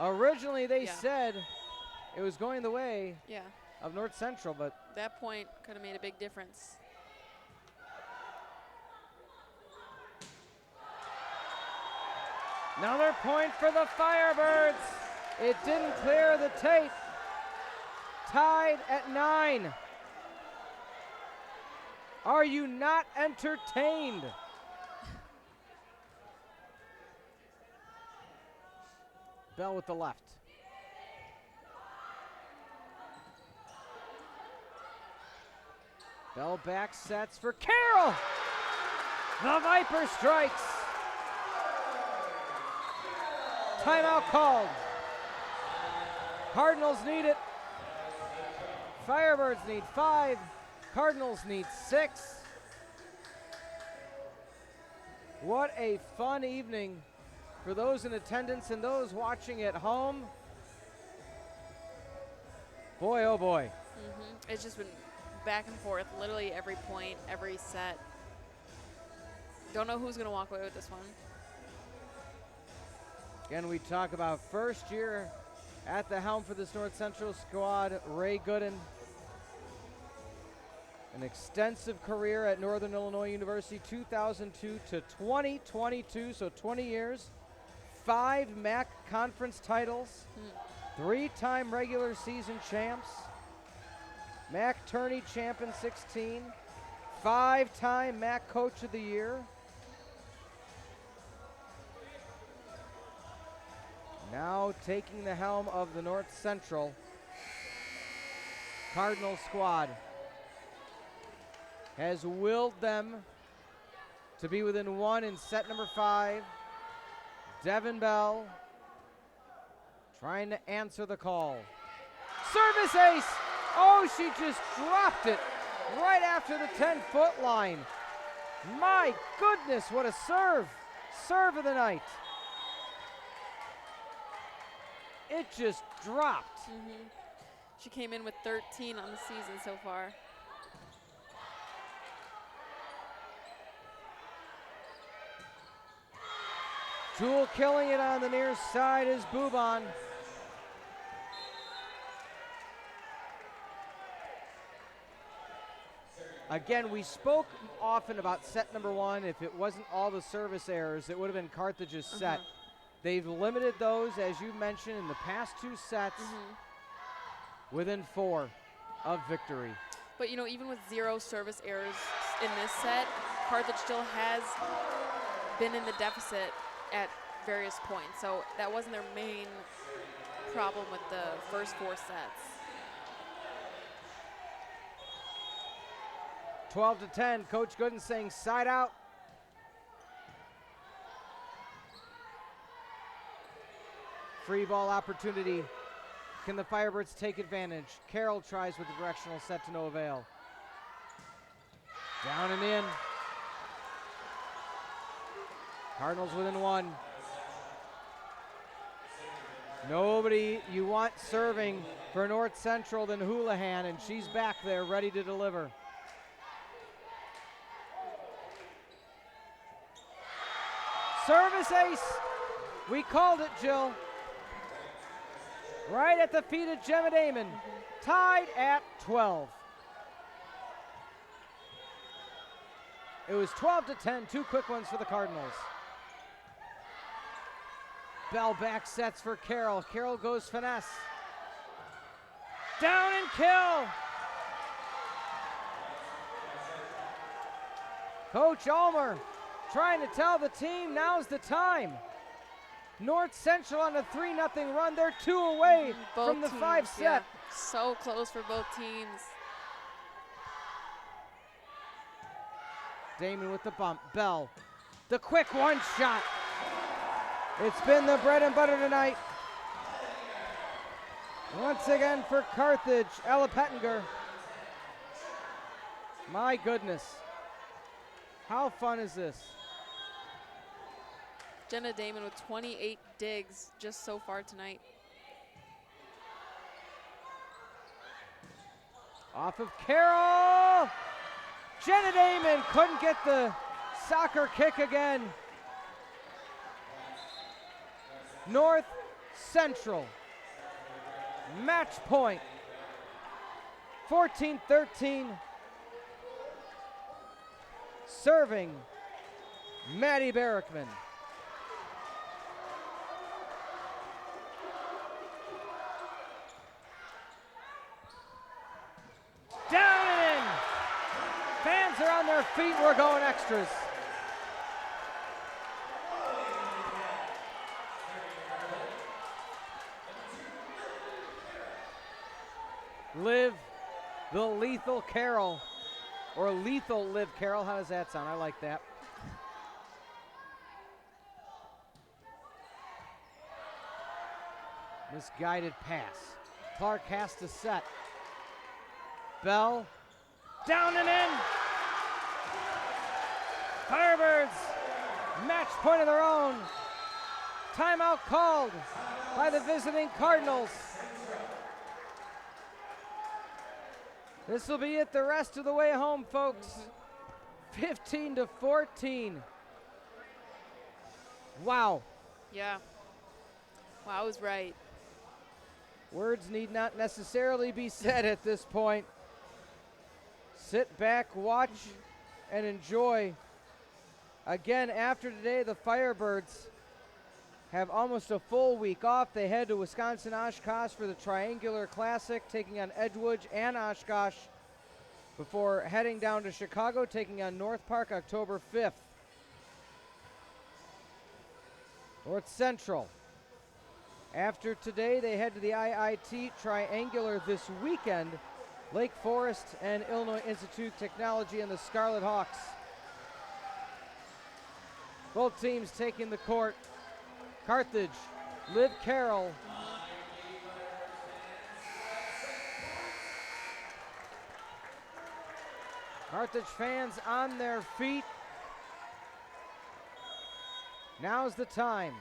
Originally they said it was going the way of North Central, but that point could have made a big difference. Another point for the Firebirds. It didn't clear the tape. Tied at 9. Are you not entertained? Bell with the left. Bell back sets for Carroll. The Viper strikes. Timeout called. Cardinals need it. Firebirds need 5. Cardinals need 6. What a fun evening for those in attendance and those watching at home. Boy, oh boy. It's just been back and forth, literally every point, every set. Don't know who's going to walk away with this one. Again, we talk about first year at the helm for this North Central squad, Ray Gooden. An extensive career at Northern Illinois University, 2002 to 2022, so 20 years. 5 MAC conference titles, 3-time regular season champs, MAC tourney champ in 16, 5-time MAC coach of the year. Now taking the helm of the North Central Cardinal squad. Has willed them to be within 1 in set number 5. Devin Bell trying to answer the call. Service ace! Oh, she just dropped it right after the 10-foot line. My goodness, what a serve. Serve of the night. It just dropped. She came in with 13 on the season so far. Jewel killing it on the near side is Boubon. Again, we spoke often about set number one. If it wasn't all the service errors, it would have been Carthage's set. They've limited those, as you mentioned, in the past two sets within 4 of victory. But, you know, even with 0 service errors in this set, Carthage still has been in the deficit at various points. So that wasn't their main problem with the first 4 sets. 12-10, Coach Gooden saying side out. Free ball opportunity. Can the Firebirds take advantage? Carroll tries with the directional set to no avail. Down and in. Cardinals within 1. Nobody you want serving for North Central than Houlihan, and she's back there ready to deliver. Service ace. We called it, Jill. Right at the feet of Gemma Damon. Tied at 12. It was 12-10, 2 quick ones for the Cardinals. Bell back sets for Carroll. Carroll goes finesse. Down and kill. Coach Ulmer trying to tell the team now's the time. North Central on a 3-0 run. They're 2 away from the 5 set. Yeah. So close for both teams. Damon with the bump. Bell, the quick one shot. It's been the bread and butter tonight. Once again for Carthage, Ella Pettinger. My goodness. How fun is this? Jenna Damon with 28 digs just so far tonight. Off of Carroll. Jenna Damon couldn't get the soccer kick again. North Central. Match point. 14-13. Serving Maddie Barrickman. Down and in. Fans are on their feet. We're going extras. Liv, the lethal Carroll, or lethal Liv Carroll. How does that sound? I like that. Misguided pass. Clark has to set. Bell, down and in. Firebirds, match point of their own. Timeout called by the visiting Cardinals. This will be it the rest of the way home, folks. 15-14. Wow. Yeah. Wow, I was right. Words need not necessarily be said at this point. Sit back, watch, and enjoy. Again, after today, the Firebirds have almost a full week off. They head to Wisconsin Oshkosh for the Triangular Classic, taking on Edgewood and Oshkosh before heading down to Chicago, taking on North Park October 5th. North Central. After today, they head to the IIT Triangular this weekend. Lake Forest and Illinois Institute of Technology and the Scarlet Hawks. Both teams taking the court. Carthage, Liv Carroll. Carthage fans on their feet. Now's the time.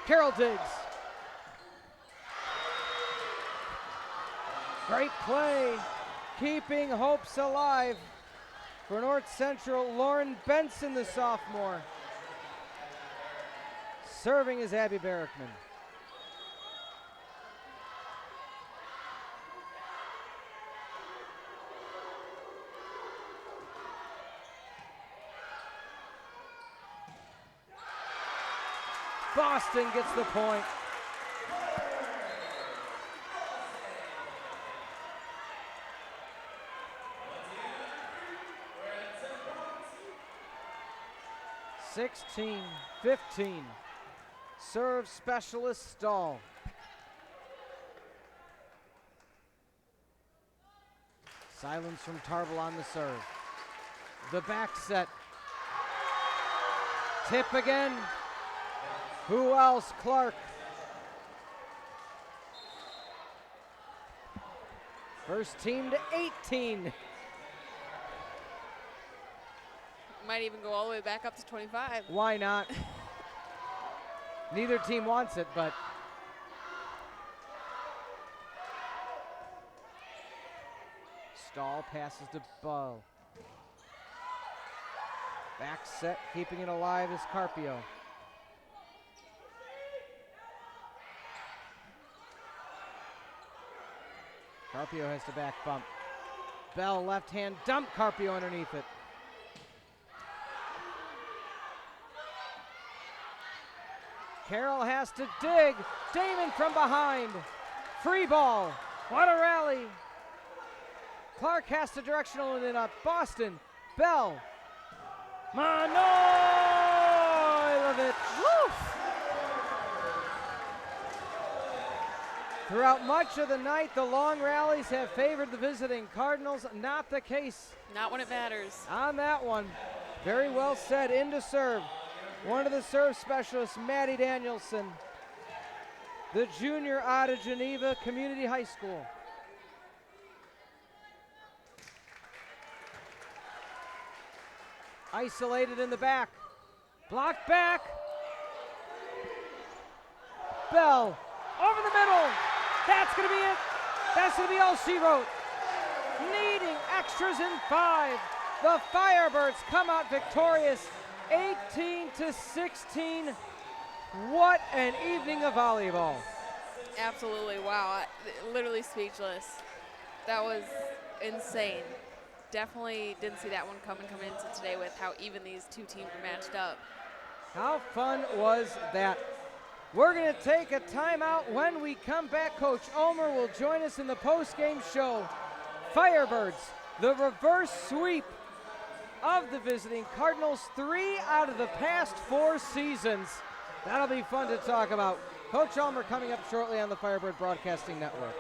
Carroll digs. Great play, keeping hopes alive for North Central. Lauren Benson, the sophomore. Serving is Abby Barrickman. Boston gets the point. (16-15). Serve specialist Stahl. Silence from Tarble on the serve. The back set. Tip again. Who else? Clark. First team to 18. Might even go all the way back up to 25. Why not? Neither team wants it, but Stahl passes to Bow. Back set, keeping it alive is Carpio. Carpio has to back bump. Bell left hand dump, Carpio underneath it. Carroll has to dig. Damon from behind. Free ball. What a rally. Clark has to directional and then up. Boston. Bell. Manojlovic. Woo! Throughout much of the night, the long rallies have favored the visiting Cardinals. Not the case. Not when it matters. On that one. Very well said. Into serve. One of the serve specialists, Maddie Danielson, the junior out of Geneva Community High School. Isolated in the back. Blocked back. Bell over the middle. That's going to be it. That's going to be all she wrote. Needing extras in 5. The Firebirds come out victorious. 18-16. What an evening of volleyball. Absolutely, wow. Literally speechless. That was insane. Definitely didn't see that one coming into today with how even these two teams were matched up. How fun was that? We're going to take a timeout. When we come back, Coach Ulmer will join us in the post-game show. Firebirds, the reverse sweep of the visiting Cardinals, 3 out of the past 4 seasons. That'll be fun to talk about. Coach Ulmer coming up shortly on the Firebird Broadcasting Network.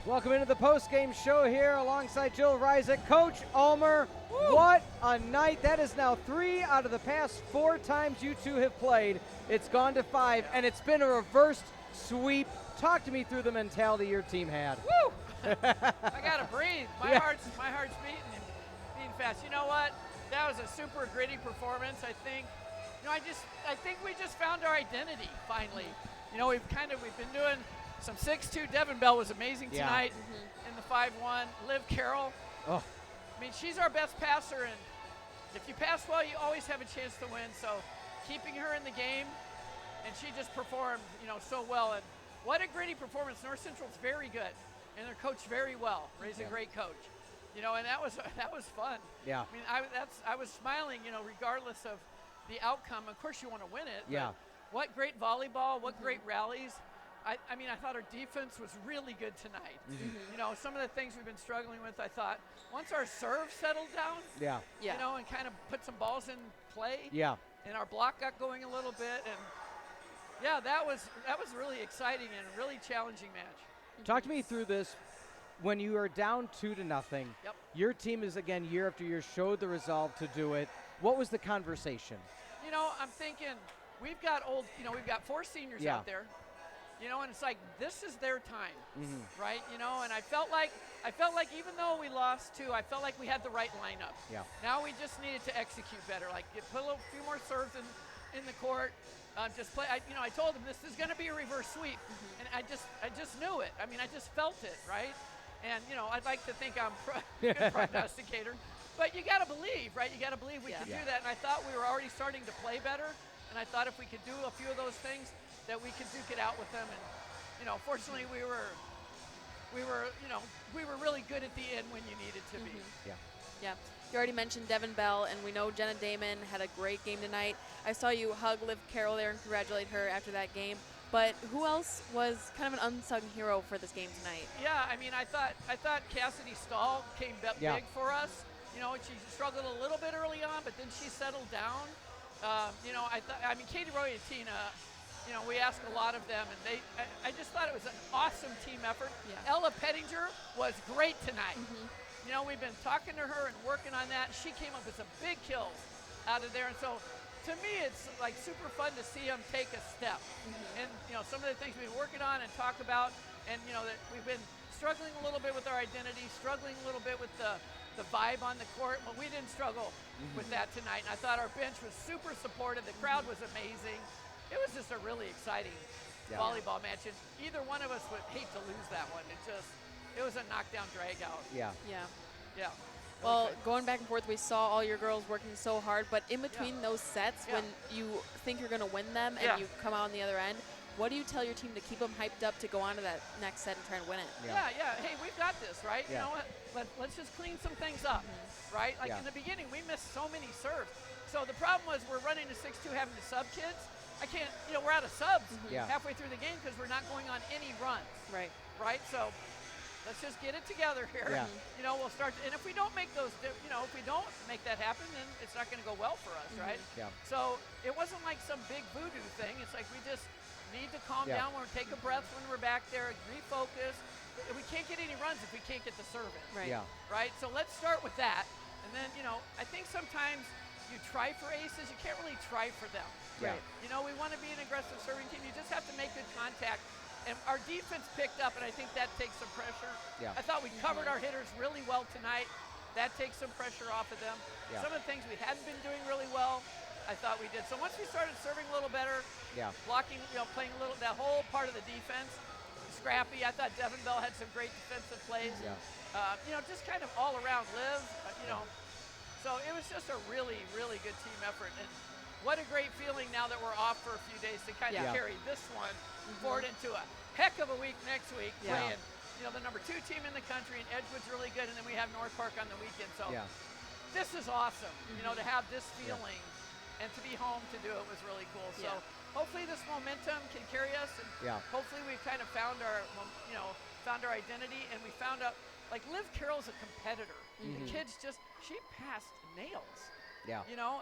Welcome into the post-game show here alongside Jill Ryczek. Coach Ulmer, what a night. That is now 3 out of the past 4 times you two have played. It's gone to 5, and it's been a reversed sweep. Talk to me through the mentality your team had. Woo! I gotta breathe. My heart's beating fast. You know what? That was a super gritty performance. I think we just found our identity finally. You know, we've been doing some 6-2. Devin Bell was amazing tonight in the 5-1. Liv Carroll. Oh. I mean, she's our best passer, and if you pass well, you always have a chance to win. So keeping her in the game, and she just performed, so well. And what a gritty performance. North Central's very good, and they're coached very well. Ray's a great coach. And that was fun. Yeah. I mean, I was smiling, regardless of the outcome. Of course, you want to win it. Yeah. But what great volleyball, what great rallies. I mean, I thought our defense was really good tonight. Some of the things we've been struggling with, I thought, once our serve settled down, and kind of put some balls in play, and our block got going a little bit, and that was really exciting and a really challenging match. Talk to me through this. When you are down 2-0, your team is, again, year after year, showed the resolve to do it. What was the conversation? I'm thinking we've got 4 seniors out there. And it's like, this is their time, right? And I felt like even though we lost 2, I felt like we had the right lineup. Yeah. Now we just needed to execute better. Like, put a few more serves in the court. Just play. I told them this is going to be a reverse sweep, and I just knew it. I mean, I just felt it, right? And I'd like to think I'm a good prognosticator, but you got to believe, right? You got to believe we could do that. And I thought we were already starting to play better, and I thought if we could do a few of those things, that we could duke it out with them. And fortunately, we were really good at the end when you needed to be. Yeah. You already mentioned Devin Bell, and we know Jenna Damon had a great game tonight. I saw you hug Liv Carroll there and congratulate her after that game. But who else was kind of an unsung hero for this game tonight? Yeah, I mean, I thought Cassidy Stahl came big for us. She struggled a little bit early on, but then she settled down. Katie Roy and Tina, we asked a lot of them, and I just thought it was an awesome team effort. Yeah. Ella Pettinger was great tonight. We've been talking to her and working on that. She came up with some big kills out of there, and so to me, it's like super fun to see them take a step. And some of the things we've been working on and talk about, and that we've been struggling a little bit with our identity, struggling a little bit with the vibe on the court, but we didn't struggle with that tonight. And I thought our bench was super supportive. The crowd was amazing. It was just a really exciting volleyball match, and either one of us would hate to lose that one. It was a knockdown drag out. Yeah. Well, going back and forth, we saw all your girls working so hard, but in between those sets, when you think you're going to win them and you come out on the other end, what do you tell your team to keep them hyped up to go on to that next set and try and win it? Yeah. Hey, we've got this, right? You know what? Let's just clean some things up, right? Like in the beginning, we missed so many serves. So the problem was we're running to 6-2, having to sub kids. I can't, we're out of subs halfway through the game because we're not going on any runs. Right? So let's just get it together here. We'll start, and if we don't make those, if we don't make that happen, then it's not going to go well for us, right? So it wasn't like some big voodoo thing. It's like we just need to calm down. We're take a breath when we're back there, refocus. We can't get any runs if we can't get the serve in. Right? So let's start with that. And then, I think sometimes you try for aces. You can't really try for them. We want to be an aggressive serving team. You just have to make good contact. And our defense picked up, and I think that takes some pressure. I thought we covered our hitters really well tonight. That takes some pressure off of them. Some of the things we hadn't been doing really well, I thought we did. So once we started serving a little better, blocking, playing a little, that whole part of the defense, scrappy. I thought Devin Bell had some great defensive plays. Just kind of all around Liv, So it was just a really, really good team effort. And what a great feeling now that we're off for a few days to kind of carry this one forward into a heck of a week next week, playing the number 2 team in the country, and Edgewood's really good, and then we have North Park on the weekend. So this is awesome, to have this feeling and to be home to do it was really cool. So hopefully this momentum can carry us, and hopefully we've kind of found our, found our identity, and we found out, like Liv Carroll's a competitor. The kids she passed nails. Yeah. You know,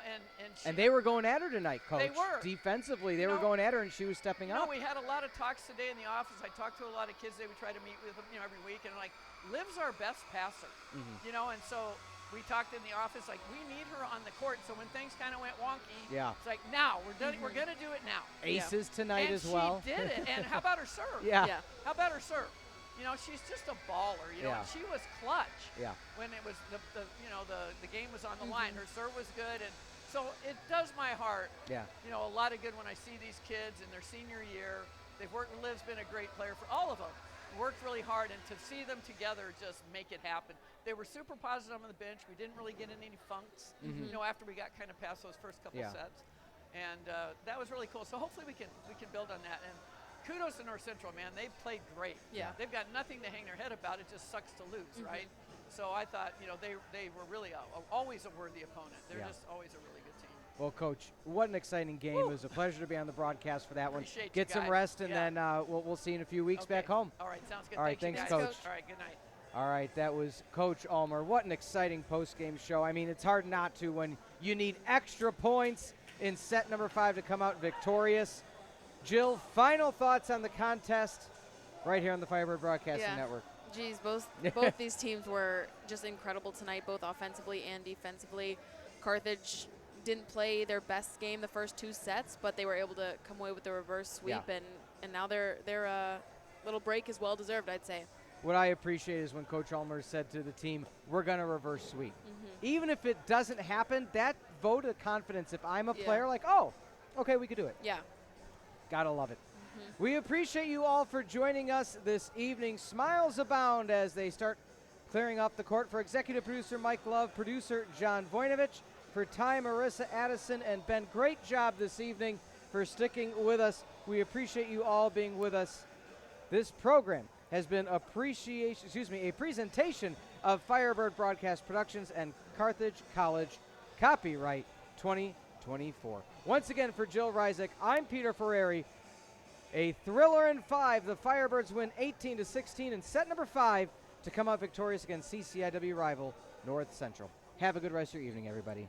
and they were going at her tonight, Coach. They were. Defensively, they You were know, going at her, and she was stepping You up. know, we had a lot of talks today in the office. I talked to a lot of kids. They would try to meet with them, every week, and like, Liv's our best passer. You know, and so we talked in the office like we need her on the court. So when things kind of went wonky, it's like now we're done. We're gonna do it now. Aces tonight and as well. she did it. And how about her serve? Yeah. How about her serve? You know, she's just a baller. You know, and she was clutch. Yeah. When it was the game was on the line, her serve was good, and so it does my heart. Yeah. You know, a lot of good when I see these kids in their senior year. They've worked. Liv's been a great player for all of them. Worked really hard, and to see them together just make it happen. They were super positive on the bench. We didn't really get in any funks, you know, after we got kind of past those first couple sets, and that was really cool. So hopefully we can build on that. And kudos to North Central, man. They've played great. Yeah. They've got nothing to hang their head about. It just sucks to lose, right? So I thought, you know, they were really always a worthy opponent. They're just always a really good team. Well, Coach, what an exciting game. It was a pleasure to be on the broadcast for that one. Appreciate Get you some guys. rest, and then we'll see you in a few weeks back home. All right, sounds good. All right, Thanks, thanks, you guys. Coach. All right, good night. All right, that was Coach Ulmer. What an exciting post-game show. I mean, it's hard not to when you need extra points in set number 5 to come out victorious. Jill, final thoughts on the contest right here on the Firebird Broadcasting Network. Geez, both these teams were just incredible tonight, both offensively and defensively. Carthage didn't play their best game the first 2 sets, but they were able to come away with the reverse sweep, and now their little break is well deserved, I'd say. What I appreciate is when Coach Ulmer said to the team, we're going to reverse sweep. Even if it doesn't happen, that vote of confidence, if I'm a player, like, oh, okay, we could do it. Yeah. Gotta love it. We appreciate you all for joining us this evening. Smiles abound as they start clearing off the court. For executive producer Mike Love, producer John Voinovich, for Ty, Marissa, Addison, and Ben, great job this evening for sticking with us. We appreciate you all being with us. This program has been a presentation of Firebird Broadcast Productions and Carthage College, copyright 2024. Once again, for Jill Ryczek, I'm Peter Ferreri. A thriller in 5. The Firebirds win 18-16 in set number 5 to come out victorious against CCIW rival North Central. Have a good rest of your evening, everybody.